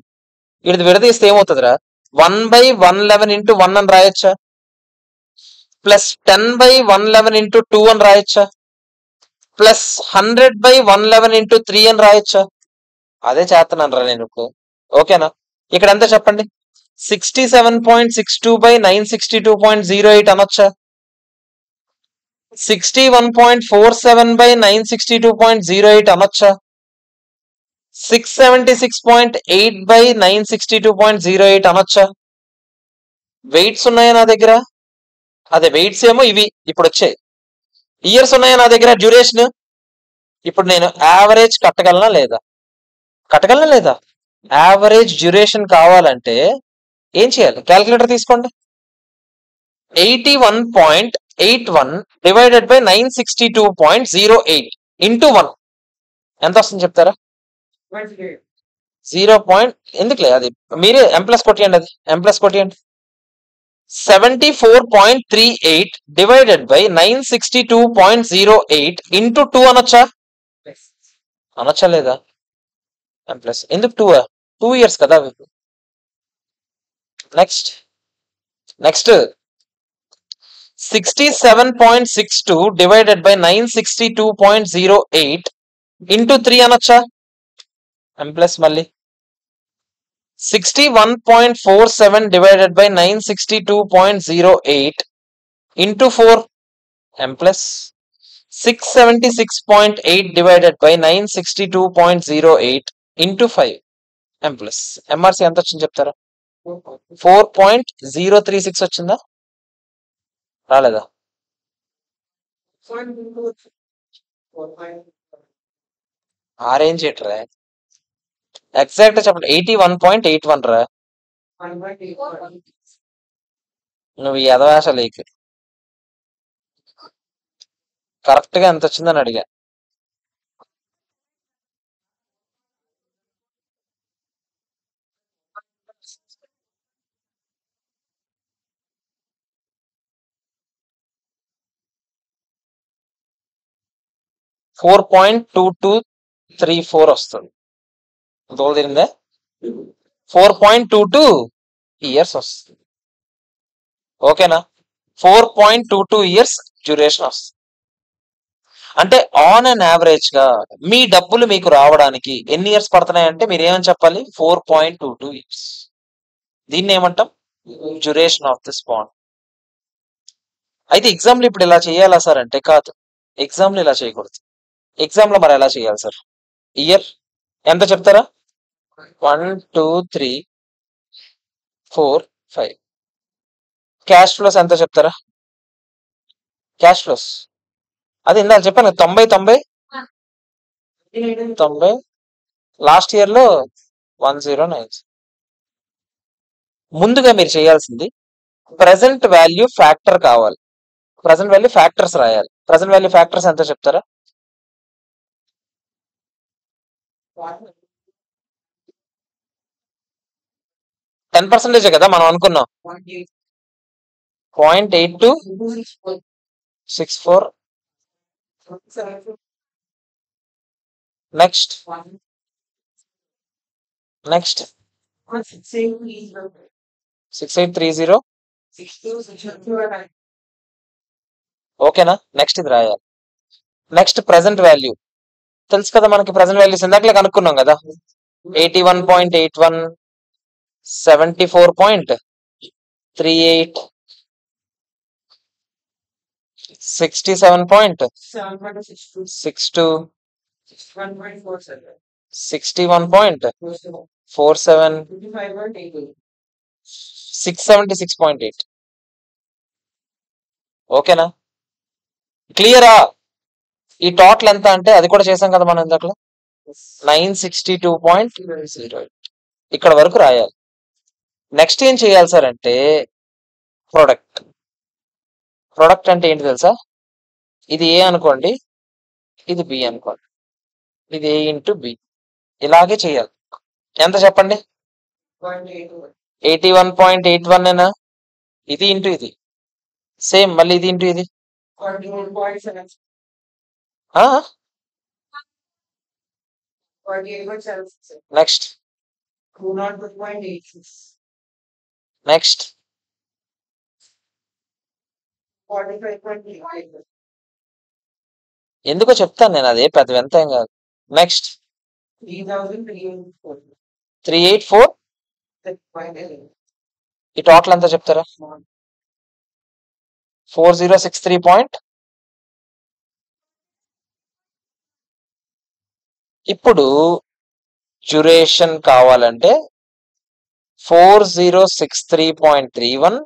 [SPEAKER 1] ఇది విడదీస్తే ఏమవుతుందిరా? 1/111 into 1 అని రాయొచ్చా? ప్లస్ 10/111 into 2 అని రాయొచ్చా? ప్లస్ 100/111 into 3 అని రాయొచ్చా? అదే చేస్తున్నాను రా నేను ఇప్పుడు, ఓకేనా? ఇక్కడ ఎంత చెప్పండి? 67.62/962.08 అనొచ్చా? 61.47/962.08 అనొచ్చా? 676.8/962.08 అనొచ్చా? వెయిట్స్ ఉన్నాయా నా దగ్గర? అదే వెయిట్స్ ఏమో ఇవి ఇప్పుడు వచ్చాయి. ఇయర్స్ ఉన్నాయా నా దగ్గర? డ్యూరేషన్. ఇప్పుడు నేను యావరేజ్ కట్టగలనా లేదా? కట్టగలనా లేదా? యావరేజ్ డ్యూరేషన్ కావాలంటే ఏం చేయాలి? క్యాల్కులేటర్ తీసుకోండి. 81.81 డివైడెడ్ బై 962.08 ఇంటూ 1 ఎంత వస్తుంది చెప్తారా? 0. ఎందుకులే అది మీరే M+ కొట్టియండి. అది M+ కొట్టియండి. 74.38 డివైడెడ్ బై 962.08 ఇంటూ 2 అనొచ్చా? అనొచ్చా లేదా? M+. ఎందుకు 2? 2 years కదా. నెక్స్ట్ 67.62 డివైడెడ్ బై 962.08 ఇంటూ 3 అనొచ్చా? M+ మళ్ళీ 61.47 divided by 962.08 into 4 M+. 676.8 divided by 962.08 into 5 M+. MRC ఎంత వచ్చింది చెప్తారా? 4.036 వచ్చిందా? రాలేదా? ఆరేంజ్ ఎట్రా ఎగ్జాక్ట్ చెప్పండి. 81.81 రా. నువ్వు ఈ ఎదవేష లేక్ కరెక్ట్ గా ఎంత వచ్చిందని అడిగా. $4.2234 వస్తుంది. దోలు తిరిందా? 4.22 ఇయర్స్ వస్తుంది. ఓకేనా? 4.22 ఇయర్స్ డ్యూరేషన్ వస్తుంది. అంటే ఆన్ అన్ యావరేజ్ గా మీ డబ్బులు మీకు రావడానికి ఎన్ని ఇయర్స్ పడుతున్నాయంటే మీరు ఏమని చెప్పాలి? 4.22 ఇయర్స్. దీన్ని ఏమంటాం? Duration of this bond. అయితే ఎగ్జాంపుల్ ఇప్పుడు ఇలా చేయాలా సార్ అంటే కాదు. ఎగ్జాంపుల్ ఇలా చేయకూడదు. ఎగ్జామ్ లో మరి ఎలా చేయాలి సార్? ఇయర్ ఎంత చెప్తారా? 1 2 3 4 5. క్యాష్ ఫ్లోస్ ఎంత చెప్తారా? క్యాష్ ఫ్లోస్ అది ఇందాక చెప్పాను 90 లాస్ట్ ఇయర్ లో 109. ముందుగా మీరు చేయాల్సింది ప్రెసెంట్ వాల్యూ ఫ్యాక్టర్ కావాలి. ప్రెసెంట్ వాల్యూ ఫ్యాక్టర్స్ రాయాలి. ప్రెసెంట్ వాల్యూ ఫ్యాక్టర్స్ ఎంత చెప్తారా? 10% కదా మనం అనుకున్నాం. 0.8264. నెక్స్ట్ 6830. ఓకేనా? నెక్స్ట్ ఇది రాయాలి. నెక్స్ట్ ప్రెసెంట్ వాల్యూ తెలుసు కదా మనకి. ప్రెసెంట్ వాల్యూస్ ఇందాకలే కనుక్కున్నాం కదా. 81.81, 74.38, 67.62, 61.47, 676.8. ఓకేనా? క్లియరా? ఈ టోటల్ ఎంత అంటే అది కూడా చేసాం కదా మనం ఇందాకలో, 962.08. ఇక్కడ వరకు రాయాలి. నెక్స్ట్ ఏం చేయాలి సార్ అంటే ప్రొడక్ట్. ప్రొడక్ట్ అంటే ఏంటి తెలుసా? ఇది ఏ అనుకోండి, ఇది బి అనుకోండి, ఇది ఏ ఇంటూ బి, ఇలాగే చేయాలి. ఎంత చెప్పండి? 81.81. ఇది ఇంటూ ఇది సేమ్, మళ్ళీ ఇది ఇంటూ ఇది. నెక్స్ట్ నెక్స్ట్ ఎందుకో చెప్తాను నేను, అదే పెద్ద ఎంత ఏం కాదు. నెక్స్ట్ 384. ఈ టోటల్ ఎంత చెప్తారా? 4063. ఇప్పుడు డ్యూరేషన్ కావాలంటే 4063.31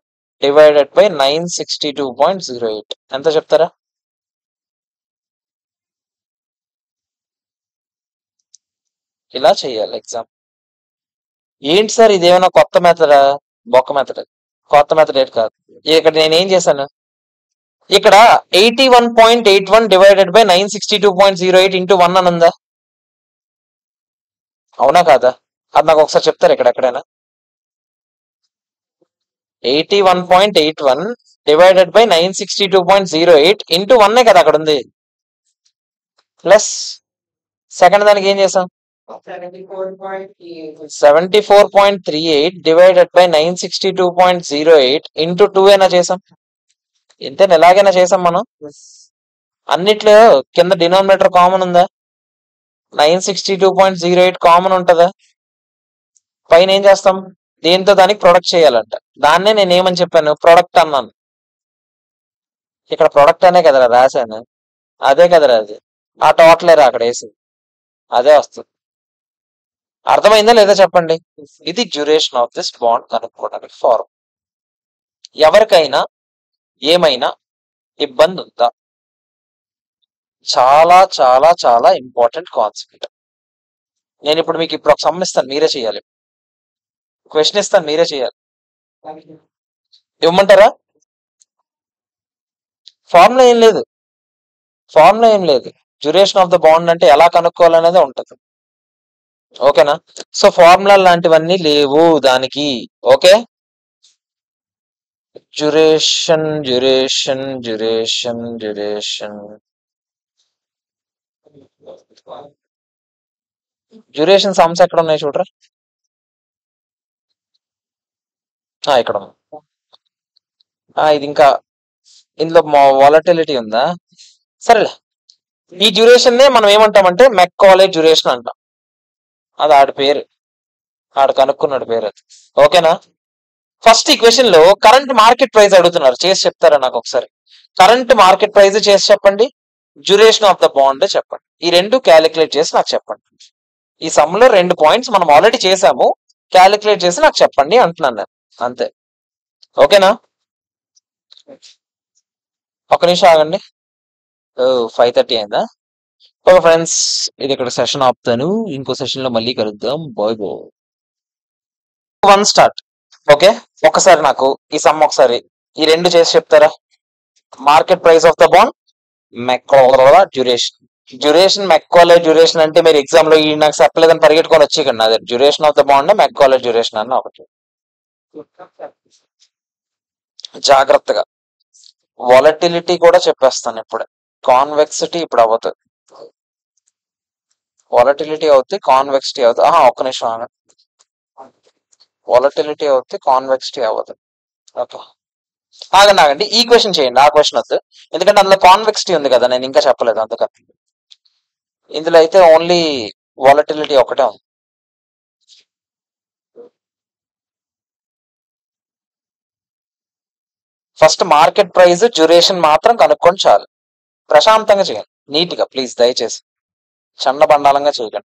[SPEAKER 1] డివైడెడ్ బై 962.08 ఎంత చెప్తారా? ఇలా చేయాలి ఎగ్జామ్. ఏంటి సార్ ఇదేమైనా కొత్త మెథడా? బొక్క మెథడ్. కొత్త మెథడ్ ఏంటి కాదు. ఇక్కడ నేనేం చేశాను, ఇక్కడ 81.81 డివైడెడ్ బై 962.08 ఇంటూ 1 అని ఉందా? అవునా కాదా? అది నాకు ఒకసారి చెప్తారు ఇక్కడ ఎక్కడైనా. 81.81 డివైడెడ్ బై 962.08 ఇంటూ 1 కదా అక్కడ ఉంది. ప్లస్ సెకండ్ దానికి ఏం చేసాం, 74.38 డివైడెడ్ బై 962.08 ఇంటూ 2 అయినా చేసాం. ఇంతేనా? ఎలాగైనా చేసాం మనం. అన్నిట్లో కింద డినామినేటర్ కామన్ ఉందా? 962.08 కామన్ ఉంటుందా? పైన ఏం చేస్తాం, దేంతో దానికి ప్రొడక్ట్ చేయాలంట. దాన్నే నేను ఏమని చెప్పాను, ప్రొడక్ట్ అన్నాను. ఇక్కడ ప్రొడక్ట్ అనే కదరా రాశాను, అదే కదరా అది. ఆ టోటలేరా అక్కడ వేసింది, అదే వస్తుంది. అర్థమైందా లేదా చెప్పండి? ఇది డ్యూరేషన్ ఆఫ్ దిస్ బాండ్ కనుక్కోవడానికి ఫార్మ్. ఎవరికైనా ఏమైనా ఇబ్బంది ఉందా? చాలా చాలా చాలా ఇంపార్టెంట్ కాన్సెప్ట్. నేను ఇప్పుడు మీకు ఇప్పుడు ఒక సమ్ ఇస్తాను, మీరే చేయాలి. క్వశ్చన్ ఇస్తాను, మీరే చేయాలి. ఇవ్వమంటారా? ఫార్ములా ఏం లేదు, ఫార్ములా ఏం లేదు. డ్యూరేషన్ ఆఫ్ ద బాండ్ అంటే ఎలా కనుక్కోవాలనేది ఉంటుంది. ఓకేనా? సో ఫార్ములా లాంటివన్నీ లేవు దానికి. Okay, duration duration duration duration duration sums ఎక్కడ ఉన్నాయి చూడరా? ఇక్కడ ఉంది. ఇది ఇంకా ఇందులో వాలటిలిటీ ఉందా? సరేలే, ఈ డ్యూరేషన్ నే మనం ఏమంటామంటే మెక్కాలే డ్యూరేషన్ అంటాం. అది ఆడి పేరు, ఆడు కనుక్కున్నాడు పేరు అది. ఓకేనా? ఫస్ట్ ఈ క్వశ్చన్ లో కరెంట్ మార్కెట్ ప్రైస్ అడుగుతున్నారు, చేసి చెప్తారా నాకు ఒకసారి? కరెంట్ మార్కెట్ ప్రైస్ చేసి చెప్పండి, డ్యూరేషన్ ఆఫ్ ద బాండ్ చెప్పండి. ఈ రెండు క్యాలిక్యులేట్ చేసి నాకు చెప్పండి. ఈ సమ్ లో 2 పాయింట్స్ మనం ఆల్రెడీ చేసాము, క్యాలిక్యులేట్ చేసి నాకు చెప్పండి అంటున్నాను నేను. అంతే. ఓకేనా? ఒక నిమిషం ఆగండి. 5:30 అయిందా? ఓకే ఫ్రెండ్స్, ఇది ఇక్కడ సెషన్ ఆపుతాను. ఇంకో సెషన్ లో మళ్ళీ కలుద్దాం. Bye bye. 1 స్టార్ట్. ఓకే, ఒకసారి నాకు ఈ సమ్ ఒకసారి ఈ రెండు చేసి చెప్తారా? Market price of the bond, Macaulay duration. Duration Macaulay duration అంటే మీరు ఎగ్జామ్ లో ఈ నాకు చెప్పలేదని పరిగెట్టుకొని వచ్చేకండి. అదే duration of the bond Macaulay duration అన్న ఒకటి. జాగ్రత్తగా వాలటిలిటీ కూడా చెప్పేస్తాను ఇప్పుడే. కాన్వెక్సిటీ ఇప్పుడు అవ్వదు, వాలటిలిటీ అవుతుంది, కాన్వెక్సిటీ అవుతుంది. ఒక్క నిమిషం ఆగండి. వాలటిలిటీ అవుతుంది, కాన్వెక్సిటీ అవ్వదు. ఓకే, ఆగండి. ఈ క్వశ్చన్ చేయండి, ఆ క్వశ్చన్ వద్దు, ఎందుకంటే అందులో కాన్వెక్సిటీ ఉంది కదా, నేను ఇంకా చెప్పలేదు అందుకని. ఇందులో అయితే ఓన్లీ వాలటిలిటీ ఒకటే ఉంది. ఫస్ట్ మార్కెట్ ప్రైస్ డ్యూరేషన్ మాత్రం కనుక్కొని చాలు. ప్రశాంతంగా చేయండి, నీట్ గా ప్లీజ్, దయచేసి చండబండాలంగా చేయకండి.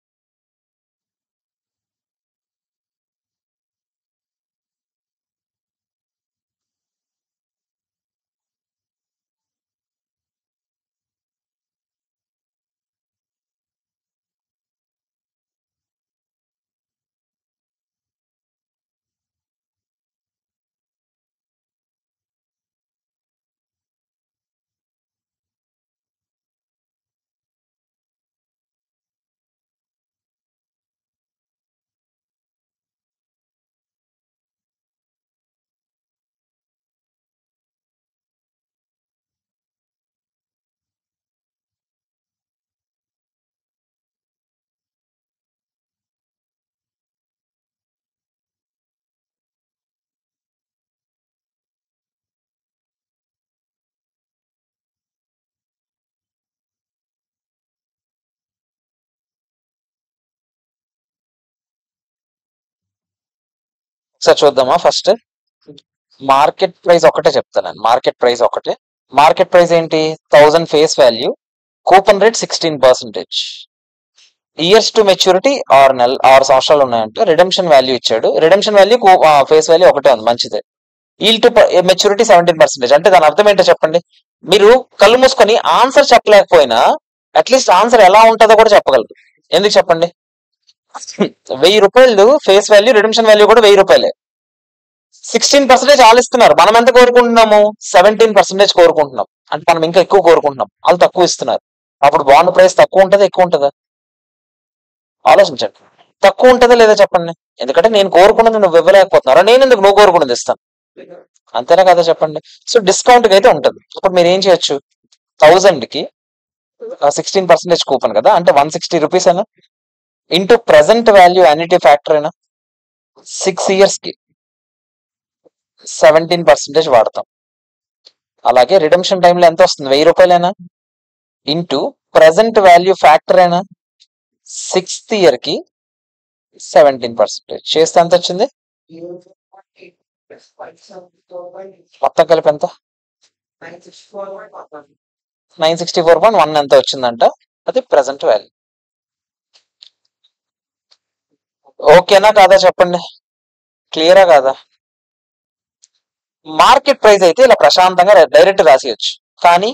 [SPEAKER 1] ఒకసారి చూద్దామా? ఫస్ట్ మార్కెట్ ప్రైస్ ఒకటే చెప్తాను. మార్కెట్ ప్రైస్ ఒకటే. మార్కెట్ ప్రైస్ ఏంటి? 1000 face value, coupon rate 16%, years to maturity 6 సంవత్సరాలు ఉన్నాయంటే రిడెంప్షన్ వాల్యూ ఇచ్చాడు. రిడెంప్షన్ వాల్యూ ఫేస్ వాల్యూ ఒకటే ఉంది, మంచిదే. Yield to maturity 17%. అంటే దాని అర్థం ఏంటో చెప్పండి. మీరు కళ్ళు మూసుకొని ఆన్సర్ చెప్పలేకపోయినా అట్లీస్ట్ ఆన్సర్ ఎలా ఉంటుందో కూడా చెప్పగలరు. ఎందుకు చెప్పండి? 1000 రూపాయలు ఫేస్ వాల్యూ, రిడెంప్షన్ వాల్యూ కూడా 1000 రూపాయలే. 16% ఆలిస్తున్నారు. మనం ఎంత కోరుకుంటున్నాము? 17% కోరుకుంటున్నాం. అంటే మనం ఇంకా ఎక్కువ కోరుకుంటున్నాం, వాళ్ళు తక్కువ ఇస్తున్నారు. అప్పుడు బాండ్ ప్రైస్ తక్కువ ఉంటుందా, ఎక్కువ ఉంటుందా? ఆలోచించండి. తక్కువ ఉంటుందా లేదా చెప్పండి. ఎందుకంటే నేను కోరుకున్నది నువ్వు ఇవ్వలేకపోతున్నారా, నేను ఎందుకు నువ్వు కోరుకున్నది ఇస్తాను? అంతేనా కదా చెప్పండి. సో డిస్కౌంట్ అయితే ఉంటుంది. అప్పుడు మీరు ఏం చేయొచ్చు? 1000 కి 16% కూపన్ కదా, అంటే 160 రూపీస్ అయినా into present value annuity factor అయినా 6 ఇయర్స్ కి 17% వాడతాం. అలాగే రిడెంప్షన్ టైంలో ఎంత వస్తుంది? 1000 రూపాయలైనా ఇంటూ ప్రెసెంట్ వాల్యూ ఫ్యాక్టర్ అయినా 6th ఇయర్ కి 17% చేస్తే ఎంత వచ్చింది? మొత్తం కలిపి ఎంత? 964.1 ఎంత వచ్చిందంట, అది ప్రెసెంట్ వాల్యూ. ఓకేనా కాదా చెప్పండి, క్లియరా కాదా? మార్కెట్ ప్రైస్ అయితే ఇలా ప్రశాంతంగా డైరెక్ట్ రాసేయచ్చు. కానీ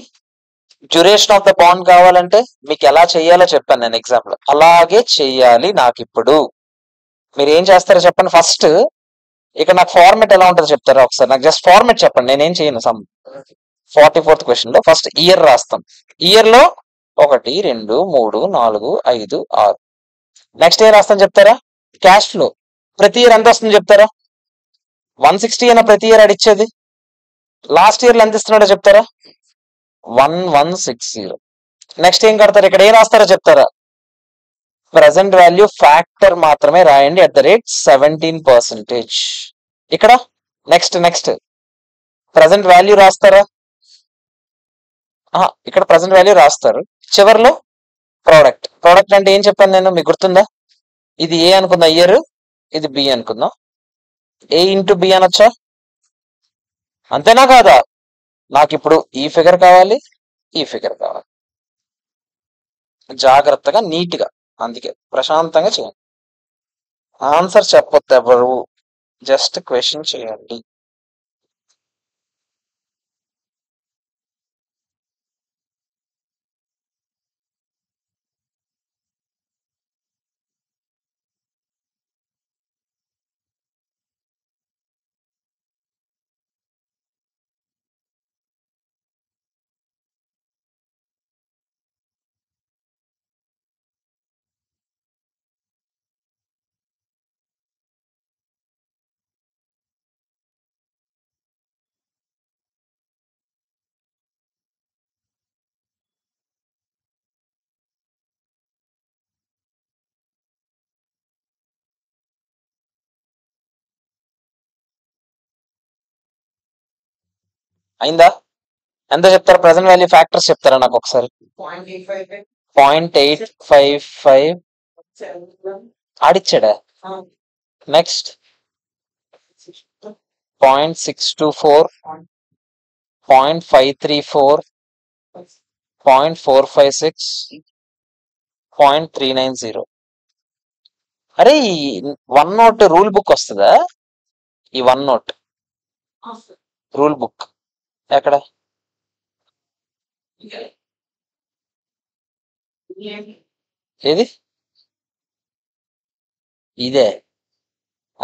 [SPEAKER 1] డ్యూరేషన్ ఆఫ్ ద బాండ్ కావాలంటే మీకు ఎలా చెయ్యాలో చెప్పాను నేను ఎగ్జాంపుల్, అలాగే చెయ్యాలి. నాకు ఇప్పుడు మీరు ఏం చేస్తారో చెప్పండి. ఫస్ట్ ఇక్కడ నాకు ఫార్మెట్ ఎలా ఉంటుందో చెప్తారా ఒకసారి? నాకు జస్ట్ ఫార్మెట్ చెప్పండి, నేనేం చేయను. 44th క్వశ్చన్ లో ఫస్ట్ ఇయర్ రాస్తాం. ఇయర్ లో 1 2 3 4 5 6. నెక్స్ట్ ఇయర్ రాస్తాను చెప్తారా? క్యాష్ ఫ్లో ప్రతి ఇయర్ ఎంత వస్తుంది చెప్తారా? 160 అయినా ప్రతి ఇయర్ అడిచ్చేది. లాస్ట్ ఇయర్ లో ఎంత ఇస్తున్నాడో చెప్తారా? 1160. నెక్స్ట్ ఏం కడతారు? ఇక్కడ ఏం రాస్తారో చెప్తారా? ప్రెసెంట్ వాల్యూ ఫ్యాక్టర్ మాత్రమే రాయండి @17%. ఇక్కడ నెక్స్ట్ ప్రెసెంట్ వాల్యూ రాస్తారా? ఇక్కడ ప్రెసెంట్ వాల్యూ రాస్తారు. చివరిలో ప్రోడక్ట్ అంటే ఏం చెప్పాను నేను, మీకు గుర్తుందా? ఇది ఏ అనుకుందా ఇయర్, ఇది బి అనుకుందాం. ఏ ఇంటూ బి అనొచ్చా? అంతేనా కాదా? నాకు ఇప్పుడు ఈ ఫిగర్ కావాలి, ఈ ఫిగర్ కావాలి. జాగ్రత్తగా నీట్ గా, అందుకే ప్రశాంతంగా చేయండి. ఆన్సర్ చెప్పొద్దు ఎవరు, జస్ట్ క్వశ్చన్ చేయండి. అయిందా? ఎంత చెప్తారు? ప్రజెంట్ వాల్యూ ఫ్యాక్టర్స్ చెప్తారా నాకు ఒకసారి? 0.855 ఆడిచ్చాడా? నెక్స్ట్ 0.624, 0.534, 0.456, 0.390. అరే ఈ వన్ నోట్ రూల్ బుక్ వస్తుందా? ఈ వన్ నోట్ రూల్ బుక్ ఎక్కడ? ఏది? ఇదే.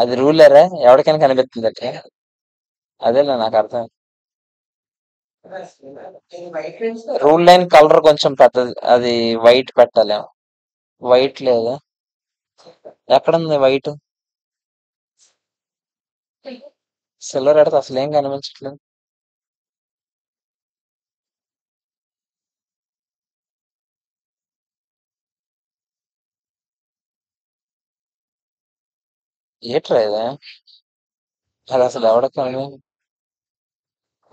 [SPEAKER 1] అది రూలరా? ఎవరికైనా కనిపిస్తుందట. అదేనా నాకు అర్థం. రూల్ లైన్ కలర్ కొంచెం పెద్దది, అది వైట్ పెట్టాలేమో. వైట్ లేదా? ఎక్కడుంది వైట్? సిల్వర్ ఎడితే అసలు ఏం కనిపించట్లేదు. ఏట్రా ఇది? అది అసలు ఎవడకని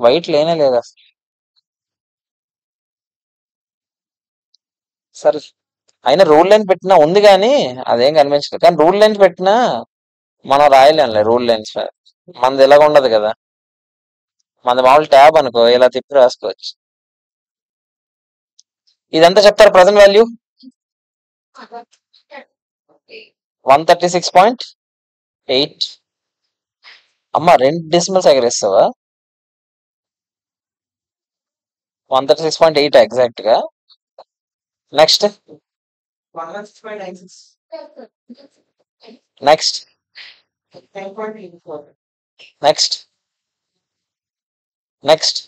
[SPEAKER 1] వైట్ లేనే లేదు అసలు. సరే, అయినా రూల్ లైన్ పెట్టినా ఉంది కానీ అదేం కనిపించలేదు. కానీ రూల్ లైన్స్ పెట్టినా మనం రాయలేంలే రూల్ లైన్స్. మనది ఇలాగ ఉండదు కదా, మనది మామూలు ట్యాబ్ అనుకో, ఇలా తిప్పి రాసుకోవచ్చు. ఇదంతా చెప్తారు ప్రజెంట్ వాల్యూ 136.8. అమ్మ 2 డెసిమల్స్ ఎగరేస్తావా? 136.8 ఎగ్జాక్ట్ గా. Next next next next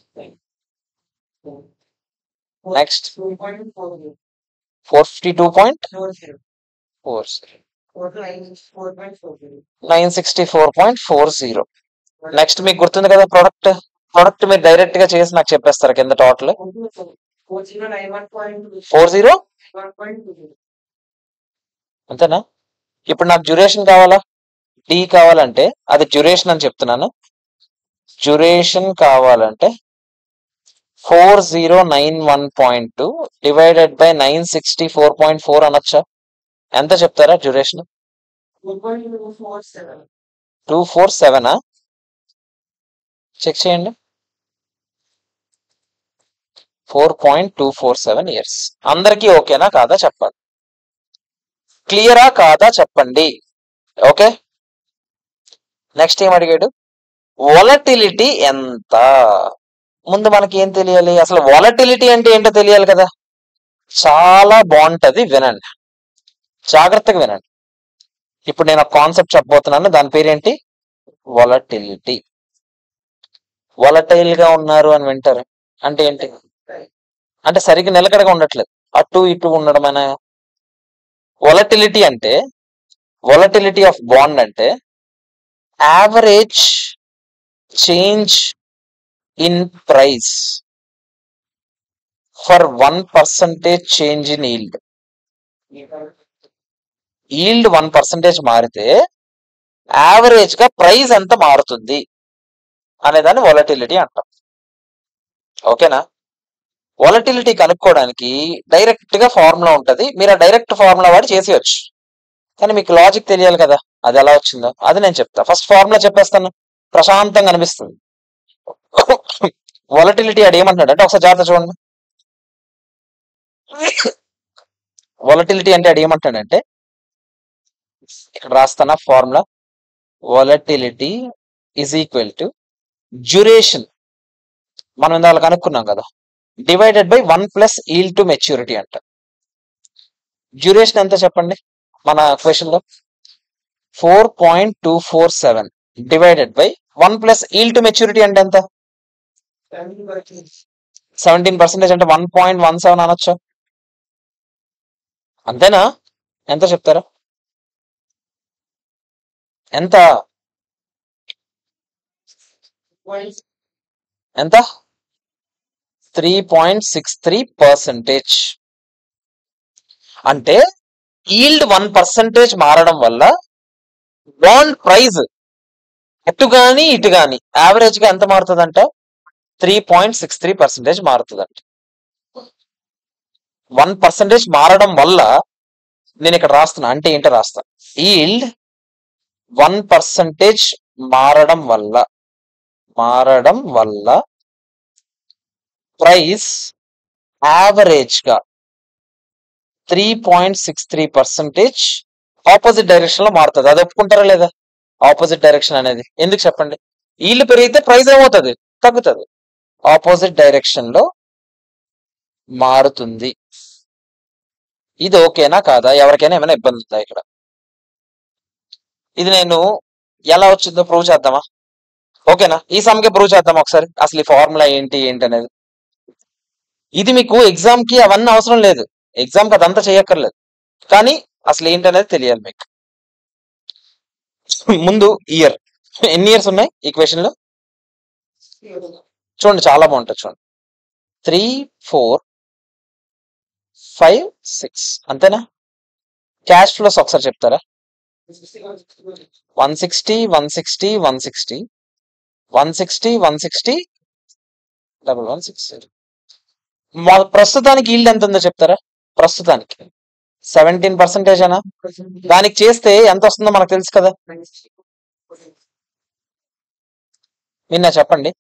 [SPEAKER 1] next 452.40, 964.40. Next మీకు గుర్తుంది కదా ప్రొడక్ట్. ప్రొడక్ట్ మీరు డైరెక్ట్ గా చేసి నాకు చెప్పేస్తారు కింద టోటల్ 40. అంతేనా? ఇప్పుడు నాకు డ్యూరేషన్ కావాలా? డి కావాలంటే అది డ్యూరేషన్ అని చెప్తున్నాను. డ్యూరేషన్ కావాలంటే 4091.2 డివైడెడ్ బై 964.4 అనొచ్చా? ఎంత చెప్తారా డ్యూరేషన్? 247. చెక్ చేయండి. 4.247 ఇయర్స్. అందరికీ ఓకేనా కాదా చెప్పాలి. క్లియరా కాదా చెప్పండి. ఓకే. నెక్స్ట్ ఏం అడిగాడు? వొలటిలిటీ ఎంత? ముందు మనకి ఏం తెలియాలి? అసలు వొలటిలిటీ అంటే ఏంటో తెలియాలి కదా. చాలా బాగుంటది, వినండి, జాగ్రత్తగా వినండి. ఇప్పుడు నేను ఒక కాన్సెప్ట్ చెప్పబోతున్నాను, దాని పేరేంటి? వొలటిలిటీ. వొలటైల్ గా ఉన్నారు అని వింటారు అంటే ఏంటి? అంటే సరిగ్గా నిలకడగా ఉండట్లేదు, అటు ఇటు ఉండడం అనే. వొలటిలిటీ అంటే, వొలటిలిటీ ఆఫ్ బాండ్ అంటే average change in price for 1% change in yield. Yield 1% మారితే యావరేజ్ గా ప్రైస్ ఎంత మారుతుంది అనేదాన్ని వొలటిలిటీ అంటాం. ఓకేనా? వొలటిలిటీ కనుక్కోవడానికి డైరెక్ట్ గా ఫార్ములా ఉంటది, మీరు ఆ డైరెక్ట్ ఫార్ములా వాడి చేసేయచ్చు. కానీ మీకు లాజిక్ తెలియాలి కదా, అది ఎలా వచ్చిందో అది నేను చెప్తా. ఫస్ట్ ఫార్ములా చెప్పేస్తాను, ప్రశాంతంగా అనిపిస్తుంది. వొలటిలిటీ ఆడు ఏమంటున్నాడు అంటే, ఒకసారి జాగ్రత్త చూడండి. వాలటిలిటీ అంటే అది ఏమంటాడంటే, ఇక్కడ రాస్తానా formula, volatility is equal to duration, మనం ఇందాక కనుక్కున్నాం కదా, divided by 1 plus yield to maturity అంట. డ్యూరేషన్ ఎంత చెప్పండి మన క్వశ్చన్ లో, 4.247 divided by 1 plus yield to maturity అంటే ఎంత, 17% అంటే 1.17 అనొచ్చు. అంతేనా? ఎంత చెప్తారా? ఎంత ఎంత 3.63%. అంటే ఈల్డ్ 1% మారడం వల్ల బాండ్ ప్రైజ్ అటు గాని ఇటు గాని యావరేజ్ గా ఎంత మారుతుందంట, 3.63% మారుతుందంట. 1% మారడం వల్ల, నేను ఇక్కడ రాస్తున్నా అంటే ఏంటో రాస్తా, ఈల్డ్ 1% మారడం వల్ల ప్రైస్ యావరేజ్ గా 3.63% ఆపోజిట్ డైరెక్షన్ లో మారుతుంది. అది ఒప్పుకుంటారా లేదా? ఆపోజిట్ డైరెక్షన్ అనేది ఎందుకు చెప్పండి, ఈల్డ్ పెరిగితే ప్రైస్ ఏమవుతుంది, తగ్గుతుంది, ఆపోజిట్ డైరెక్షన్ లో మారుతుంది. ఇది ఓకేనా కాదా? ఎవరికైనా ఏమైనా ఇబ్బంది ఉందా ఇక్కడ? ఇది నేను ఎలా వచ్చిందో ప్రూవ్ చేద్దామా? ఓకేనా? ఈ సమ్కి ప్రూవ్ చేద్దాం ఒకసారి, అసలు ఈ ఫార్ములా ఏంటి అనేది. ఇది మీకు ఎగ్జామ్ కి అవన్నీ అవసరం లేదు, ఎగ్జామ్ కి అదంతా చేయక్కర్లేదు, కానీ అసలు ఏంటనేది తెలియాలి మీకు. ముందు ఇయర్, ఎన్ని ఇయర్స్ ఉన్నాయి ఈ క్వశ్చన్ లో చూడండి, చాలా బాగుంటుంది చూడండి. 3, 4, 5, 6 అంతేనా? క్యాష్ ఫ్లోస్ ఒకసారి చెప్తారా? 160, 160, 160, 160, 160, 1160. ప్రస్తుతానికి ఈల్డ్ ఎంత ఉందో చెప్తారా? ప్రస్తుతానికి 17% అనా? దానికి చేస్తే ఎంత వస్తుందో మనకు తెలుసు కదా. నిన్న చెప్పండి,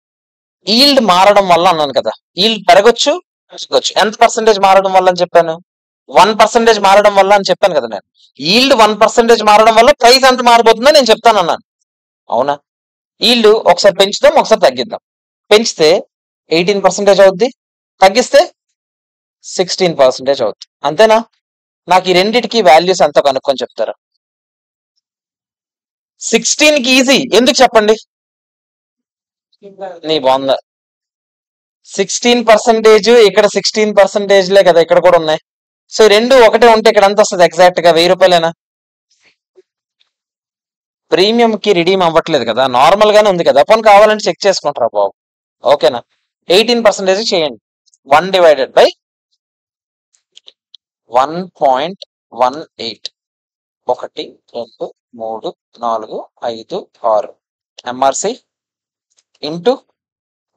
[SPEAKER 1] ఈల్డ్ మారడం వల్ల అన్నాను కదా, ఈల్డ్ పెరగొచ్చు తగ్గొచ్చు. ఎంత పర్సెంటేజ్ మారడం వల్ల అని చెప్పాను? 1% మారడం వల్ల అని చెప్పాను కదా నేను. ఈల్డ్ 1% మారడం వల్ల ప్రైస్ ఎంత మారిపోతుందో నేను చెప్తాను అన్నాను, అవునా? ఈల్డ్ ఒకసారి పెంచుదాం, ఒకసారి తగ్గిద్దాం. పెంచితే 18% అవుద్ది, తగ్గిస్తే 16% అవుద్ది, అంతేనా? నాకు ఈ రెండిటికి వాల్యూస్ ఎంత కనుక్కొని చెప్తారా? 16కి ఈజీ, ఎందుకు చెప్పండి? నీ బాగుందా, 16% ఇక్కడ 16%లే కదా ఇక్కడ కూడా ఉన్నాయి. సో రెండు ఒకటే ఉంటే ఇక్కడ ఎంత వస్తుంది ఎగ్జాక్ట్ గా? 1000 రూపాయలేనా? ప్రీమియం కి రిడీమ్ అవ్వట్లేదు కదా, నార్మల్ గానే ఉంది కదా, పోనీ కావాలంటే చెక్ చేసుకుంటారా బాబు, ఓకేనా? 18% చేయండి, 1 డివైడెడ్ బై 1.18, 1, 2, 3, 4, 5, 6 ఎంఆర్సి ఇంటూ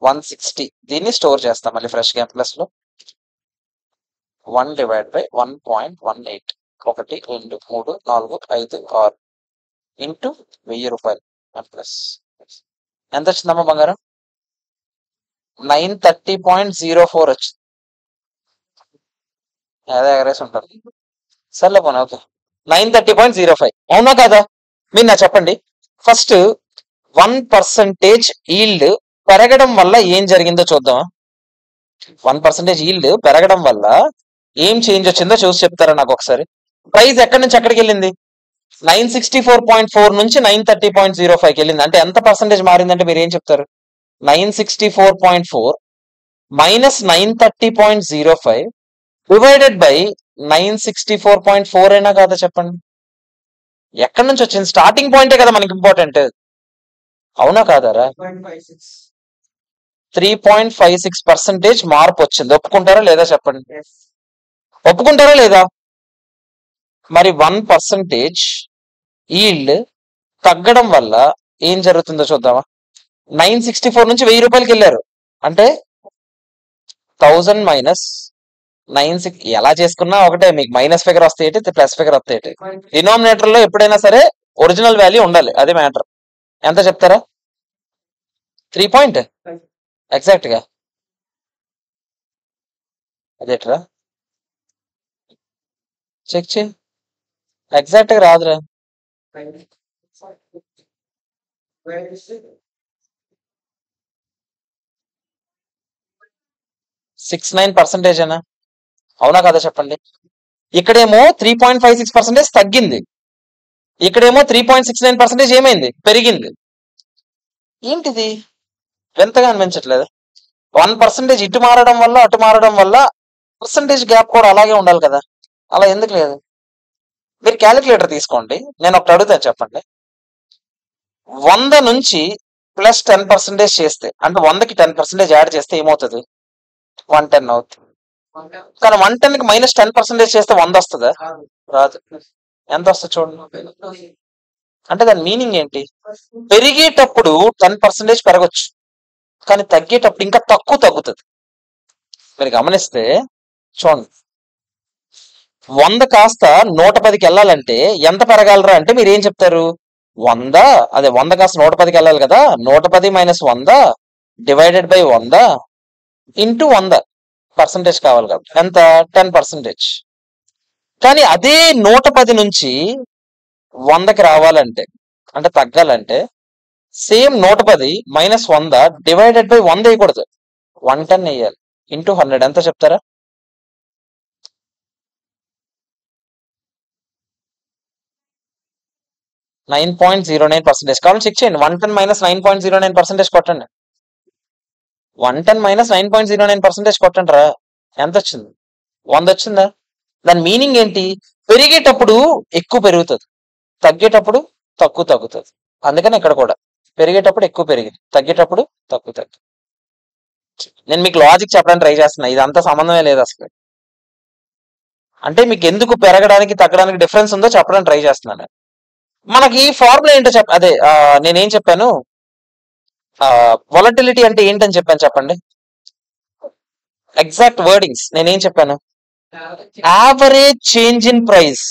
[SPEAKER 1] 160. దీన్ని స్టోర్ చేస్తాం మళ్ళీ ఫ్రెష్ గా ప్లస్ లో. 1 డివైడ్ బై 1.18, 1, 2, 3, 4, 5, 6 ఇంటూ 1000 రూపాయలు ప్లస్. ఎంత వచ్చిందమ్మా బంగారం? 930.04 వచ్చింది. అదే ఎగరేసి ఉంటారు, సర్లే పోనీ, ఓకే. 930.05 అవునా కదా? మీరు నా చెప్పండి, ఫస్ట్ 1% ఈల్డ్ పెరగడం వల్ల ఏం జరిగిందో చూద్దామా? 1% ఈల్డ్ పెరగడం వల్ల ఏం చేంజ్ వచ్చిందో చూసి చెప్తారా నాకు ఒకసారి? ప్రైస్ ఎక్కడి నుంచి ఎక్కడికి వెళ్ళింది? 964.4 నుంచి 930.05కి వెళ్ళింది. అంటే ఎంత పర్సెంటేజ్ మారిందంటే మీరు ఏం చెప్తారు? 964.4 మైనస్ 930.05 డివైడెడ్ బై 964.4 అయినా కాదా చెప్పండి? ఎక్కడి నుంచి వచ్చింది? స్టార్టింగ్ పాయింటే కదా మనకి ఇంపార్టెంట్, అవునా కాదారా? 3.56% మార్పు వచ్చింది, ఒప్పుకుంటారా లేదా చెప్పండి? ఒప్పుకుంటారా లేదా? మరి 1% ఈల్డ్ తగ్గడం వల్ల ఏం జరుగుతుందో చూద్దామా? 964 నుంచి 1000 రూపాయలకి వెళ్ళారు, అంటే 1000 మైనస్ 96 ఎలా చేసుకున్నా ఒకటే, మీకు మైనస్ ఫిగర్ వస్తే ఏంటి, ప్లస్ ఫిగర్ వస్తే ఏంటి, డినామినేటర్ లో ఎప్పుడైనా సరే ఒరిజినల్ వాల్యూ ఉండాలి, అది మ్యాటర్. ఎంత చెప్తారా? 3 ఎగ్జాక్ట్ గా అదేట్రా చెక్ చేయి, ఎగ్జాక్ట్ గా రాదురా. 69% అనా? అవునా కదా చెప్పండి. ఇక్కడేమో 3.56% తగ్గింది, ఇక్కడేమో 3.69% ఏమైంది, పెరిగింది. ఏంటిది ఎంతగా అనిపించట్లేదు? 1% ఇటు మారడం వల్ల అటు మారడం వల్ల పర్సంటేజ్ గ్యాప్ కూడా అలాగే ఉండాలి కదా, అలా ఎందుకు లేదు? మీరు క్యాలిక్యులేటర్ తీసుకోండి, నేను ఒకటి అడుగుతాను చెప్పండి. 100 నుంచి +10% చేస్తే, అంటే 100కి 10% యాడ్ చేస్తే ఏమవుతుంది? 110 అవుతుంది. కానీ 110కి -10% చేస్తే 100 వస్తుందా? రాదు. ఎంత వస్తుంది చూడండి. అంటే దాని మీనింగ్ ఏంటి? పెరిగేటప్పుడు 10% పెరగచ్చు, కానీ తగ్గేటప్పుడు ఇంకా తక్కువ తగ్గుతుంది. మీరు గమనిస్తే చూడండి, 100 కాస్త 110కి వెళ్ళాలంటే ఎంత పెరగాలరా అంటే మీరు ఏం చెప్తారు? 100, అదే 100 కాస్త 110కి వెళ్ళాలి కదా, 110 - 100 డివైడెడ్ బై 100 ఇంటూ 100% కావాలి కదా, ఎంత? 10%. కానీ అదే 110 నుంచి 100కి రావాలంటే, అంటే తగ్గాలంటే, సేమ్ 110 - 100 డివైడెడ్ బై 100 వేయకూడదు, 110 వేయాలి ఇంటూ 100. ఎంత చెప్తారా? 9.09%. కావాలి చెక్ చేయండి. 110 - 9.09% కొట్టండి. 110 - 9.09% కొట్టండి రా, ఎంత వచ్చింది? 100 వచ్చిందా? దాని మీనింగ్ ఏంటి? పెరిగేటప్పుడు ఎక్కువ పెరుగుతుంది, తగ్గేటప్పుడు తక్కువ తగ్గుతుంది. అందుకని ఇక్కడ కూడా పెరిగేటప్పుడు ఎక్కువ పెరిగింది, తగ్గేటప్పుడు తక్కువ తగ్గింది. నేను మీకు లాజిక్ చెప్పడానికి ట్రై చేస్తున్నా, ఇదంతా సంబంధమే లేదు అసలు. అంటే మీకు ఎందుకు పెరగడానికి తగ్గడానికి డిఫరెన్స్ ఉందో చెప్పడానికి ట్రై చేస్తున్నాను. మనకి ఫార్ములా ఏంటో అదే నేనేం చెప్పాను, వొలటిలిటీ అంటే ఏంటని చెప్పాను చెప్పండి, ఎగ్జాక్ట్ వర్డింగ్స్ నేనేం చెప్పాను? Average change in price,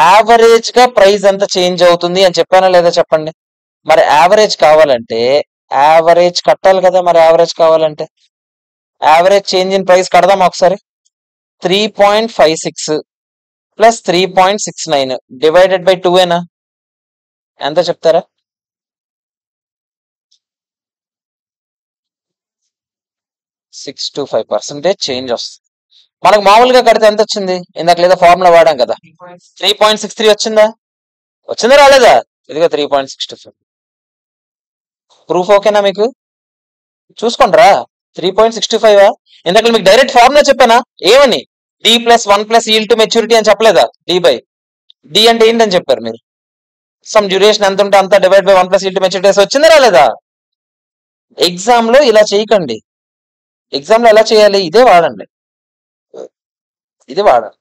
[SPEAKER 1] average గా ప్రైస్ ఎంత చేంజ్ అవుతుంది అని చెప్పానా లేదా చెప్పండి. మరి యావరేజ్ కావాలంటే యావరేజ్ కట్టాలి కదా, మరి యావరేజ్ కావాలంటే యావరేజ్ చేంజ్ ఇన్ ప్రైస్ కడదాం ఒకసారి. 3.56 + 3.69 డివైడెడ్ బై 2 ఏనా? ఎంత చెప్తారా? 625% చేంజ్ వస్తుంది. మనకు మామూలుగా కడితే ఎంత వచ్చింది? ఇందాక లేదా ఫార్ములా వాడాం కదా, 3.63 వచ్చిందా? వచ్చిందా రాలేదా? ఇదిగో 3.65. ప్రూఫ్ ఓకేనా మీకు? చూసుకోండిరా, 3.65. ఇందాక మీకు డైరెక్ట్ ఫార్ములా చెప్పానా ఏమని? D+1 ఈల్డ్ టు మెచ్యూరిటీ అని చెప్పలేదా? D అంటే ఏంటని చెప్పారు మీరు? సమ్ డ్యూరేషన్ ఎంత ఉంటే అంత divide by 1 yield to maturity. వచ్చిందా రాలేదా? ఎగ్జామ్ లో ఇలా చేయకండి, ఎగ్జామ్ లో ఎలా చేయాలి? ఇదే వాడండి, ఇది వాడండి.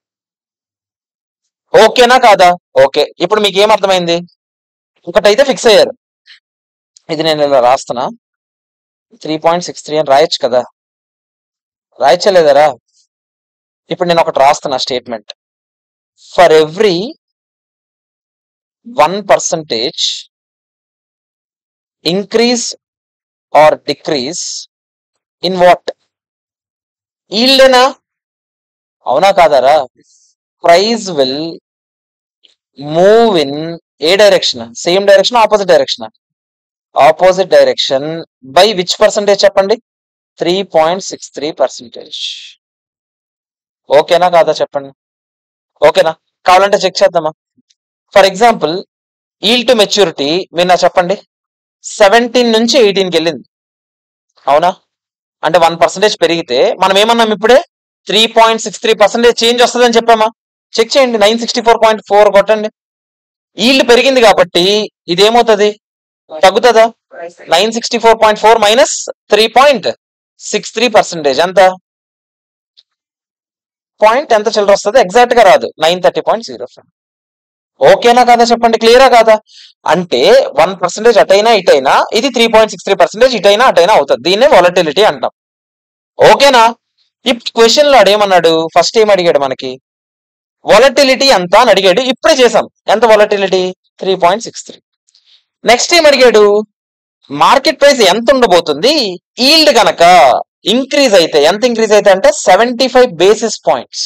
[SPEAKER 1] ఓకేనా కాదా? ఓకే. ఇప్పుడు మీకు ఏం అర్థమైంది? ఒకటైతే ఫిక్స్ అయ్యారు, ఇది నేను ఇలా రాస్తున్నా, 3.63 అని రాయొచ్చు కదా, రాయచ్చలేదరా? ఇప్పుడు నేను ఒకటి రాస్తున్నా statement, for every 1% increase or decrease in what? ఈల్డేనా? అవునా కాదారా? Price will move in a direction? Same direction, opposite direction? Opposite direction by which percentage చెప్పండి? 3.63%. ఓకేనా కాదా చెప్పండి? ఓకేనా? కావాలంటే చెక్ చేద్దామా? For example yield to maturity మీరు నాకు చెప్పండి, 17 నుంచి 18కి వెళ్ళింది, అవునా? అంటే 1% పెరిగితే మనం ఏమన్నాం ఇప్పుడే? 3.63% చేంజ్ వస్తుందని చెప్పామా? చెక్ చేయండి, 964.4 కొట్టండి. ఈల్డ్ పెరిగింది కాబట్టి ఇదేమవుతుంది? తగ్గుతుందా? 964.4 మైనస్ 3.63% ఎంత? పాయింట్ ఎంత చిల్లర వస్తుంది? ఎగ్జాక్ట్ గా రాదు, 930.05. ఓకేనా కాదా చెప్పండి? క్లియరా కాదా? అంటే 1% అటైనా ఇటైనా ఇది 3.63% ఇటైనా అటైనా అవుతుంది, దీన్నే వాలటిలిటీ అంటాం. ఓకేనా? ఇప్పుడు క్వశ్చన్ లో అడేమన్నాడు? ఫస్ట్ ఏం అడిగాడు మనకి? వాలటిలిటీ ఎంత అని అడిగాడు, ఇప్పుడే చేసాం. ఎంత వాలటిలిటీ? 3.63. నెక్స్ట్ ఏం అడిగాడు? మార్కెట్ ప్రైస్ ఎంత ఉండబోతుంది ఈల్డ్ గనక ఇంక్రీజ్ అయితే, ఎంత ఇంక్రీజ్ అయితే అంటే 75 basis points.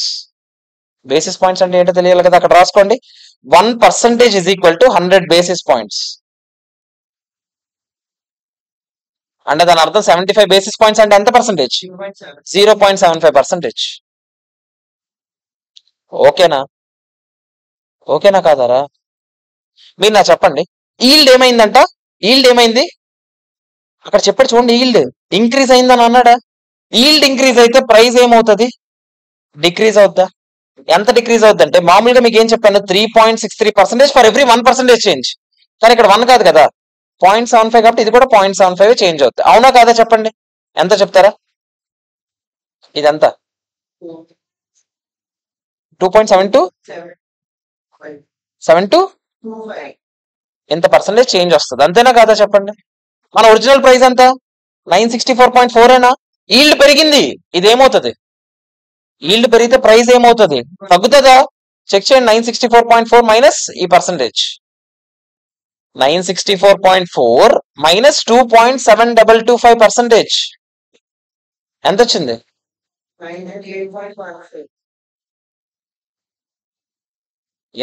[SPEAKER 1] బేసిస్ పాయింట్స్ అంటే ఏంటో తెలియాలి కదా, అక్కడ రాసుకోండి. 1% is equal to 100 basis points. అంటే దాని అర్థం 75 బేసిస్ పాయింట్స్ అంటే ఎంత పర్సెంటేజ్? 0.75%. ఓకేనా? ఓకేనా కాదారా? మీరు నా చెప్పండి. ఈల్డ్ ఏమైందంట? ఈల్డ్ ఏమైంది అక్కడ చెప్పాడు చూడండి. ఈల్డ్ ఇంక్రీజ్ అయిందని అన్నాడా? ఈల్డ్ ఇంక్రీజ్ అయితే ప్రైస్ ఏమవుతుంది? డిక్రీజ్ అవుద్దా? ఎంత డిక్రీజ్ అవుద్ది అంటే మామూలుగా మీకు ఏం చెప్పాను, 3.63% ఫర్ ఎవ్రీ 1% చేంజ్. కానీ ఇక్కడ 1 కాదు కదా, 0.75 కాబట్టి ఇది కూడా 0.75 చేంజ్ అవుతుంది. అవునా కాదా చెప్పండి? ఎంత చెప్తారా? ఇదంతా 2.72 ఇంత పర్సెంటేజ్ చేంజ్ వస్తుంది. అంతేనా కాదా చెప్పండి? మన ఒరిజినల్ ప్రైస్ ఎంత? 964.4 ఏనా? ఈల్డ్ పెరిగింది, ఇదేమవుతుంది? ఈల్డ్ పెరిగితే ప్రైస్ ఏమవుతుంది? తగ్గుతుందా? చెక్ చేయండి. 964.4 మైనస్ ఈ పర్సెంటేజ్, 964.4 మైనస్ 2.7225%. ఎంత వచ్చింది?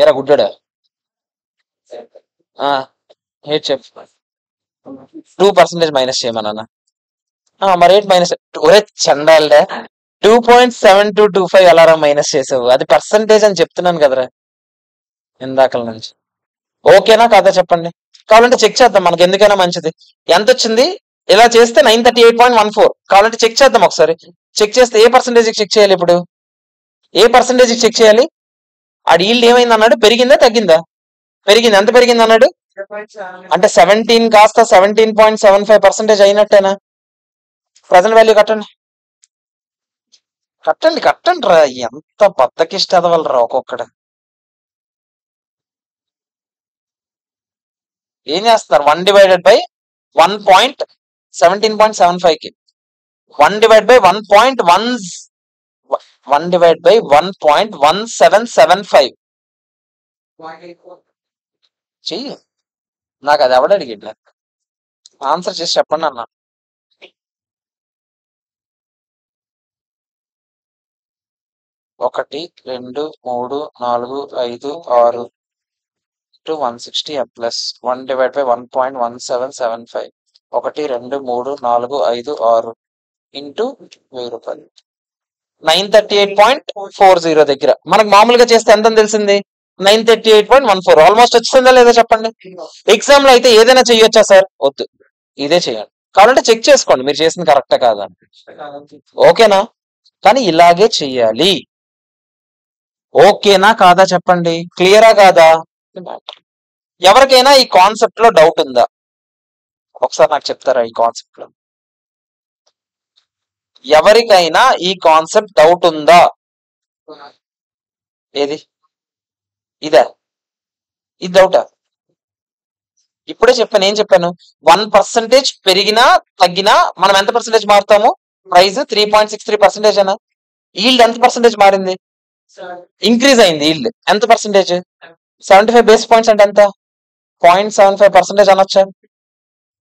[SPEAKER 1] ఏరా గుడ్డా చెప్పు. 2% మైనస్ చేయమన్నా. మరి ఏంటి మైనస్? ఒరే చండాలే, 2.7225 అలారా మైనస్ చేసావు? అది పర్సంటేజ్ అని చెప్తున్నాను కదరా ఇందాకల నుంచి. ఓకేనా కాదా చెప్పండి? కావాలంటే చెక్ చేద్దాం, మనకి ఎందుకైనా మంచిది. ఎంత వచ్చింది? ఇలా చేస్తే 938.14. కావాలంటే చెక్ చేద్దాం ఒకసారి. చెక్ చేస్తే ఏ పర్సంటేజ్ చెక్ చేయాలి? ఇప్పుడు ఏ పర్సంటేజ్ చెక్ చేయాలి? ఆ ఈల్డ్ ఏమైంది అన్నాడు? పెరిగిందా తగ్గిందా? పెరిగింది. ఎంత పెరిగింది అన్నాడు? అంటే 17 కాస్త 17.75% అయినట్టేనా? ప్రజెంట్ వాల్యూ కట్టండి, కట్టండి, కట్టండి రా. ఎంత బద్దకిష్ట ఎదవలరా ఒక్కొక్కడ. ఏం చేస్తున్నారు? 1 డివైడెడ్ బై 1.17.75 కి 1 డివైడ్ బై 1 డివైడ్ బై 1.1775 చెయ్యి. నాకు అది ఎవడ అడిగింది? ఆన్సర్ చేసి చెప్పండి అన్న. ఒకటి 2 3 4 5 6 160 ప్లస్ 1 డివైడ్ బై 1.1775. 1 2 3 4 5 6 ఇంటూ 1000 రూపాయలు. 938.40 దగ్గర మనకు మామూలుగా చేస్తే ఎంత తెలిసింది? 938.14. ఆల్మోస్ట్ వచ్చిందా లేదా చెప్పండి? ఎగ్జామ్ లో అయితే ఏదైనా చెయ్యొచ్చా సార్? వద్దు, ఇదే చేయండి. కావాలంటే చెక్ చేసుకోండి మీరు చేసింది కరెక్టా కాదా. ఓకేనా? కానీ ఇలాగే చెయ్యాలి. ఓకేనా కాదా చెప్పండి? క్లియరా కాదా? ఎవరికైనా ఈ కాన్సెప్ట్ లో డౌట్ ఉందా? ఒకసారి నాకు చెప్తారా ఈ కాన్సెప్ట్ లో? ఎవరికైనా ఈ కాన్సెప్ట్ డౌట్ ఉందా? ఏది? ఇదా? ఇది డౌటా? ఇప్పుడే చెప్పాను. ఏం చెప్పాను? 1% పెరిగినా తగ్గినా మనం ఎంత పర్సెంటేజ్ మారుతాము? ప్రైస్ 3.63% అనా? ఈల్డ్ ఎంత పర్సెంటేజ్ మారింది? ఇంక్రీజ్ అయింది ఈల్డ్. ఎంత పర్సెంటేజ్? 75 బేస్ పాయింట్స్ అంటే ఎంత? 0.75% అనొచ్చా?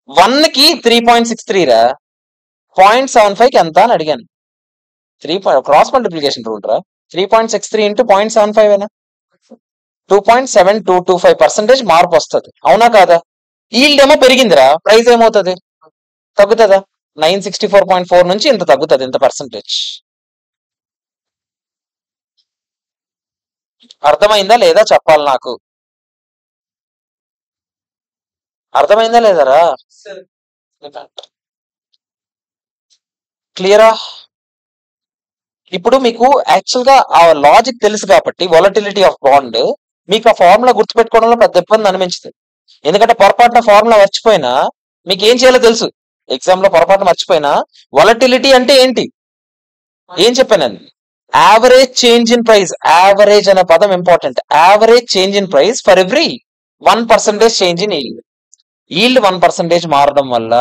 [SPEAKER 1] 1 కి 3.63 రా, 0.75 కి ఎంత అని అడిగాను. 3 క్రాస్ మల్టిప్లికేషన్ రూల్ రా. 3.63 ఇంటూ 0.75 అయినా 2.7225% మార్పు వస్తుంది. అవునా కాదా? ఈల్డ్ ఏమో పెరిగిందిరా, ప్రైస్ ఏమవుతుంది? తగ్గుతుందా? 964.4 నుంచి ఇంత తగ్గుతుంది, ఇంత పర్సెంటేజ్. అర్థమైందా లేదా చెప్పాలి నాకు? అర్థమైందా లేదరా? క్లియరా? ఇప్పుడు మీకు యాక్చువల్ గా ఆ లాజిక్ తెలుసు కాబట్టి వాలటిలిటీ ఆఫ్ బాండ్ మీకు ఆ ఫార్ములా గుర్తుపెట్టుకోవడంలో పెద్ద ఇబ్బంది అనిపించింది. ఎందుకంటే పొరపాటున ఫార్ములా మర్చిపోయినా మీకు ఏం చేయాలో తెలుసు. ఎగ్జామ్ లో పొరపాటు మర్చిపోయినా వాలటిలిటీ అంటే ఏంటి ఏం చెప్పాను? Average change in price. Average అనే పదం important. Average change in price for every 1% change in yield. Yield 1% మారడం వల్ల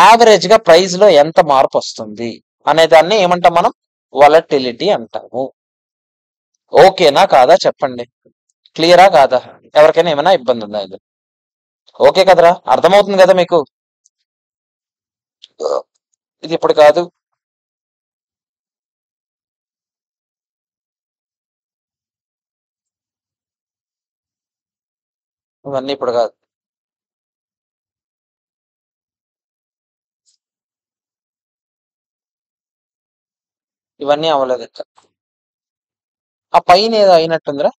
[SPEAKER 1] యావరేజ్ గా ప్రైస్ లో ఎంత మార్పు వస్తుంది అనే దాన్ని ఏమంటాం మనం? వాలటిలిటీ అంటాము. ఓకేనా కాదా చెప్పండి? క్లియరా కాదా? ఎవరికైనా ఏమైనా ఇబ్బంది ఉందా? ఇది ఓకే కదరా? అర్థమవుతుంది కదా మీకు? ఇది ఇప్పుడు కాదు, ఇవన్నీ ఇప్పుడు కాదు. ఇవన్నీ అవ్వలేదు ఇంకా. ఆ పైన ఏదో అయినట్టుందిరా.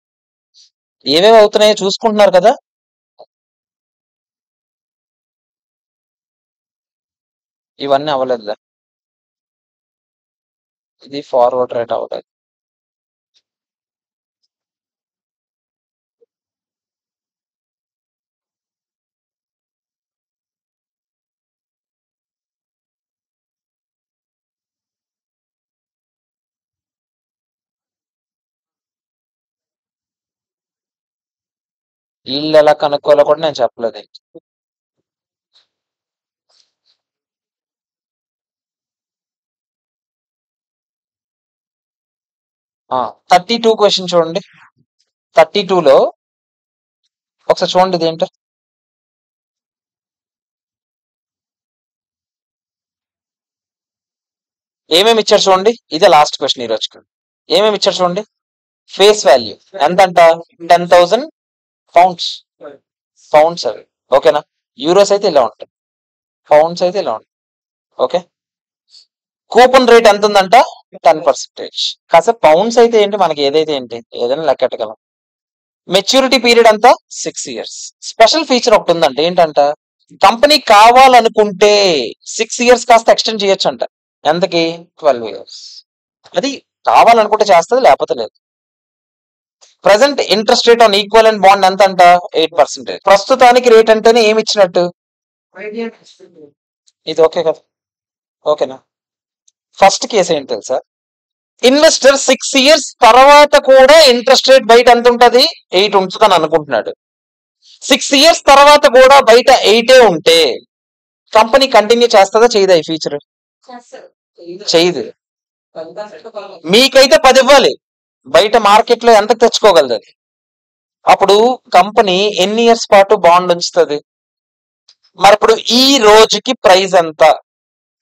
[SPEAKER 1] ఏవేవి అవుతున్నాయో చూసుకుంటున్నారు కదా. ఇవన్నీ అవ్వలేదులే. ఇది ఫార్వర్డ్ రేట్ అవ్వలేదు. వీళ్ళు ఎలా కనుక్కోవాలో కూడా నేను చెప్పలేదు. 32 క్వశ్చన్ చూడండి. 32లో ఒకసారి చూడండి ఇదేంటో. ఏమేమి ఇచ్చారు చూడండి. ఇదే లాస్ట్ క్వశ్చన్ ఈ రోజుకి. ఏమేమి ఇచ్చారు చూడండి. ఫేస్ వాల్యూ ఎంతంట? 10,000 పౌండ్స్. పౌండ్స్ అవి. ఓకేనా. యూరోస్ అయితే ఇలా ఉంటాయి, పౌండ్స్ అయితే ఇలా ఉంటాయి. ఓకే. కూపన్ రేట్ ఎంత ఉందంట? 10%. కాసేపు పౌండ్స్ అయితే ఏంటి, మనకి ఏదైతే ఏంటి ఏదైనా లెక్కెట్టగలం. మెచ్యూరిటీ పీరియడ్ అంతా 6 years. స్పెషల్ ఫీచర్ ఒకటి ఉందంట. ఏంటంట? కంపెనీ కావాలనుకుంటే 6 years కాస్త ఎక్స్టెండ్ చేయొచ్చు అంట. ఎంతకి? 12 years. అది కావాలనుకుంటే చేస్తుంది, లేకపోతే లేదు. Present interest rate on equal and bond ఎంత అంట? 8%. ప్రస్తుతానికి రేట్ అంటేనే ఏమి ఇచ్చినట్టు? ఇది ఓకే కదా. ఓకేనా. ఫస్ట్ కేసు ఏంటి తెలుసా? ఇన్వెస్టర్ 6 years తర్వాత కూడా ఇంట్రెస్ట్ రేట్ బయట ఎంత ఉంటది? 8 ఉంచుదని అనుకుంటున్నాడు. 6 years తర్వాత కూడా బయట 8 ఉంటే కంపెనీ కంటిన్యూ చేస్తుందా చేయదా ఈ ఫీచర్? చేయదు. మీకైతే 10 ఇవ్వాలి, బయట మార్కెట్ లో ఎంత తెచ్చుకోగలదు అది. అప్పుడు కంపెనీ ఎన్ని ఇయర్స్ పాటు బాండ్ ఉంచుతుంది? మరి ఇప్పుడు ఈ రోజుకి ప్రైస్ ఎంత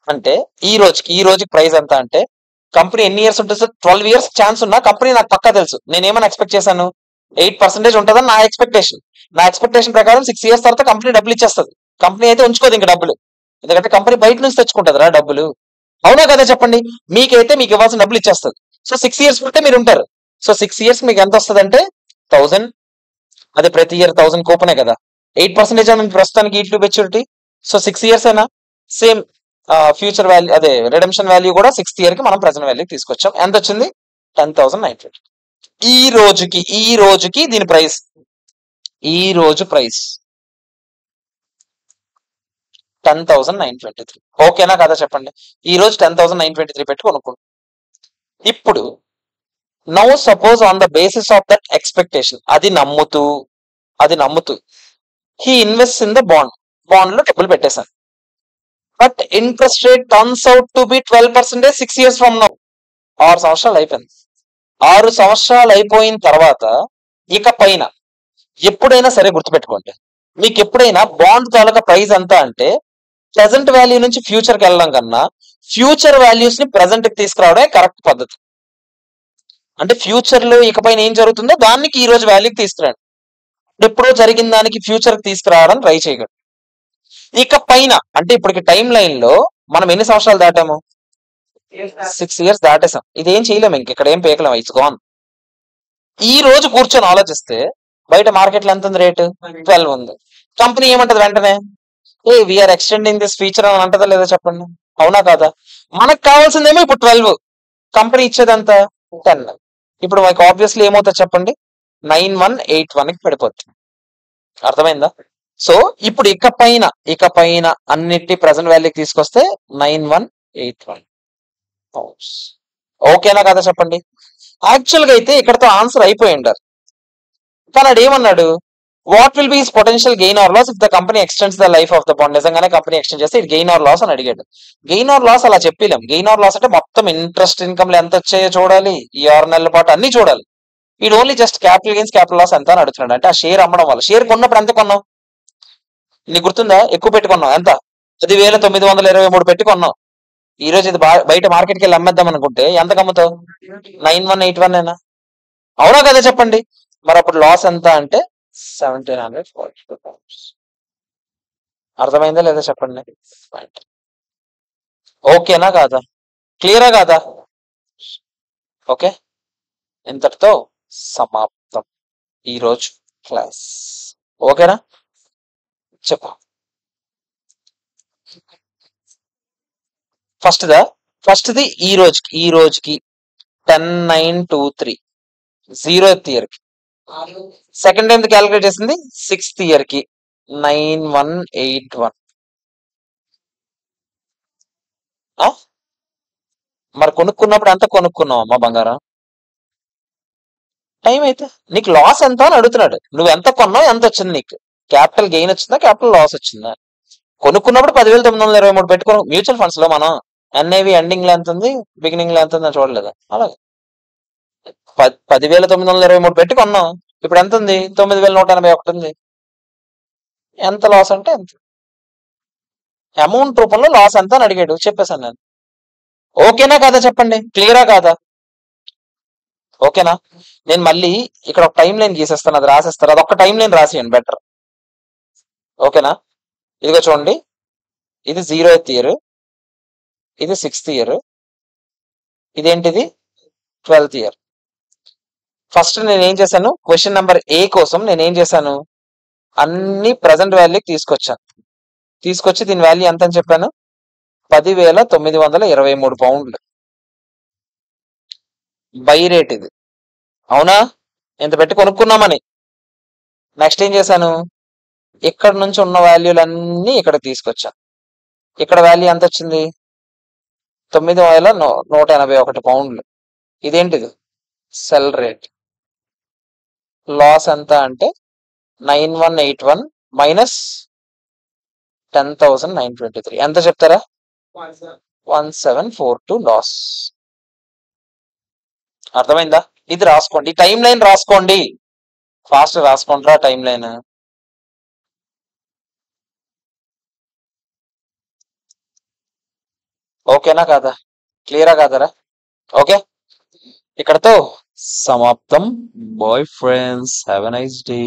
[SPEAKER 1] అంటే, ఈ రోజుకి ప్రైస్ ఎంత అంటే కంపెనీ ఎన్ని ఇయర్స్ ఉంటుంది సార్? 12 years ఛాన్స్ ఉన్నా కంపెనీ నాకు పక్కా తెలుసు. నేనేమని ఎక్స్పెక్ట్ చేశాను? 8% ఉంటుందని నా ఎక్స్పెక్టేషన్. నా ఎక్స్పెక్టేషన్ ప్రకారం 6 years తర్వాత కంపెనీ డబ్బులు ఇచ్చేస్తుంది. కంపెనీ అయితే ఉంచుకోదు ఇంకా డబ్బులు, ఎందుకంటే కంపెనీ బయట నుంచి తెచ్చుకుంటుంది రా డబ్బులు. అవునా కదా చెప్పండి. మీకైతే మీకు ఇవ్వాల్సిన డబ్బులు ఇచ్చేస్తుంది. సో 6 years ఉంటే మీరు ఉంటారు. సో 6 years మీకు ఎంత వస్తుంది అంటే 1000. అదే ప్రతి ఇయర్ 1000 కూపనే కదా. 8% అని ప్రస్తుతానికి eat to maturity. So 6 years అయినా సేమ్ ఫ్యూచర్ వాల్యూ, అదే రిడెంప్షన్ వాల్యూ కూడా 6th year కి మనం ప్రెజెంట్ వాల్యూ తీసుకొచ్చాం. ఎంత వచ్చింది? 10,950. ఈ రోజుకి దీని ప్రైస్, ఈ రోజు ప్రైస్ 10,923. ఓకేనా కదా చెప్పండి. ఈ రోజు 10,923 పెట్టి కొనుక్కోండి. ఇప్పుడు now suppose on the basis of that expectation, అది నమ్ముతూ he invest in the bond లో డబ్బులు పెట్టేశాను. But interest rate turns out to be 12% 6 years from now. 6 సంవత్సరాలు అయిపోయింది. 6 సంవత్సరాలు అయిపోయిన తర్వాత ఇక పైన ఎప్పుడైనా సరే గుర్తుపెట్టుకోండి, మీకు ఎప్పుడైనా బాండ్ తాలూకా ప్రైస్ ఎంత అంటే ప్రెసెంట్ వాల్యూ నుంచి ఫ్యూచర్ కి వెళ్ళడం కన్నా ఫ్యూచర్ వాల్యూస్ ని ప్రెసెంట్ కి తీసుకురావడమే కరెక్ట్ పద్ధతి. అంటే ఫ్యూచర్ లో ఇకపైన ఏం జరుగుతుందో దానికి ఈ రోజు వాల్యూకి తీసుకురండి. ఎప్పుడో జరిగిన దానికి ఫ్యూచర్ కి తీసుకురావడం ట్రై చేయగలరు. ఇక పైన అంటే ఇప్పటికి టైం లైన్ లో మనం ఎన్ని సంవత్సరాలు దాటాము? 6 years దాటేసాం. ఇదేం చేయలేము, ఇంక ఇక్కడ ఏం పేకలేము, ఇట్స్ గాన్. ఈ రోజు కూర్చొని ఆలోచిస్తే బయట మార్కెట్ లో ఎంత ఉంది రేటు? 12 ఉంది. కంపెనీ ఏమంటది వెంటనే? వీఆర్ ఎక్స్టెండింగ్ దిస్ ఫీచర్ అని అంటదా లేదా చెప్పండి. అవునా కాదా? మనకు కావాల్సిందేమో ఇప్పుడు 12, కంపెనీ ఇచ్చేదంత 10. ఇప్పుడు మనకు ఆబ్వియస్లీ ఏమవుతుంది చెప్పండి? 9181 కి పడిపోతుంది. అర్థమైందా? సో ఇప్పుడు ఇక పైన అన్నిటి ప్రెసెంట్ వాల్యూకి తీసుకొస్తే 9181. ఓకేనా కదా చెప్పండి. యాక్చువల్ గా అయితే ఇక్కడతో ఆన్సర్ అయిపోయి ఉండాలి, కానీ అది ఏమన్నాడు? What will be his potential gain or loss if the company extends the life of the bond. నిజంగానే కంపెనీ ఎక్స్టెండ్ చేస్తే ఇది గెయిన్ ఆర్ లాస్ అని అడిగాడు. గెయిన్ ఆర్ లాస్ అలా చెప్పలేం. గెయిన్ ఆర్ లాస్ అంటే మొత్తం ఇంట్రెస్ట్ ఇన్కమ్ ఎంత వచ్చాయో చూడాలి, ఈ 6 నెలల పాటు అన్ని చూడాలి. ఇది only just capital gains capital loss ఎంత అని అడుగుతున్నాడు. అంటే ఆ షేర్ అమ్మడం వల్ల, షేర్ కొన్నప్పుడు ఎంత కొన్నాం నీకు గుర్తుందా? ఎక్కువ పెట్టుకున్నాం. ఎంత? 10,923 పెట్టుకున్నాం. ఈ రోజు ఇది బయట మార్కెట్కి వెళ్ళి అమ్మేద్దాం అనుకుంటే ఎంత అమ్ముతావు? 9181 అయినా. అవునా కదా చెప్పండి. మరి అప్పుడు లాస్ ఎంత అంటే 1742 pounds. అర్థమైందా లేదా చెప్పండి. ఓకేనా కాదా? క్లియరా కాదా? ఓకే, ఇంతటితో సమాప్తం ఈరోజు క్లాస్. ఓకేనా? చెప్పు. ఫస్ట్ది ఈ రోజుకి 10,923 0th ఇయర్ కి. సెకండ్ టైం క్యాలిక్యులేట్ చేసింది 6th ఇయర్ కి 9181. మరి కొనుక్కున్నప్పుడు ఎంత కొనుక్కున్నావు అమ్మా బంగారం? టైం అయితే నీకు లాస్ ఎంత అని అడుగుతున్నాడు. నువ్వు ఎంత కొన్నావు, ఎంత వచ్చింది నీకు? క్యాపిటల్ గెయిన్ వచ్చిందా, క్యాపిటల్ లాస్ వచ్చిందా? కొనుక్కున్నప్పుడు 10,923 పెట్టుకుని మ్యూచువల్ ఫండ్స్ లో మనం ఎన్ఐవి ఎండింగ్ లో ఎంత ఉంది, బిగినింగ్ లో ఎంత ఉంది అని చూడలేదా? అలాగే 10,923 పెట్టి కొన్నాం. ఇప్పుడు ఎంత ఉంది? 9,181 ఉంది. ఎంత లాస్ అంటే ఎంత? అమౌంట్ రూపంలో లాస్ ఎంత అని అడిగాడు, చెప్పేశాను నేను. ఓకేనా కాదా చెప్పండి, క్లియరా కాదా? ఓకేనా? నేను మళ్ళీ ఇక్కడ ఒక టైం లైన్ గీసేస్తాను, అది రాసేస్తారు. అది ఒక టైం లైన్ రాసేయండి బెటర్. ఓకేనా? ఇదిగో చూడండి, ఇది 0th ఇయర్, ఇది 6th ఇయర్, ఇదేంటిది 12th ఇయర్. ఫస్ట్ నేను ఏం చేశాను, క్వశ్చన్ నెంబర్ ఏ కోసం నేను ఏం చేశాను, అన్ని ప్రజెంట్ వాల్యూకి తీసుకొచ్చి దీని వాల్యూ ఎంత అని చెప్పాను, 10,923 పౌండ్లు. బై రేట్ ఇది, అవునా? ఇంత పెట్టి కొనుక్కున్నామని. నెక్స్ట్ ఏం చేశాను, ఇక్కడ నుంచి ఉన్న వాల్యూలన్నీ ఇక్కడ తీసుకొచ్చాను. ఇక్కడ వాల్యూ ఎంత వచ్చింది, 9,181 పౌండ్లు. ఇదేంటిది, సెల్ రేట్. లాస్ ఎంత అంటే 9181 మైనస్ 10,923 ఎంత చెప్తారా? 1742 లాస్. అర్థమైందా? ఇది రాసుకోండి, టైం లైన్ రాసుకోండి, ఫాస్ట్ రాసుకోండిరా టైం లైన్. ఓకేనా కాదా? క్లియరా కాదరా? ఓకే, ఇక్కడతో సమాప్తం. Bye friends, have a nice day.